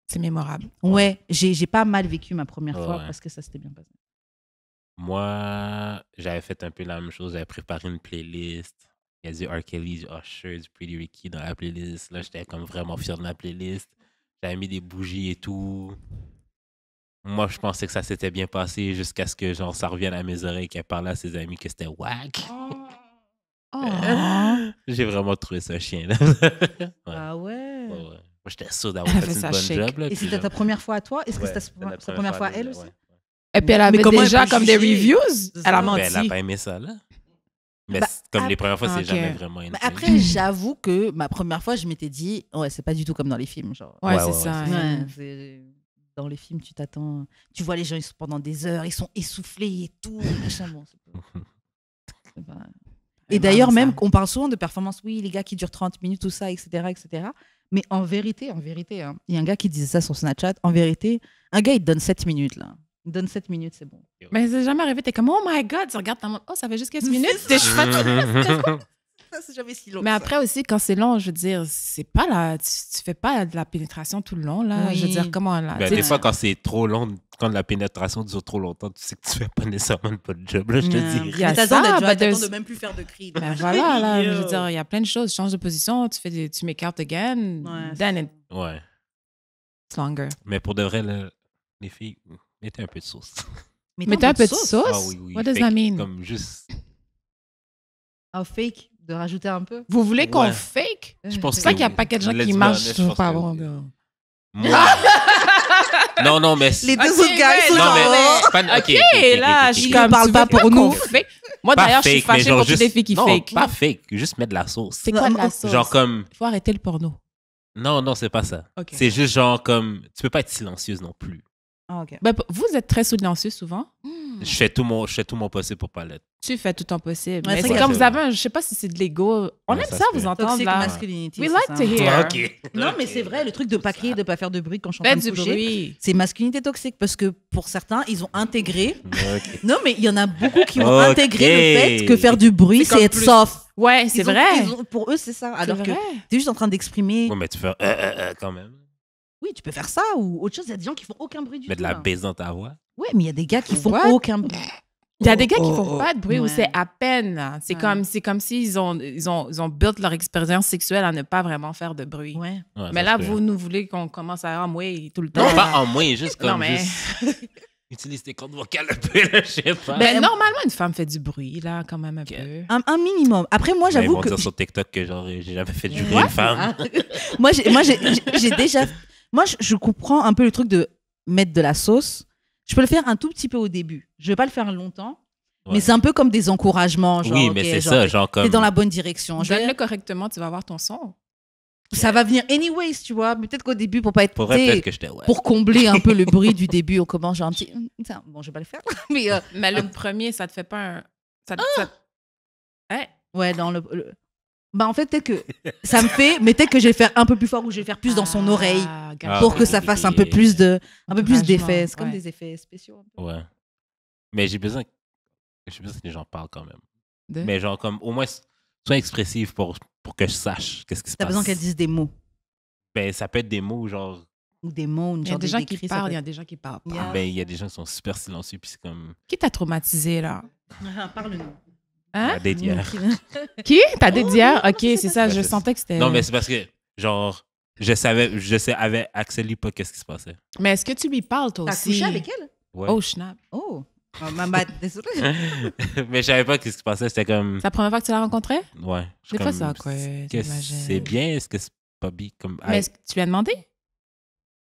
C'est mémorable. Ouais, j'ai pas mal vécu ma première fois parce que ça s'était bien passé. Moi, j'avais fait un peu la même chose. J'avais préparé une playlist. Il y a du R. Kelly, du Usher, du Pretty Ricky dans la playlist. Là, j'étais comme vraiment fier de la playlist. J'avais mis des bougies et tout. Moi, je pensais que ça s'était bien passé jusqu'à ce que genre, ça revienne à mes oreilles, qu'elle parlait à ses amis que c'était whack. J'ai vraiment trouvé ça chien. Là. Ah ouais. Moi, j'étais sûr d'avoir fait une bonne job. Là, et c'était ta première fois à toi? Est-ce que c'était sa première fois à elle aussi? Et puis elle avait déjà comme des reviews. Elle a menti. Elle n'a pas aimé ça, là. Mais comme les premières fois, c'est jamais vraiment une après, j'avoue que ma première fois, je m'étais dit, ouais, c'est pas du tout comme dans les films. Genre. Ouais, c'est ça. Dans les films, tu t'attends. Tu vois les gens, ils sont pendant des heures, ils sont essoufflés et tout. Machin, bon, c'est pas... Et d'ailleurs, même, on parle souvent de performance, oui, les gars qui durent 30 minutes, tout ça, etc. etc. Mais en vérité, hein, il y a un gars qui disait ça sur Snapchat. En vérité, un gars, il te donne 7 minutes, là. Il donne 7 minutes, c'est bon. Mais c'est jamais arrivé. T'es comme, oh my God, tu regardes ta montre. Oh, ça fait juste 15 minutes. T'es ça, c'est jamais si long. Mais après aussi, quand c'est long, je veux dire, c'est pas là. Tu fais pas de la pénétration tout le long, là. Oui. Je veux dire, comment là. Des fois, quand c'est trop long, quand la pénétration dure trop longtemps, tu sais que tu fais pas nécessairement pas de job, là, je te dis. Il y a ça, t'attends de même plus faire de cris. Ben voilà, là, je veux dire, il y a plein de choses. Tu changes de position, tu make out again, then it's longer. Mais pour de vrai, là, les filles, mettez un peu de sauce. Mettez un peu de sauce? Ah oui, oui. What does that mean? Comme juste... fake De rajouter un peu. Vous voulez qu'on Ouais. fake? Je pense C'est ça que qu'il y a oui. pas de gens Let's qui be marchent honest, je sur pense pas que bon. oui. Moi- non, mais... Les deux Ok, autres gars, ils sont mais- Non, genre... mais... pas- OK, là, je suis Ils comme... ne parlent tu pas veux pour qu'on nous. fake? Moi, Pas d'ailleurs, je suis fake, mais fâchée genre contre toutes les juste... filles qui non, fake. pas fake. Juste mettre de la sauce. C'est quoi de la Non, sauce? Genre comme... Faut arrêter le porno. Non, c'est pas ça. OK. C'est juste genre comme... Tu peux pas être silencieuse non plus. Ah, ok. Ben, vous êtes très silencieux souvent. Je fais tout mon possible pour pas l'être. Tu fais tout ton possible. Ouais, Mais c'est c'est vrai comme que- vous avez un... Je sais pas si c'est de l'ego. On Ouais, aime ça ça, se vous fait. entendre, Toxic là. masculinity. We c'est like ça. to hear. OK. Non, mais c'est vrai, le truc de pas crier, de pas faire de bruit quand je suis en train Faites de du coucher. bruit. C'est masculinité toxique parce que pour certains, ils ont intégré. OK. Non, mais il y en a beaucoup qui ont Ok. intégré le fait que faire du bruit, C'est comme c'est être plus- soft. Ouais, c'est Ils ont- vrai. pour eux, c'est ça. C'est Alors que vrai. t'es juste en train d'exprimer. Ouais, mais tu fais quand même. Oui, tu peux faire ça ou autre chose. Il y a des gens qui font aucun bruit du Mettre tout. de la là. baisse dans ta voix. Ouais, mais il y a des gars qui font What? aucun bruit. Il y a des gars qui font pas de bruit ou Ouais. c'est à peine. Là. C'est comme s'ils ont built leur expérience sexuelle à ne pas vraiment faire de bruit. Ouais. Ouais, Mais ça là, se peut. vous nous voulez qu'on commence à oui tout le temps. Non, pas en moins, juste comme... Non, mais- juste- Utilise tes cordes vocales un peu, là, je sais pas. Ben, normalement, une femme fait du bruit, là, quand même un Ok. peu. Un minimum. Après, moi, Ben, ils j'avoue vont que. dire sur TikTok que genre, j'ai jamais fait du bruit Ouais. une femme. Ah. moi, j'ai déjà. Moi, je comprends un peu le truc de mettre de la sauce. Je peux le faire un tout petit peu au début. Je vais pas le faire longtemps. Ouais. Mais c'est un peu comme des encouragements. Genre, Oui, mais ok, c'est genre, ça, genre comme... T'es dans la bonne direction. Donne-le correctement, tu vas avoir ton son. Ça va venir anyways, tu vois. Mais peut-être qu'au début, pour pas être. Pour vrai, tu sais, peut-être que j'étais... Ouais. Pour combler un peu le bruit du début, on commence genre un petit. Tiens, bon, je vais pas le faire. Mais Mais le premier, ça te fait pas un... Hein? ouais, dans Bah, en fait, peut-être que ça me fait. Mais peut-être que je vais faire un peu plus fort ou je vais faire plus dans son oreille pour que ça fasse un peu plus d'effets. C'est comme Ouais. des effets spéciaux. Ouais. Mais j'ai besoin que les gens parlent quand même. De- Mais genre, comme, au moins, sois expressif pour que je sache qu'est-ce qui se T'as passe. besoin qu'elles disent des mots. Ben, ça peut être des mots, genre... Ou des mots, une Il y a genre des gens d'écrit, qui ça parlent, peut il y a des gens qui parlent pas. Yeah. Ben, il y a des gens qui sont super silencieux, puis c'est comme... Qui t'a traumatisé, là? Parle-nous. Hein? La date hier. Qui? T'as dit d'hier? Oh, OK, c'est ça, Ouais, je je sentais que c'était... Non, mais c'est parce que, genre, je savais avec Axel pas qu'est-ce qui se passait. Mais est-ce que tu lui parles, toi T'as aussi? couché avec elle? Ouais. Oh, snap. Oh. Maman, désolée. Mais je savais pas qu'est-ce qui se passait, c'était comme... C'est la première fois que tu l'as rencontré? Ouais. Des fois, comme, c'est awkward, est-ce que j'imagine. c'est bien? Est-ce que c'est pas bien? Comme... Mais est-ce que tu lui as demandé?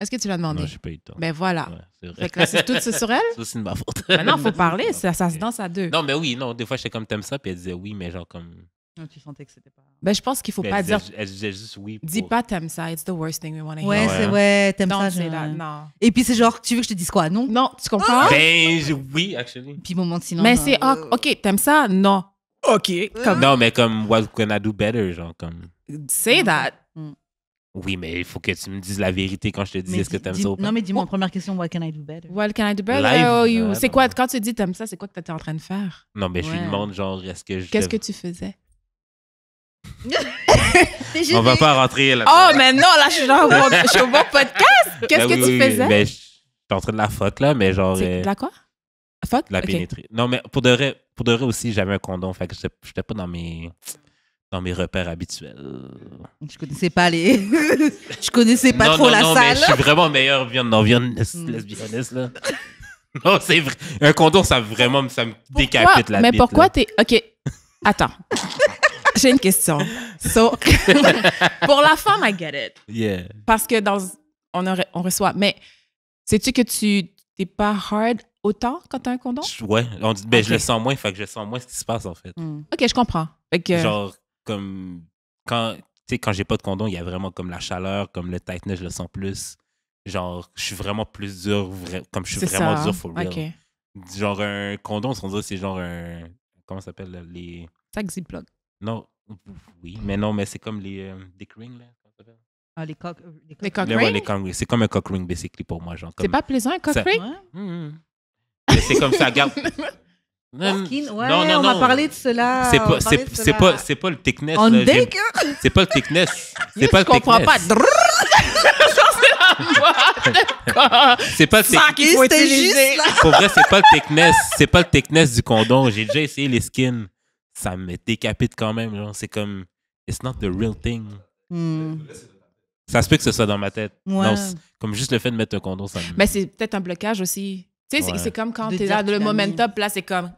Est-ce que tu lui as demandé? Non, j'ai pas eu le temps. Ben voilà. Ouais, c'est vrai. Fait que là, c'est tout ça sur elle? Ça, c'est de ma faute. Maintenant, il faut parler. Ça se danse à deux. Non, mais oui, non, des fois, j'étais comme, t'aimes ça, puis elle disait oui, mais genre comme... Non, tu sentais que c'était pas. Ben, je pense qu'il faut Mais pas dire... elle disait juste oui. Dis pour- pas t'aimes ça. It's the worst thing we want to hear. Ouais, Ouais. c'est ouais, t'aimes Non, ça. c'est genre. là. Non. Et puis c'est genre, tu veux que je te dise quoi? Non? Non, tu comprends? Ben, oui, actually. Puis moment de silence. Mais genre, c'est... OK, t'aimes ça? Non. OK. Comme, Non, mais comme, what can I do better? Genre, comme... say that. Oui, mais il faut que tu me dises la vérité quand je te dis mais est-ce que t'aimes dis- ça ou pas. Non, mais dis-moi en première question, what can I do better? What can I do better? Live. Oh, you- Ouais, c'est non. quoi? Quand tu dis t'aimes ça, c'est quoi que t'étais en train de faire? Non, mais je lui Ouais. demande, genre, est-ce que je... Qu'est-ce que tu faisais? T'es On va gênée. pas rentrer là. Oh, mais non, là, je suis au bon podcast. Qu'est-ce que tu faisais? Ben, je suis en train de la fuck, là, mais genre... C'est de la quoi? Fuck? la Ok. pénétrer. Non, mais pour de vrai aussi, j'avais un condom, fait que j'étais pas dans mes repères habituels. Je connaissais pas les. Je connaissais pas non, trop non, la non, mais salle. je suis vraiment meilleur lesbienniste, là. Non, c'est vrai. Un condom, ça me décapite la Mais bite. pourquoi là. t'es... OK, attends. J'ai une question. So, pour la femme, I get it. Yeah. Parce que on reçoit... Mais sais-tu que tu t'es pas hard autant quand t'as un condom? Ouais, je Ok. le sens moins, fait que je sens moins ce qui se passe, en fait. OK, je comprends. Fait que, Genre, comme... Quand j'ai pas de condom, il y a vraiment comme la chaleur, comme le tightness, je le sens plus. Genre, je suis vraiment plus dur, comme je suis c'est vraiment ça. dur for real. OK. Genre, un condom, on dirait c'est genre un... Comment ça s'appelle, là, les... Sac Ziploc. Non, oui, mais non, mais c'est comme les dick rings, là. Comment ça s'appelle? Ah, les coques. Les cock Ouais, rings? les cock rings. C'est comme un cock ring, basically, pour moi. Genre, C'est comme... pas plaisant, un cock ça- ring? Mhm. Mais c'est comme ça, garde... Non, Ouais, non, on va non. parler de cela. C'est on va pas, parler de c'est cela. pas, c'est pas le thickness. On là, deck? c'est pas le thickness. C'est pas Je le comprends pas. thickness. C'est pas le Ça thickness. qu'il faut C'était utiliser. juste là. Pour vrai, c'est pas le thickness. C'est pas le thickness du condom. J'ai déjà essayé les skins. Ça me décapite quand même. Genre, c'est comme, it's not the real thing. Ça se peut que ce soit dans ma tête. Ouais. Non, comme juste le fait de mettre un condom, ça me... Mais c'est peut-être un blocage aussi. Tu sais, Ouais. c'est comme quand De t'es dire là, que le tu l'as momentum, puis là, c'est comme...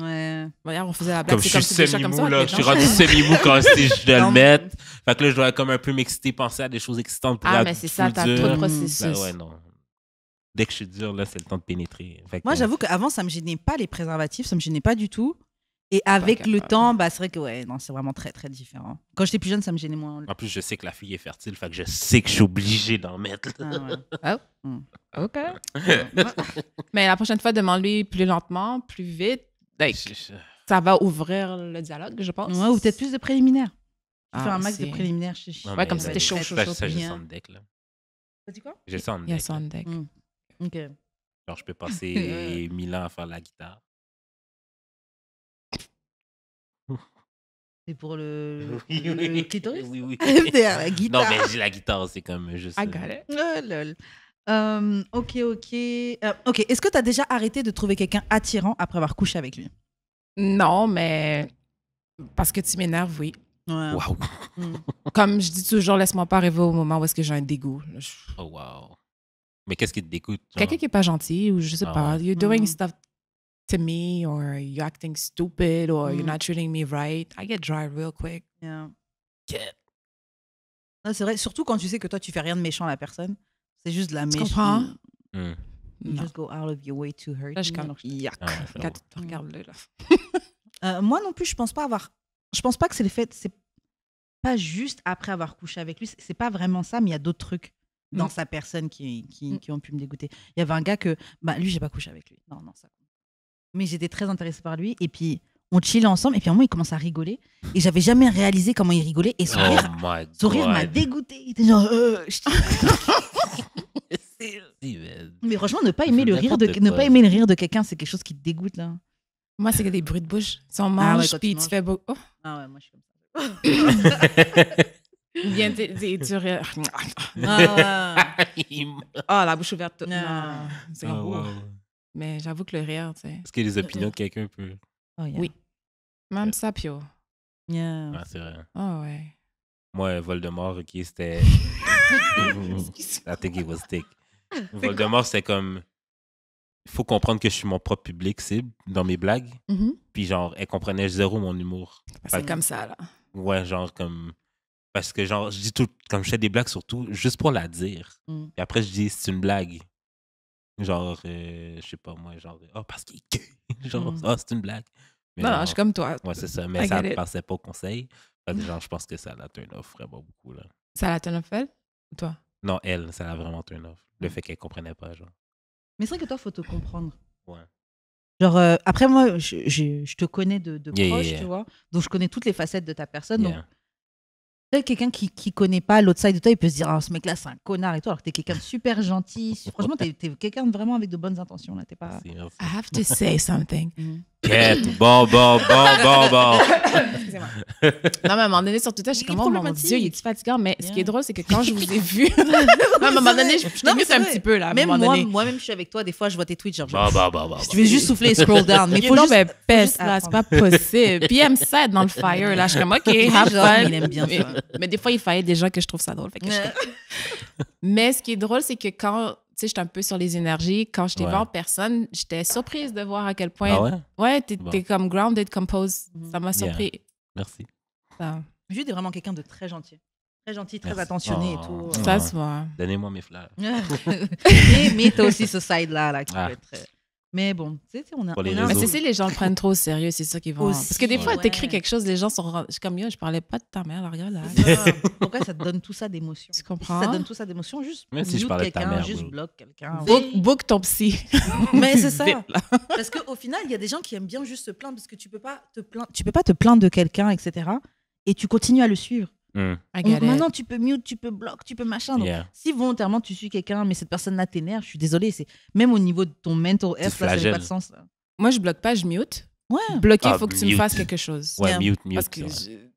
Ouais. D'ailleurs, on faisait la blague. Comme C'est je comme suis si des chats comme ça. semi-mou, là. avec Je les suis dents. rendu semi-mou quand si je dois le Non. mettre. Fait que là, je dois comme un peu m'exciter, penser à des choses excitantes pour Ah, être mais c'est ça, plus t'as dur. trop de Mm. processus. Ben ouais, non. Dès que je suis dur, là, c'est le temps de pénétrer. Fait que, Moi, j'avoue qu'avant, ça me gênait pas les préservatifs, ça me gênait pas du tout. Et avec le capable. temps, bah, c'est vrai que ouais, non, c'est vraiment très, très différent. Quand j'étais plus jeune, ça me gênait moins. En plus, je sais que la fille est fertile, fait que je sais que je suis obligé d'en mettre. Ah ouais. OK. Mais la prochaine fois, demande-lui plus lentement, plus vite. Like, ça va ouvrir le dialogue, je pense. Ouais, ou peut-être plus de préliminaires. Ah, Faire un max de c'est- préliminaires. Non, Ouais, comme mais si c'était chaud, ça, chaud, ça, chaud, ça, j'ai bien. ça en deck, là. T'as dit quoi? J'ai ça en Il y a deck. ça en deck. Ok. Genre, je peux passer 1000 ans à faire la guitare. C'est pour le Oui, clitoris? oui, oui. C'est la Non, guitare. mais j'ai la guitare, c'est comme juste. I got it. Oh, lol. Ok. Ok. Est-ce que tu as déjà arrêté de trouver quelqu'un attirant après avoir couché avec lui? Non, mais parce que tu m'énerves, oui. Ouais. Waouh. Comme je dis toujours, laisse-moi pas arriver au moment où est-ce que j'ai un dégoût. Oh, wow. Mais qu'est-ce qui te dégoûte? genre? Quelqu'un qui est pas gentil ou je sais Ah pas, ouais. you're doing Mm. stuff to me or you're acting stupid or you're Mm. not treating me right. I get dry real quick. Yeah. Get. Non, c'est vrai, surtout quand tu sais que toi, tu fais rien de méchant à la personne. C'est juste de la Tu méchante. comprends? Hmm. You Non. just go out of your way to hurt. Là, je suis me. comme, yuck. Ah ouais, j'avoue. Regarde-le, là. Moi non plus, je pense pas avoir. Je pense pas que c'est le fait. C'est pas juste après avoir couché avec lui. C'est pas vraiment ça, mais il y a d'autres trucs dans sa personne qui ont pu me dégoûter. Il y avait un gars que. Bah, lui, j'ai pas couché avec lui. Non, ça. Mais j'étais très intéressée par lui. Et puis, on chillait ensemble. Et puis, à un moment, il commence à rigoler. Et j'avais jamais réalisé comment il rigolait. Et son rire, Oh my son rire m'a God. dégoûté. Il était genre. Steven. Mais franchement, ne pas aimer le rire N'importe ne quoi. pas aimer le rire de quelqu'un, c'est quelque chose qui te dégoûte là. Moi, c'est que des bruits de bouche. Si on Ah ouais, mange, quand puis tu tu manges. fais beaucoup. Oh. Ah ouais, moi je suis comme ça. Ou bien tu rires. Ah Ah, la bouche ouverte. Non. Non. C'est comme, Oh, wow. Mais j'avoue que le rire, tu sais. Est-ce qu'il y a des opinions de quelqu'un peut. Oh, yeah. Oui. Même ça, Pio. Yeah. Ah, c'est vrai. Ah ouais. Moi, Voldemort, ok, c'était. I think it was thick. Voldemort, c'est comme. Il faut comprendre que je suis mon propre public cible dans mes blagues. Puis, genre, elle comprenait zéro mon humour. C'est comme ça, là. Ouais, genre, comme. Parce que, genre, je dis tout. Comme je fais des blagues, surtout, juste pour la dire. Mm. Puis après, je dis, c'est une blague. Genre, je sais pas, moi, genre, oh, parce qu'il est gay. Genre, Mm. oh, c'est une blague. Mais Non, genre, je suis comme toi. ouais, c'est ça. Mais I ça get ne it. passait pas au conseil. Fait que, genre, je pense que ça l'a turn off vraiment beaucoup, là. Ça la turn off, elle? Ou toi? Non, elle, ça l'a vraiment turn off. Le fait qu'elle comprenait pas, genre. Mais c'est vrai que toi, faut te comprendre. Ouais. Genre, après, moi, je te connais de Yeah, proche, yeah. tu vois. Donc, je connais toutes les facettes de ta personne. Donc, Yeah. peut-être quelqu'un qui connaît pas l'autre side de toi, il peut se dire, ah, ce mec-là, c'est un connard et tout, alors que t'es quelqu'un de super gentil. Franchement, t'es quelqu'un de vraiment avec de bonnes intentions, là. T'es pas. Merci, merci. I have to say something. Quête, bon. Excusez-moi. Non, mais à un moment donné, sur Twitter, je suis Il est comme, oh mon problématique. Dieu, il est fatigant. Mais ce qui Yeah. est drôle, c'est que quand je vous ai vu, à un moment donné, je Non, mais t'ai c'est un vrai. petit peu, là. À un Même moment donné. moi-même, je suis avec toi, des fois, je vois tes tweets, genre, Bon. je vais juste souffler et scroll down. Mais il faut non, juste. mais peste, juste là, c'est apprendre. pas possible. Puis il aime ça être dans le fire, là. Je suis comme, OK, have Genre, fun. il aime bien ça. Mais des fois, il fallait des gens que je trouve ça drôle. Fait que je suis comme- Mais ce qui est drôle, c'est que quand, tu sais, j'étais un peu sur les énergies, quand je t'ai vu Ouais. en personne, j'étais surprise de voir à quel point. Ah ouais? Ouais, t'es Bon. comme grounded, composed. Ça m'a Yeah. surpris. Merci. Ça, Jude est vraiment quelqu'un de très gentil. Très gentil, très Merci. attentionné Oh. et tout. ça se voit. Donnez-moi mes fleurs. mais t'as aussi ce side-là là, qui Ah. peut être très... Mais bon, tu sais, on a... Pour les on a un- Mais réseaux. c'est si les gens le prennent trop au sérieux, c'est ça qu'ils vont. Aussi, Parce que des fois, ouais. t'écris quelque chose, les gens sont. Je suis comme, yo, je parlais pas de ta mère, là, regarde là. Ah, pourquoi ça te donne tout ça d'émotion? Tu comprends? Ça te donne tout ça d'émotion, juste Même si je mute parlais de ta quelqu'un, mère, juste oui. bloque quelqu'un. Book ton psy. Mais c'est ça. Vite, là. Parce qu'au final, il y a des gens qui aiment bien juste se plaindre parce que tu peux pas te plaindre de quelqu'un, etc. Et tu continues à le suivre. Hmm. I get it. Maintenant, tu peux mute, tu peux bloquer, tu peux machin. Donc, Yeah. si volontairement tu suis quelqu'un, mais cette personne-là t'énerve, je suis désolée. C'est même au niveau de ton mental health, là, ça n'a flagelles. pas de sens. Là. Moi, je bloque pas, je mute. Ouais. Bloquer, il Ah, faut que tu me mute. fasses quelque chose. Ouais, Yeah. mute. Parce que. c'est vrai.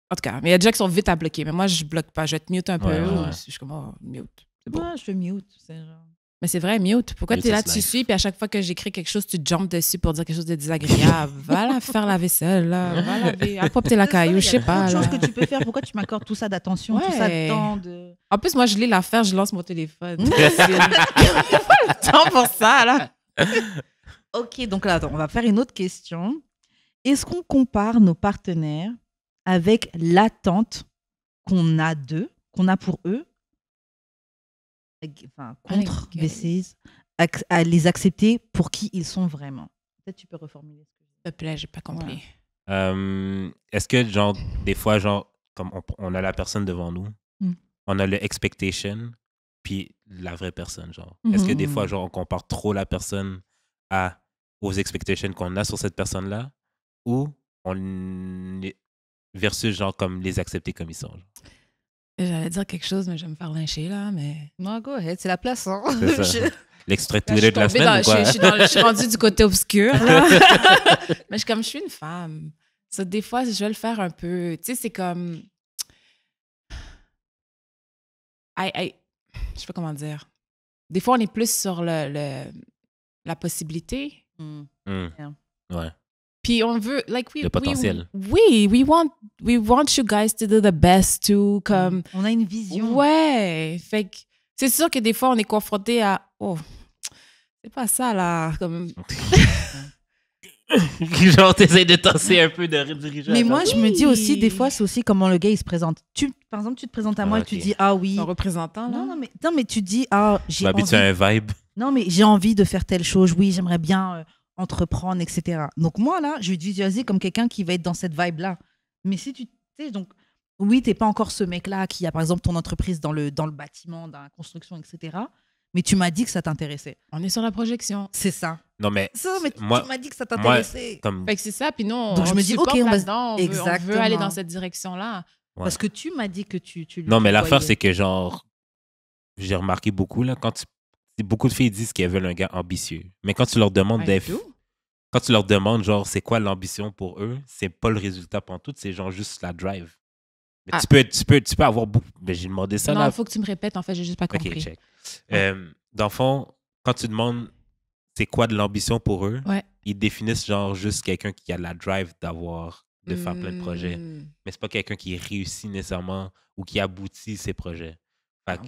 En tout cas, mais il y a des gens qui sont vite à bloquer. Mais moi, je bloque pas. Je vais te mute un peu. Ouais, ouais, ou ouais. Je suis comme, oh, mute. C'est bon. Ouais, je fais mute. C'est genre... Mais c'est vrai, mute. Pourquoi Mute tu es là, is tu life. suis, puis à chaque fois que j'écris quelque chose, tu jumpes dessus pour dire quelque chose de désagréable. Va la faire la vaisselle, là. Va laver. Apporter la caillou, je sais pas. Il y a là. trop de choses que tu peux faire. Pourquoi tu m'accordes tout ça d'attention, tout ça de Ouais. temps de... En plus, moi, je lis l'affaire, je lance mon téléphone. Il n'y a pas le temps pour ça, là. Ok, donc là, attends, on va faire une autre question. Est-ce qu'on compare nos partenaires avec l'attente qu'on a d'eux, qu'on a pour eux, contre VCs, à les accepter pour qui ils sont vraiment? Peut-être tu peux reformuler. S'il te plaît, j'ai pas compris. Est-ce que, genre, des fois, genre, comme on a la personne devant nous, on a le expectation, puis la vraie personne, genre. Est-ce que des fois, genre, on compare trop la personne aux expectations qu'on a sur cette personne-là, ou on est versus, genre, comme les accepter comme ils sont, genre? J'allais dire quelque chose, mais je vais me faire lyncher, là, mais... Non, go ahead, c'est la place, hein. C'est ça. L'extrait Twitter de la semaine, ou quoi? Je suis rendue du côté obscur, là. Mais je suis une femme. Ça, des fois, je vais le faire un peu... Tu sais, c'est comme... Je sais pas comment dire. Des fois, on est plus sur la possibilité. Ouais. Puis on veut... Le potentiel. We want you guys to do the best, too. Comme... On a une vision. Ouais. Fait que c'est sûr que des fois, on est confronté à... Oh, c'est pas ça, là. Comme... Genre, t'essayes de tasser un peu, de rediriger. Mais moi, je me dis aussi, des fois, c'est aussi comment le gars, il se présente. Par exemple, tu te présentes à moi et tu dis, ah oui. Ton représentant, là. Non, mais tu dis, ah, j'ai envie... Tu as un vibe. Non, mais j'ai envie de faire telle chose. Oui, j'aimerais bien entreprendre, etc. Donc moi, là, je vais te visualiser comme quelqu'un qui va être dans cette vibe-là. Mais si tu sais, donc, oui, t'es pas encore ce mec-là qui a, par exemple, ton entreprise dans le bâtiment, dans la construction, etc. Mais tu m'as dit que ça t'intéressait. On est sur la projection. C'est ça. Non, mais tu m'as dit que ça t'intéressait. Fait que c'est ça, puis nous, donc je me dis, ok, on veut aller dans cette direction-là. Ouais. Parce que tu m'as dit que tu non, mais l'affaire, c'est que, genre, j'ai remarqué beaucoup, là, beaucoup de filles disent qu'elles veulent un gars ambitieux. Mais quand tu leur demandes quand tu leur demandes, genre, c'est quoi l'ambition pour eux, c'est pas le résultat pour tout, c'est genre juste la drive. Mais tu peux avoir beaucoup. Mais j'ai demandé ça, là. Non, il faut que tu me répètes, en fait, j'ai juste pas compris. OK, check. Dans le fond, quand tu demandes c'est quoi de l'ambition pour eux, ils définissent genre juste quelqu'un qui a la drive de faire plein de projets. Mais c'est pas quelqu'un qui réussit nécessairement ou qui aboutit ses projets. Fait que,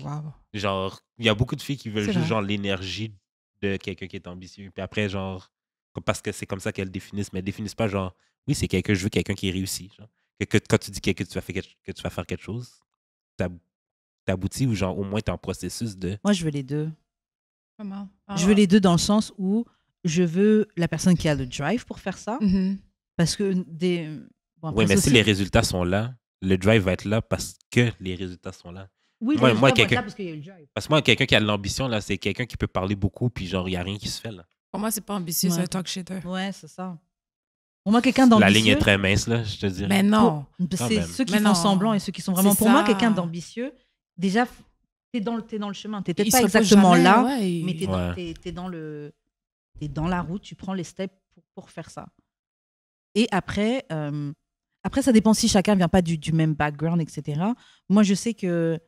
genre, il y a beaucoup de filles qui veulent juste genre l'énergie de quelqu'un qui est ambitieux. Puis après, genre, parce que c'est comme ça qu'elles définissent, mais elles définissent pas genre, oui, c'est je veux quelqu'un qui réussit. Genre. Que quand tu dis que tu vas faire quelque chose, t'aboutis ou genre au moins t'es en processus de... Moi, je veux les deux. Comment? Je veux les deux dans le sens où je veux la personne qui a le drive pour faire ça. Parce que oui, mais si les résultats sont là, le drive va être là parce que les résultats sont là. Oui, moi quelqu'un... Parce qu'il y a le drive. Parce que moi, quelqu'un qui a de l'ambition, là, c'est quelqu'un qui peut parler beaucoup puis genre, il n'y a rien qui se fait, là. Pour moi, c'est pas ambitieux, c'est un talk shitter. Ouais, c'est ça. Pour moi, quelqu'un d'ambitieux... La ligne est très mince, là, je te dirais. Mais non. C'est ceux qui font semblant et ceux qui sont vraiment... Pour moi, quelqu'un d'ambitieux, déjà, t'es dans le chemin. T'es peut-être pas exactement là, mais t'es dans la route, tu prends les steps pour faire ça. Et après, ça dépend si chacun vient pas du même background, etc. Moi, je sais que...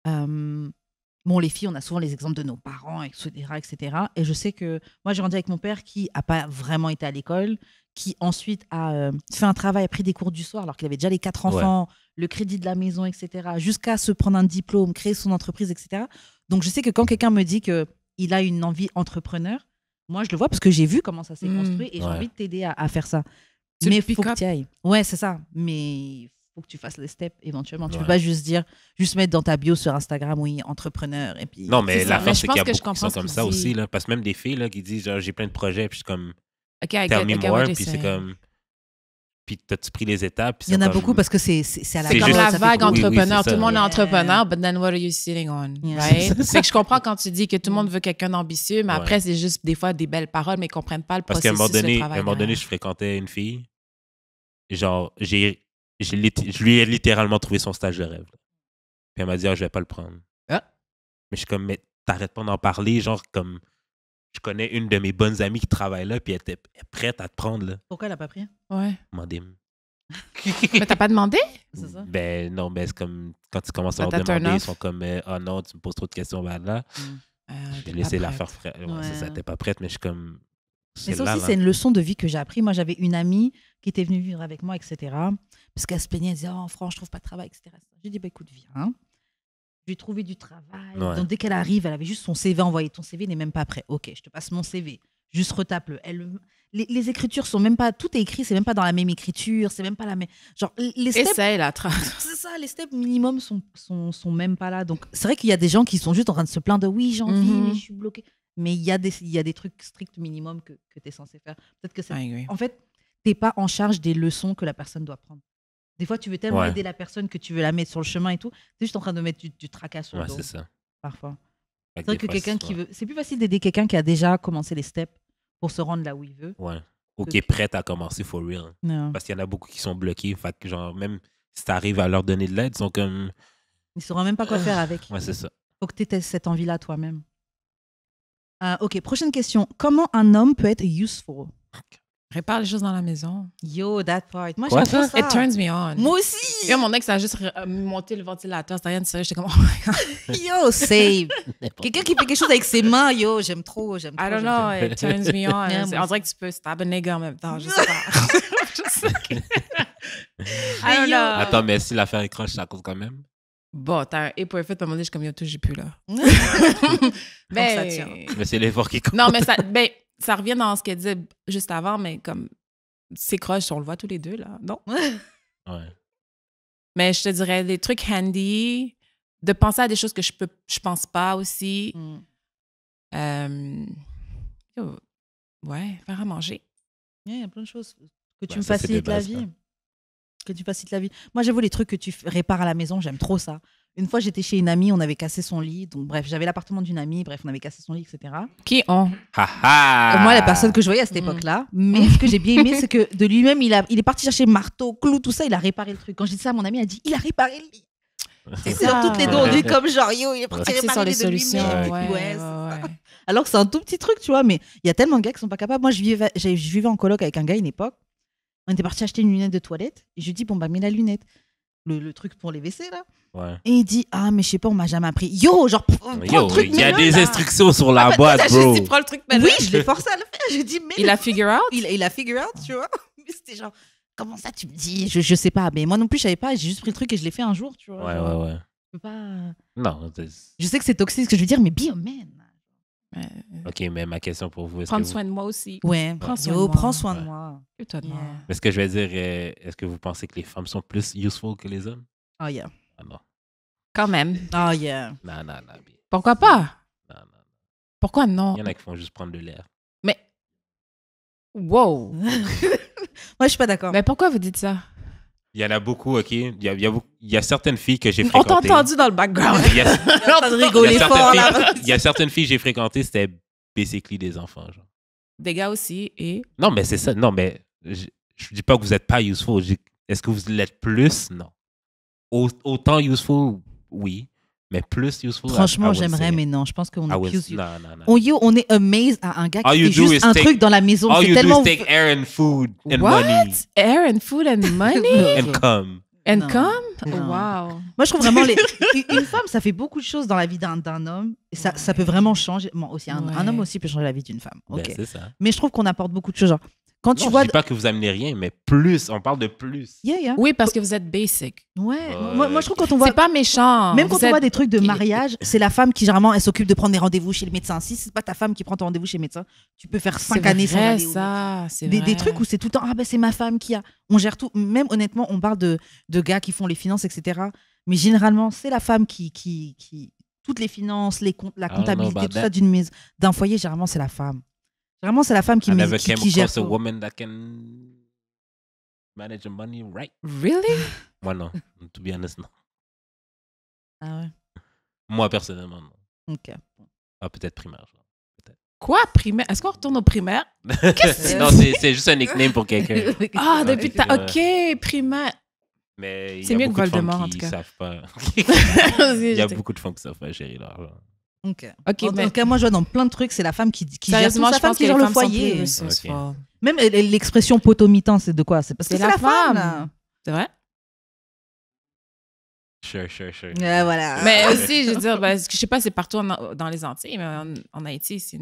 les filles, on a souvent les exemples de nos parents, etc. Et je sais que moi, j'ai grandi avec mon père qui n'a pas vraiment été à l'école, qui ensuite a fait un travail, a pris des cours du soir alors qu'il avait déjà les 4 enfants, le crédit de la maison, etc. Jusqu'à se prendre un diplôme, créer son entreprise, etc. Donc, je sais que quand quelqu'un me dit qu'il a une envie entrepreneur, moi, je le vois parce que j'ai vu comment ça s'est construit et j'ai envie de t'aider à faire ça. Mais il faut que tu y ailles. Ouais, c'est ça. Mais faut que tu fasses les steps éventuellement. Tu peux pas juste mettre dans ta bio sur Instagram, oui, entrepreneur. Et puis, non, mais l'affaire, c'est qu'il y a beaucoup qui sont comme ça aussi. Là, parce que même des filles là, qui disent j'ai plein de projets, puis je suis comme, tell me more, puis c'est comme, puis t'as-tu pris les étapes? Il y en a beaucoup parce que c'est à la comme la vague entrepreneur. Tout le monde est entrepreneur, but then what are you sitting on? Right? C'est que je comprends quand tu dis que tout le monde veut quelqu'un d'ambitieux, mais après, c'est juste des fois des belles paroles, mais ils ne comprennent pas le processus de travail. Parce qu'à un moment donné, je fréquentais une fille, genre, je lui ai littéralement trouvé son stage de rêve. Puis elle m'a dit, je vais pas le prendre. Mais je suis comme, mais t'arrêtes pas d'en parler, genre, comme, je connais une de mes bonnes amies qui travaille là, puis elle était prête à te prendre, là. Pourquoi elle a pas pris? Ouais. Demandez-moi. Mais t'as pas demandé? C'est ça? Ben non, ben c'est comme, quand tu commences à leur demander, ils sont comme, oh non, tu me poses trop de questions, là. J'ai laissé la faire frère. C'est ça, t'es pas prête, mais je suis comme... Mais ça aussi, c'est une leçon de vie que j'ai appris. Moi, j'avais une amie qui était venue vivre avec moi, etc. Parce qu'elle se plaignait, elle disait, oh, franchement, je trouve pas de travail, etc. J'ai dit, écoute, viens. Je lui ai trouvé du travail. Donc, dès qu'elle arrive, elle avait juste son CV envoyé. Ton CV n'est même pas prêt. Ok, je te passe mon CV. Juste retape-le. les écritures sont même pas... Tout est écrit, c'est même pas dans la même écriture, c'est même pas la même... Genre, les steps... Essaye la trace. C'est ça, les steps minimum sont même pas là. Donc, c'est vrai qu'il y a des gens qui sont juste en train de se plaindre de « Oui, j'ai envie, mais je suis bloquée. » Mais il y a des trucs stricts minimum que tu es censé faire. Peut-être que c'est... En fait, tu n'es pas en charge des leçons que la personne doit prendre. Des fois, tu veux tellement aider la personne que tu veux la mettre sur le chemin et tout. Tu es juste en train de mettre du tracas sur le dos. C'est ça. Parfois. C'est vrai que quelqu'un qui veut... C'est plus facile d'aider quelqu'un qui a déjà commencé les steps pour se rendre là où il veut. Ouais. Ou qui est prête à commencer for real. Non. Parce qu'il y en a beaucoup qui sont bloqués. Fait que genre, même si tu arrives à leur donner de l'aide, ils sont comme... Ils ne sauront même pas quoi faire avec. Ouais, c'est ça. Faut que tu aies cette envie-là toi-même. Ok, prochaine question. Comment un homme peut être useful? Répare les choses dans la maison. Yo, that part. Moi, Quoi, j'aime ça. It turns me on. Moi aussi. Yo, mon ex a juste monté le ventilateur. C'était rien de sérieux. J'étais comme, oh my God. Yo, save. Quelqu'un qui fait quelque chose avec ses mains, yo, j'aime trop. I don't know, it turns me on. On dirait que tu peux stab un nigga en même temps. Je sais pas. I don't know. Attends, mais si l'affaire est croche, ça cause quand même. Bon, t'as un et pour effet, à un moment donné, je suis comme, yo, tout, j'ai plus là. Ça tient. Mais c'est l'effort qui compte. Non, mais ça revient dans ce qu'elle disait juste avant, mais comme c'est croche, on le voit tous les deux, là. Non? Ouais. Mais je te dirais des trucs handy, de penser à des choses que je pense pas aussi. Ouais, faire à manger. Il y a plein de choses. Que tu me facilites la vie. Que tu facilites la vie. Moi, j'avoue, les trucs que tu répares à la maison, j'aime trop ça. Une fois, j'étais chez une amie, on avait cassé son lit. Donc, bref, j'avais l'appartement d'une amie. Bref, on avait cassé son lit, etc. Qui ont? Moi, la personne que je voyais à cette époque-là. Mais ce que j'ai bien aimé, c'est que de lui-même, il est parti chercher marteau, clou, tout ça. Il a réparé le truc. Quand j'ai dit ça à mon amie, elle a dit, il a réparé le lit. C'est ça. Toutes les deux, on dit comme genre, yo, il est parti réparer les solutions. Ouais. Alors que c'est un tout petit truc, tu vois. Mais il y a tellement de gars qui sont pas capables. Moi, je vivais en coloc avec un gars à une époque. On était parti acheter une lunette de toilette. Et je lui dis, bon, bah, mets la lunette. Le truc pour les WC, là. Ouais. Et il dit, ah, mais je sais pas, on m'a jamais appris. Yo, genre, prends le truc. Il y a des instructions sur la boîte, bro. Je dis, prends le truc, oui, je l'ai forcé à le faire. Je dis, mais. Il a figure out? Il a figure out, tu vois. Mais c'était genre, comment ça, tu me dis? Je sais pas. Mais moi non plus, je savais pas. J'ai juste pris le truc et je l'ai fait un jour, tu vois. Ouais. Je peux pas. Non. Je sais que c'est toxique ce que je veux dire, mais be a man. Ok, mais ma question pour vous, prendre soin de moi aussi. Ouais, prends soin de moi. Mais ce que je vais dire, est-ce que vous pensez que les femmes sont plus useful que les hommes? Oh yeah. Ah non. Quand même. Oh yeah. Non. Pourquoi pas? Non. Pourquoi non? Il y en a qui font juste prendre de l'air. Mais, wow. Moi, je suis pas d'accord. Mais pourquoi vous dites ça? Il y en a beaucoup, ok? Il y a certaines filles que j'ai fréquentées. On t'a entendu dans le background. Il y a certaines filles que j'ai fréquentées, c'était basically des enfants, genre. Des gars aussi, et... Non, mais c'est ça. Non, mais je dis pas que vous êtes pas useful. Est-ce que vous l'êtes plus? Non. Autant useful, oui. Mais plus useful, franchement, j'aimerais, mais non. Je pense qu'on est plus... Non. On est amazed à un gars qui fait juste un truc dans la maison. All you do is take air and food and money. Air and food and money? And come. And come? Non. Wow. Moi, je trouve vraiment... Une femme, ça fait beaucoup de choses dans la vie d'un homme. Et ça peut vraiment changer. Bon, aussi, un homme aussi peut changer la vie d'une femme. Ben, Okay. c'est ça. Mais je trouve qu'on apporte beaucoup de choses. Genre, quand tu non, vois... je dis pas que vous amenez rien, mais plus. On parle de plus. Yeah. Oui, parce que vous êtes basic. Ouais. Moi, je trouve quand on voit... C'est pas méchant. Même quand on voit des trucs de mariage, c'est la femme qui, généralement, elle s'occupe de prendre des rendez-vous chez le médecin. Si c'est pas ta femme qui prend ton rendez-vous chez le médecin, tu peux faire 5 années sans aller des trucs où c'est tout le temps, c'est ma femme qui a... On gère tout. Même, honnêtement, on parle de gars qui font les finances, etc. Mais généralement, c'est la femme qui toutes les finances, les comptes, la comptabilité, tout ça d'un foyer, généralement, c'est la femme. Généralement, c'est la femme qui gère tout. A woman that can manage the money right. Really? Moi, non. To be honest, non. Ah ouais? Moi, personnellement, non. Ok. Ah, peut-être primaire. Genre. Peut-être. Quoi, primaire? Est-ce qu'on retourne au primaire? Non, c'est juste un nickname pour quelqu'un. Ah, depuis que OK, primaire. Mais c'est mieux que Voldemort, en tout cas. Savent pas. Il y a beaucoup de femmes qui savent pas gérer l'argent. Ok. En tout cas, moi, je vois dans plein de trucs, c'est la femme qui gère tout, je pense que gère les le foyer. Okay. Même l'expression potomitan, c'est de quoi? C'est parce que c'est la femme. Là. C'est vrai? Sure. Voilà. Mais aussi, je veux dire, je sais pas, c'est partout dans les Antilles, mais en Haïti, c'est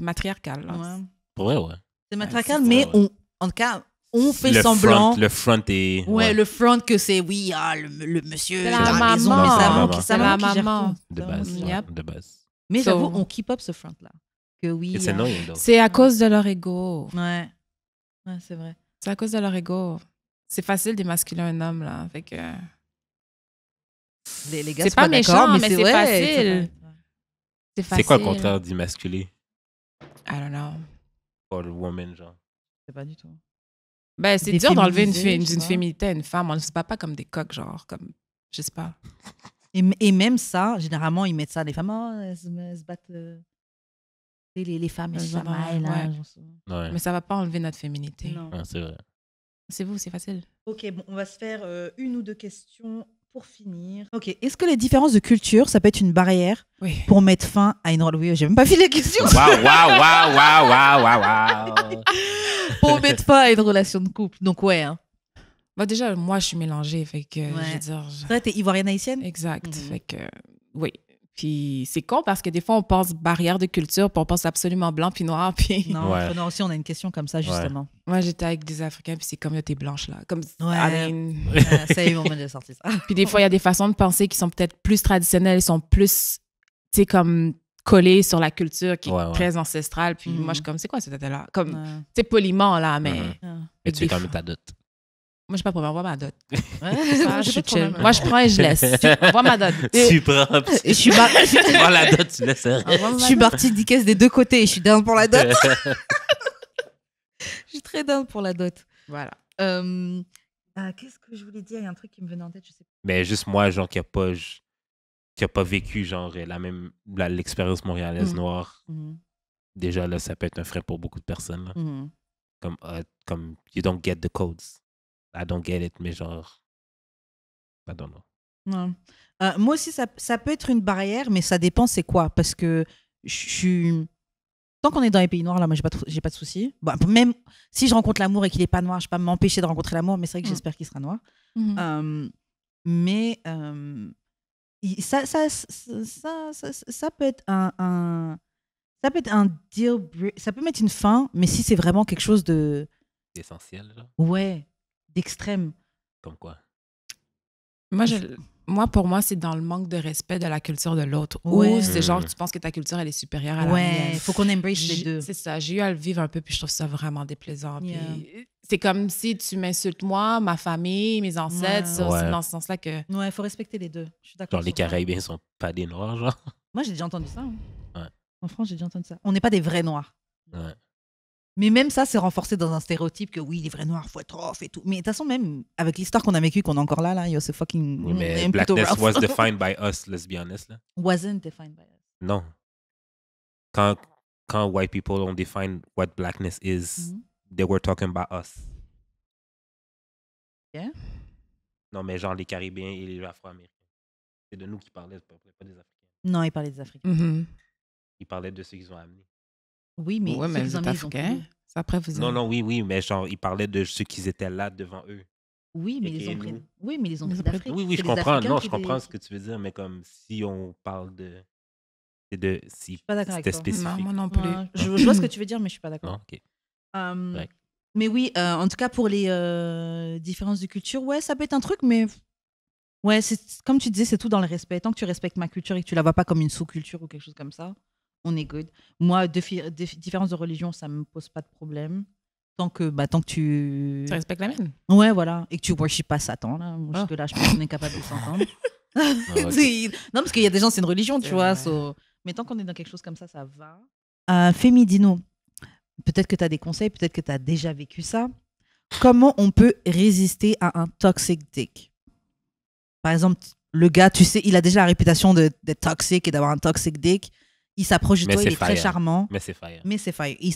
matriarcal. Là. Ouais. Pour vrai, ouais. C'est matriarcal, mais en tout cas, on fait semblant. Le front est... Ouais, le front que c'est, le monsieur. C'est la maman. C'est la maman. De base. Mais j'avoue, on keep up ce front-là. Que oui. It's annoying, though. C'est à cause de leur ego. Ouais. Ouais, c'est vrai. C'est à cause de leur ego. C'est facile d'émasculer un homme, là. Fait que... Les gars, C'est pas méchant, mais c'est ouais, facile. C'est facile. C'est quoi le contraire d'immasculé? I don't know. For the woman, genre. C'est pas du tout. Ben, c'est dur d'enlever une Déféminiser, féminité à une femme. On ne se bat pas comme des coqs, genre, comme, je sais pas. Et même ça, généralement, ils mettent ça, les femmes, oh, elles se battent. Les femmes, elles se chamaillent, là. Ouais. Mais ça va pas enlever notre féminité. Non. Ouais, c'est vrai. C'est vous, c'est facile. Ok, bon, on va se faire une ou deux questions pour finir. Ok, est-ce que les différences de culture, ça peut être une barrière Oui. pour mettre fin à une relation? Oui, j'ai même pas fait la question. Waouh. Pour mettre fin à une relation de couple. Donc, ouais. Hein. Bah, déjà, moi, je suis mélangée. Fait que, Ouais. je veux dire... Toi, t'es ivoirienne haïtienne? Exact. Mhm. Fait que, oui. Puis c'est con parce que des fois, on pense barrière de culture, puis on pense absolument blanc puis noir. Puis... Non, Ouais. non, aussi, on a une question comme ça, justement. Moi, j'étais avec des Africains, puis c'est comme, là, t'es blanche, là. Comme, Ouais. I mean... Ça y est, on m'a déjà sorti ça. Puis des fois, il y a des façons de penser qui sont peut-être plus traditionnelles, sont plus, tu sais, comme collées sur la culture qui est très ancestrale. Puis moi, je suis comme, c'est quoi cette tête-là? Comme, tu sais, poliment, là, mais... Et tu fais quand même ta dot. Moi, je n'ai pas de problème. Envoie ma dot. Ouais, Ça, je suis chill. Moi, je prends et je laisse. Envoie ma dot. Tu prends, Et je suis prends la dot, tu laisses rien. Je suis partie d'Ikes des deux côtés et je suis down pour la dot. Je suis très down pour la dot. Voilà. Qu'est-ce que je voulais dire? Il y a un truc qui me venait en tête, je sais pas. Mais juste moi, genre, qui a pas vécu, genre, l'expérience montréalaise noire. Déjà, là, ça peut être un frein pour beaucoup de personnes. Là. Comme, you don't get the codes. I don't get it, mais genre, I don't know. Non. Moi aussi, ça peut être une barrière, mais ça dépend c'est quoi. Parce que je suis... Tant qu'on est dans les pays noirs, là, moi, j'ai pas de soucis. Bon, même si je rencontre l'amour et qu'il est pas noir, je peux pas m'empêcher de rencontrer l'amour, mais c'est vrai que j'espère qu'il sera noir. Mais ça peut être ça peut être un deal breaker. Ça peut mettre une fin, mais si c'est vraiment quelque chose de... Essentiel, genre. Ouais, d'extrême. Comme quoi? Pour moi, c'est dans le manque de respect de la culture de l'autre. Ouais. Ou c'est genre, tu penses que ta culture, elle est supérieure à la mienne. Ouais, faut qu'on embrace les deux. C'est ça. J'ai eu à le vivre un peu, puis je trouve ça vraiment déplaisant. Yeah. Puis c'est comme si tu m'insultes moi, ma famille, mes ancêtres. C'est dans ce sens-là que... Ouais, faut respecter les deux. Je suis d'accord. Genre, les Caraïbes sont pas des noirs, genre. Moi, j'ai déjà entendu ça. Hein. Ouais. En France, j'ai déjà entendu ça. On n'est pas des vrais noirs. Ouais. Mais même ça, c'est renforcé dans un stéréotype que oui, les vrais noirs, faut être off et tout. Mais de toute façon, même avec l'histoire qu'on a vécue, qu'on est encore là, c'est fucking... Oui, mais blackness was defined by us, let's be honest. Là. Wasn't defined by us. Non. Quand white people ont defined what blackness is, they were talking about us. Yeah. Non, mais genre les Caribéens et les Afro-Américains. C'est de nous qui parlaient, pas des Africains. Non, ils parlaient des Africains. Ils parlaient de ceux qu'ils ont amenés. Oui, mais ouais, mais vous êtes Africains. Après, vous Non, oui, mais genre, ils parlaient de ceux qui étaient là devant eux. Oui, mais ils ont pris. Oui, mais ils ont pris d'Afrique. Oui, je comprends. Non, je comprends ce que tu veux dire, mais comme si on parle de si je suis pas d'accord c'était avec toi. spécifique. Non, moi non plus. Je vois ce que tu veux dire, mais je suis pas d'accord. Non, ok. Mais oui, en tout cas, pour les différences de culture, ouais, ça peut être un truc, mais ouais, c'est comme tu disais, c'est tout dans le respect. Tant que tu respectes ma culture et que tu la vois pas comme une sous-culture ou quelque chose comme ça, on est good. Moi, différences de religion, ça me pose pas de problème. Tant que tu... Tu respectes la mienne. Ouais, voilà. Et que tu worshipes pas Satan, là. Jusque-là, je pense qu'on est capable de s'entendre. Non, parce qu'il y a des gens, c'est une religion, tu vois. Mais tant qu'on est dans quelque chose comme ça va. Femi, dis-nous. Peut-être que tu as des conseils, peut-être que tu as déjà vécu ça. Comment on peut résister à un toxic dick? Par exemple, le gars, tu sais, il a déjà la réputation d'être toxique et d'avoir un toxic dick. Il s'approche de toi, il est très charmant. Mais c'est fire. Il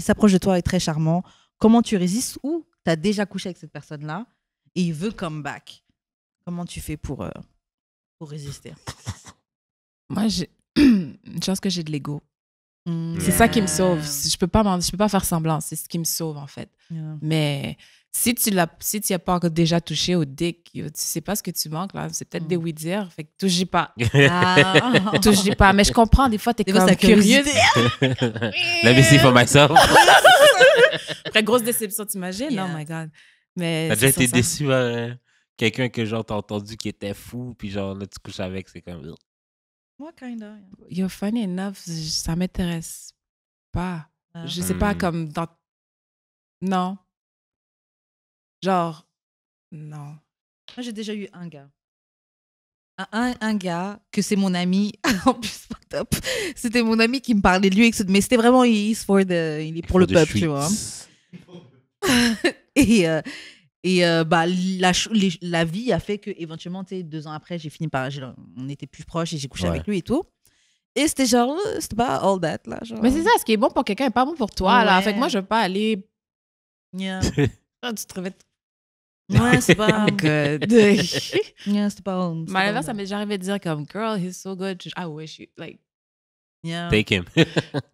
s'approche de toi, il est très charmant. Comment tu résistes? Ou tu as déjà couché avec cette personne-là et il veut come back. Comment tu fais pour résister? Moi, j'ai une chance que j'ai de l'ego. C'est ça qui me sauve. Je peux pas faire semblant. C'est ce qui me sauve, en fait. Yeah. Mais si tu n'as pas encore déjà touché au dick, tu sais pas ce que tu manques, là. C'est peut-être des oui-dire. Fait que touchez pas. Touchez pas. Mais je comprends, des fois, t'es comme curieux. Let me see for myself. Après, grosse déception, t'imagines? Yeah. Oh my God. Mais t'as déjà été déçu par quelqu'un que genre t'as entendu qui était fou, puis genre là, tu couches avec, c'est comme... Moi, kinda. You're funny enough, ça m'intéresse pas. Je sais pas, comme dans... Non. Genre, non. Moi, j'ai déjà eu un gars. Un gars que c'est mon ami. En plus, pas top. C'était mon ami qui me parlait de lui. Mais c'était vraiment, il est pour le peuple, tu vois. Et bah, la vie a fait que éventuellement, 2 ans après, j'ai fini par... On était plus proches et j'ai couché avec lui et tout. Et c'était genre, c'était pas all that, là. Genre. Mais c'est ça, ce qui est bon pour quelqu'un n'est pas bon pour toi, là. Fait que moi, je veux pas aller... Yeah. Tu te réveilles... Ouais, c'est pas... good. Yeah, c'est pas... Mais à l'inverse, ça m'est déjà arrivé de dire comme, girl, he's so good. I wish you, like... Yeah. Take him.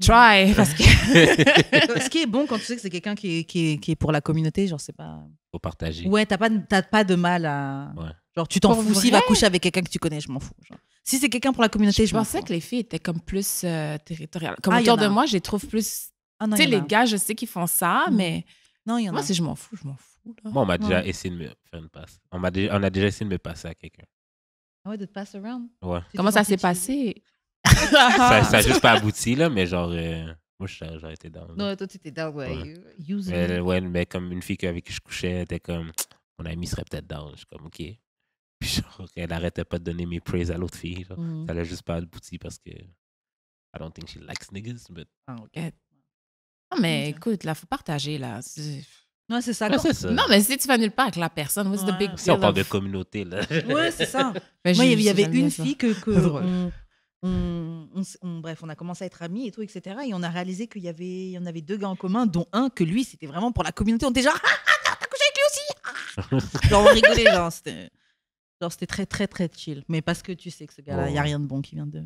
Try, parce que... Ce qui est bon quand tu sais que c'est quelqu'un qui est pour la communauté, genre, c'est pas... Faut partager. Ouais, t'as pas de mal à... Ouais. Genre, tu t'en Pour fous. vrai? S'il va coucher avec quelqu'un que tu connais, je m'en fous. Genre. Si c'est quelqu'un pour la communauté, Je m'en pensais fous. que les filles étaient comme plus territoriales. Comme Ah, autour y en a. de moi, je les trouve plus... Ah, non, Tu sais, y en a. les gars, je sais qu'ils font ça, mais Non, il y en moi, a. si je m'en fous, je m'en fous. Là. Moi, on m'a déjà Ouais. essayé de me faire une passe. On a déjà essayé de me passer à quelqu'un. Ah ouais, de te pass around. Ouais. Comment ça s'est C'était passé? Ça a juste pas abouti, là, mais genre, moi, j'aurais été down. Non, toi, tu étais down, ouais. Ouais. Use Mais, me. ouais, mais comme une fille avec qui je couchais, elle était comme, mon ami serait peut-être down. Je suis comme, OK. Puis genre, elle arrêtait pas de donner mes praises à l'autre fille. Genre. Ça allait juste pas abouti parce que I don't think she likes niggas. But... Ah, ok. Non, mais Ok. écoute, là, faut partager, là. Non, c'est ça. Ouais, c'est ça. Non, mais si tu vas nulle part avec la personne, what's the big Ouais. Si on deal parle de of- communauté, là. Ouais, c'est ça. Ben, Moi, il y j'ai avait jamais une ça. fille que Drôle. bref, on a commencé à être amis et tout, etc. Et on a réalisé qu'il y en avait 2 gars en commun, dont un que lui, c'était vraiment pour la communauté. On était genre, t'as couché avec lui aussi. Genre, on rigolait, c'était très, très, très chill. Mais parce que tu sais que ce gars-là, il n'y a rien de bon qui vient de...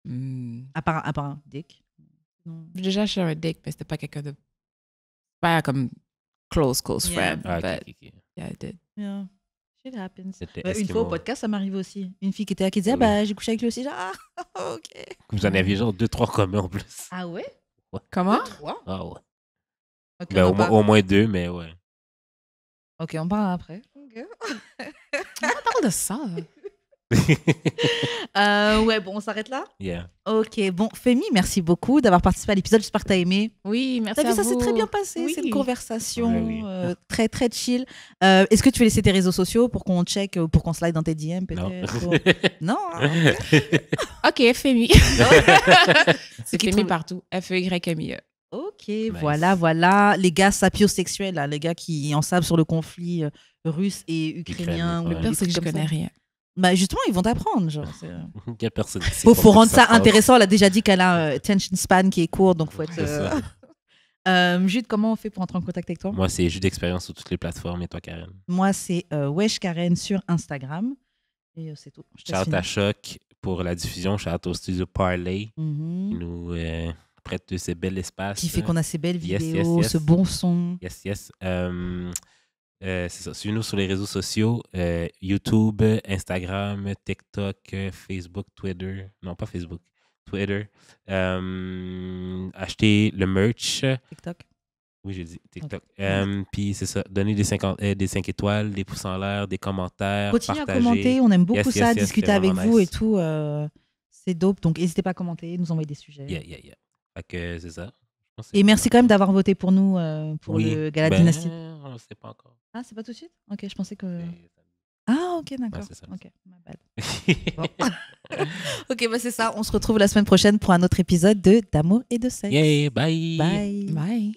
Hmm. À part un dick. Non. J'ai déjà acheté un dick, mais c'était pas quelqu'un de... Pas comme close Yeah. friend. Ah, but ok, ok. yeah, I did. Yeah. Shit happens. C'était Une Eskimo. fois au podcast, ça m'arrive aussi. Une fille qui était là qui disait, Oui. bah, j'ai couché avec lui aussi. Genre, ah, ok. Vous en aviez genre 2-3 communs en plus. Ah ouais? Comment? 3? Ah ouais. Ok, Ben, on en parle. au moins 2, mais ouais. Ok, on parle après. Ok. On parle de ça. Ouais, bon, on s'arrête là? Yeah. Ok, bon, Femi, merci beaucoup d'avoir participé à l'épisode. J'espère que tu as aimé. Oui, merci T'as vu, à ça vous. s'est très bien passé. Oui. C'est une conversation Ouais, oui. très, très chill. Est-ce que tu veux laisser tes réseaux sociaux pour qu'on check, pour qu'on slide dans tes DM Non. peut-être? Non? hein? OK, FEMI. C'est qui FEMI trouve- partout. FEYMIE. Ok, voilà. Les gars sapiosexuels, là, les gars qui en savent sur le conflit russe et ukrainien. Ukraine, ou ouais. Le des pire, c'est que trucs je comme connais ça. rien. Bah, justement, ils vont t'apprendre. Genre, Il y a personne ici. faut pour rendre que ça passe. intéressant. Elle a déjà dit qu'elle a un attention span qui est court, donc faut être. C'est ça. Jude, comment on fait pour entrer en contact avec toi? Moi, c'est juste d'expérience sur toutes les plateformes. Et toi, Karen? Moi, c'est Wesh Karen sur Instagram. Et c'est tout. Je te laisse Shout à finir. Choc pour la diffusion. Shout au studio Parley qui Mhm. nous prête de ces bels espaces. Qui fait qu'on a ces belles Yes, vidéos, yes, yes. ce bon son. Yes. C'est ça. Suivez-nous sur les réseaux sociaux. YouTube, Instagram, TikTok, Facebook, Twitter. Non, pas Facebook. Twitter. Achetez le merch. TikTok. Oui, j'ai dit TikTok. Ok. Puis c'est ça. Donnez des 5 étoiles, des pouces en l'air, des commentaires. Continuez à partagez. commenter. On aime beaucoup Yes, ça, yes, yes, discuter c'est avec vraiment vous nice. et tout. C'est dope. Donc, n'hésitez pas à commenter, nous envoyer des sujets. Yeah. Fait que c'est ça. Je pense que Et c'est merci tout. quand même d'avoir voté pour nous pour Oui. le Gala Ben, Dynasty. on ne sait pas encore. Ah, c'est pas tout de suite? Ok, je pensais que. Mais- Ah, ok, d'accord. Ouais, c'est ça. Ok, my bad. Bon. Ok, bah c'est ça. On se retrouve la semaine prochaine pour un autre épisode de D'amour et de sexe. Yeah, bye. Bye. Bye.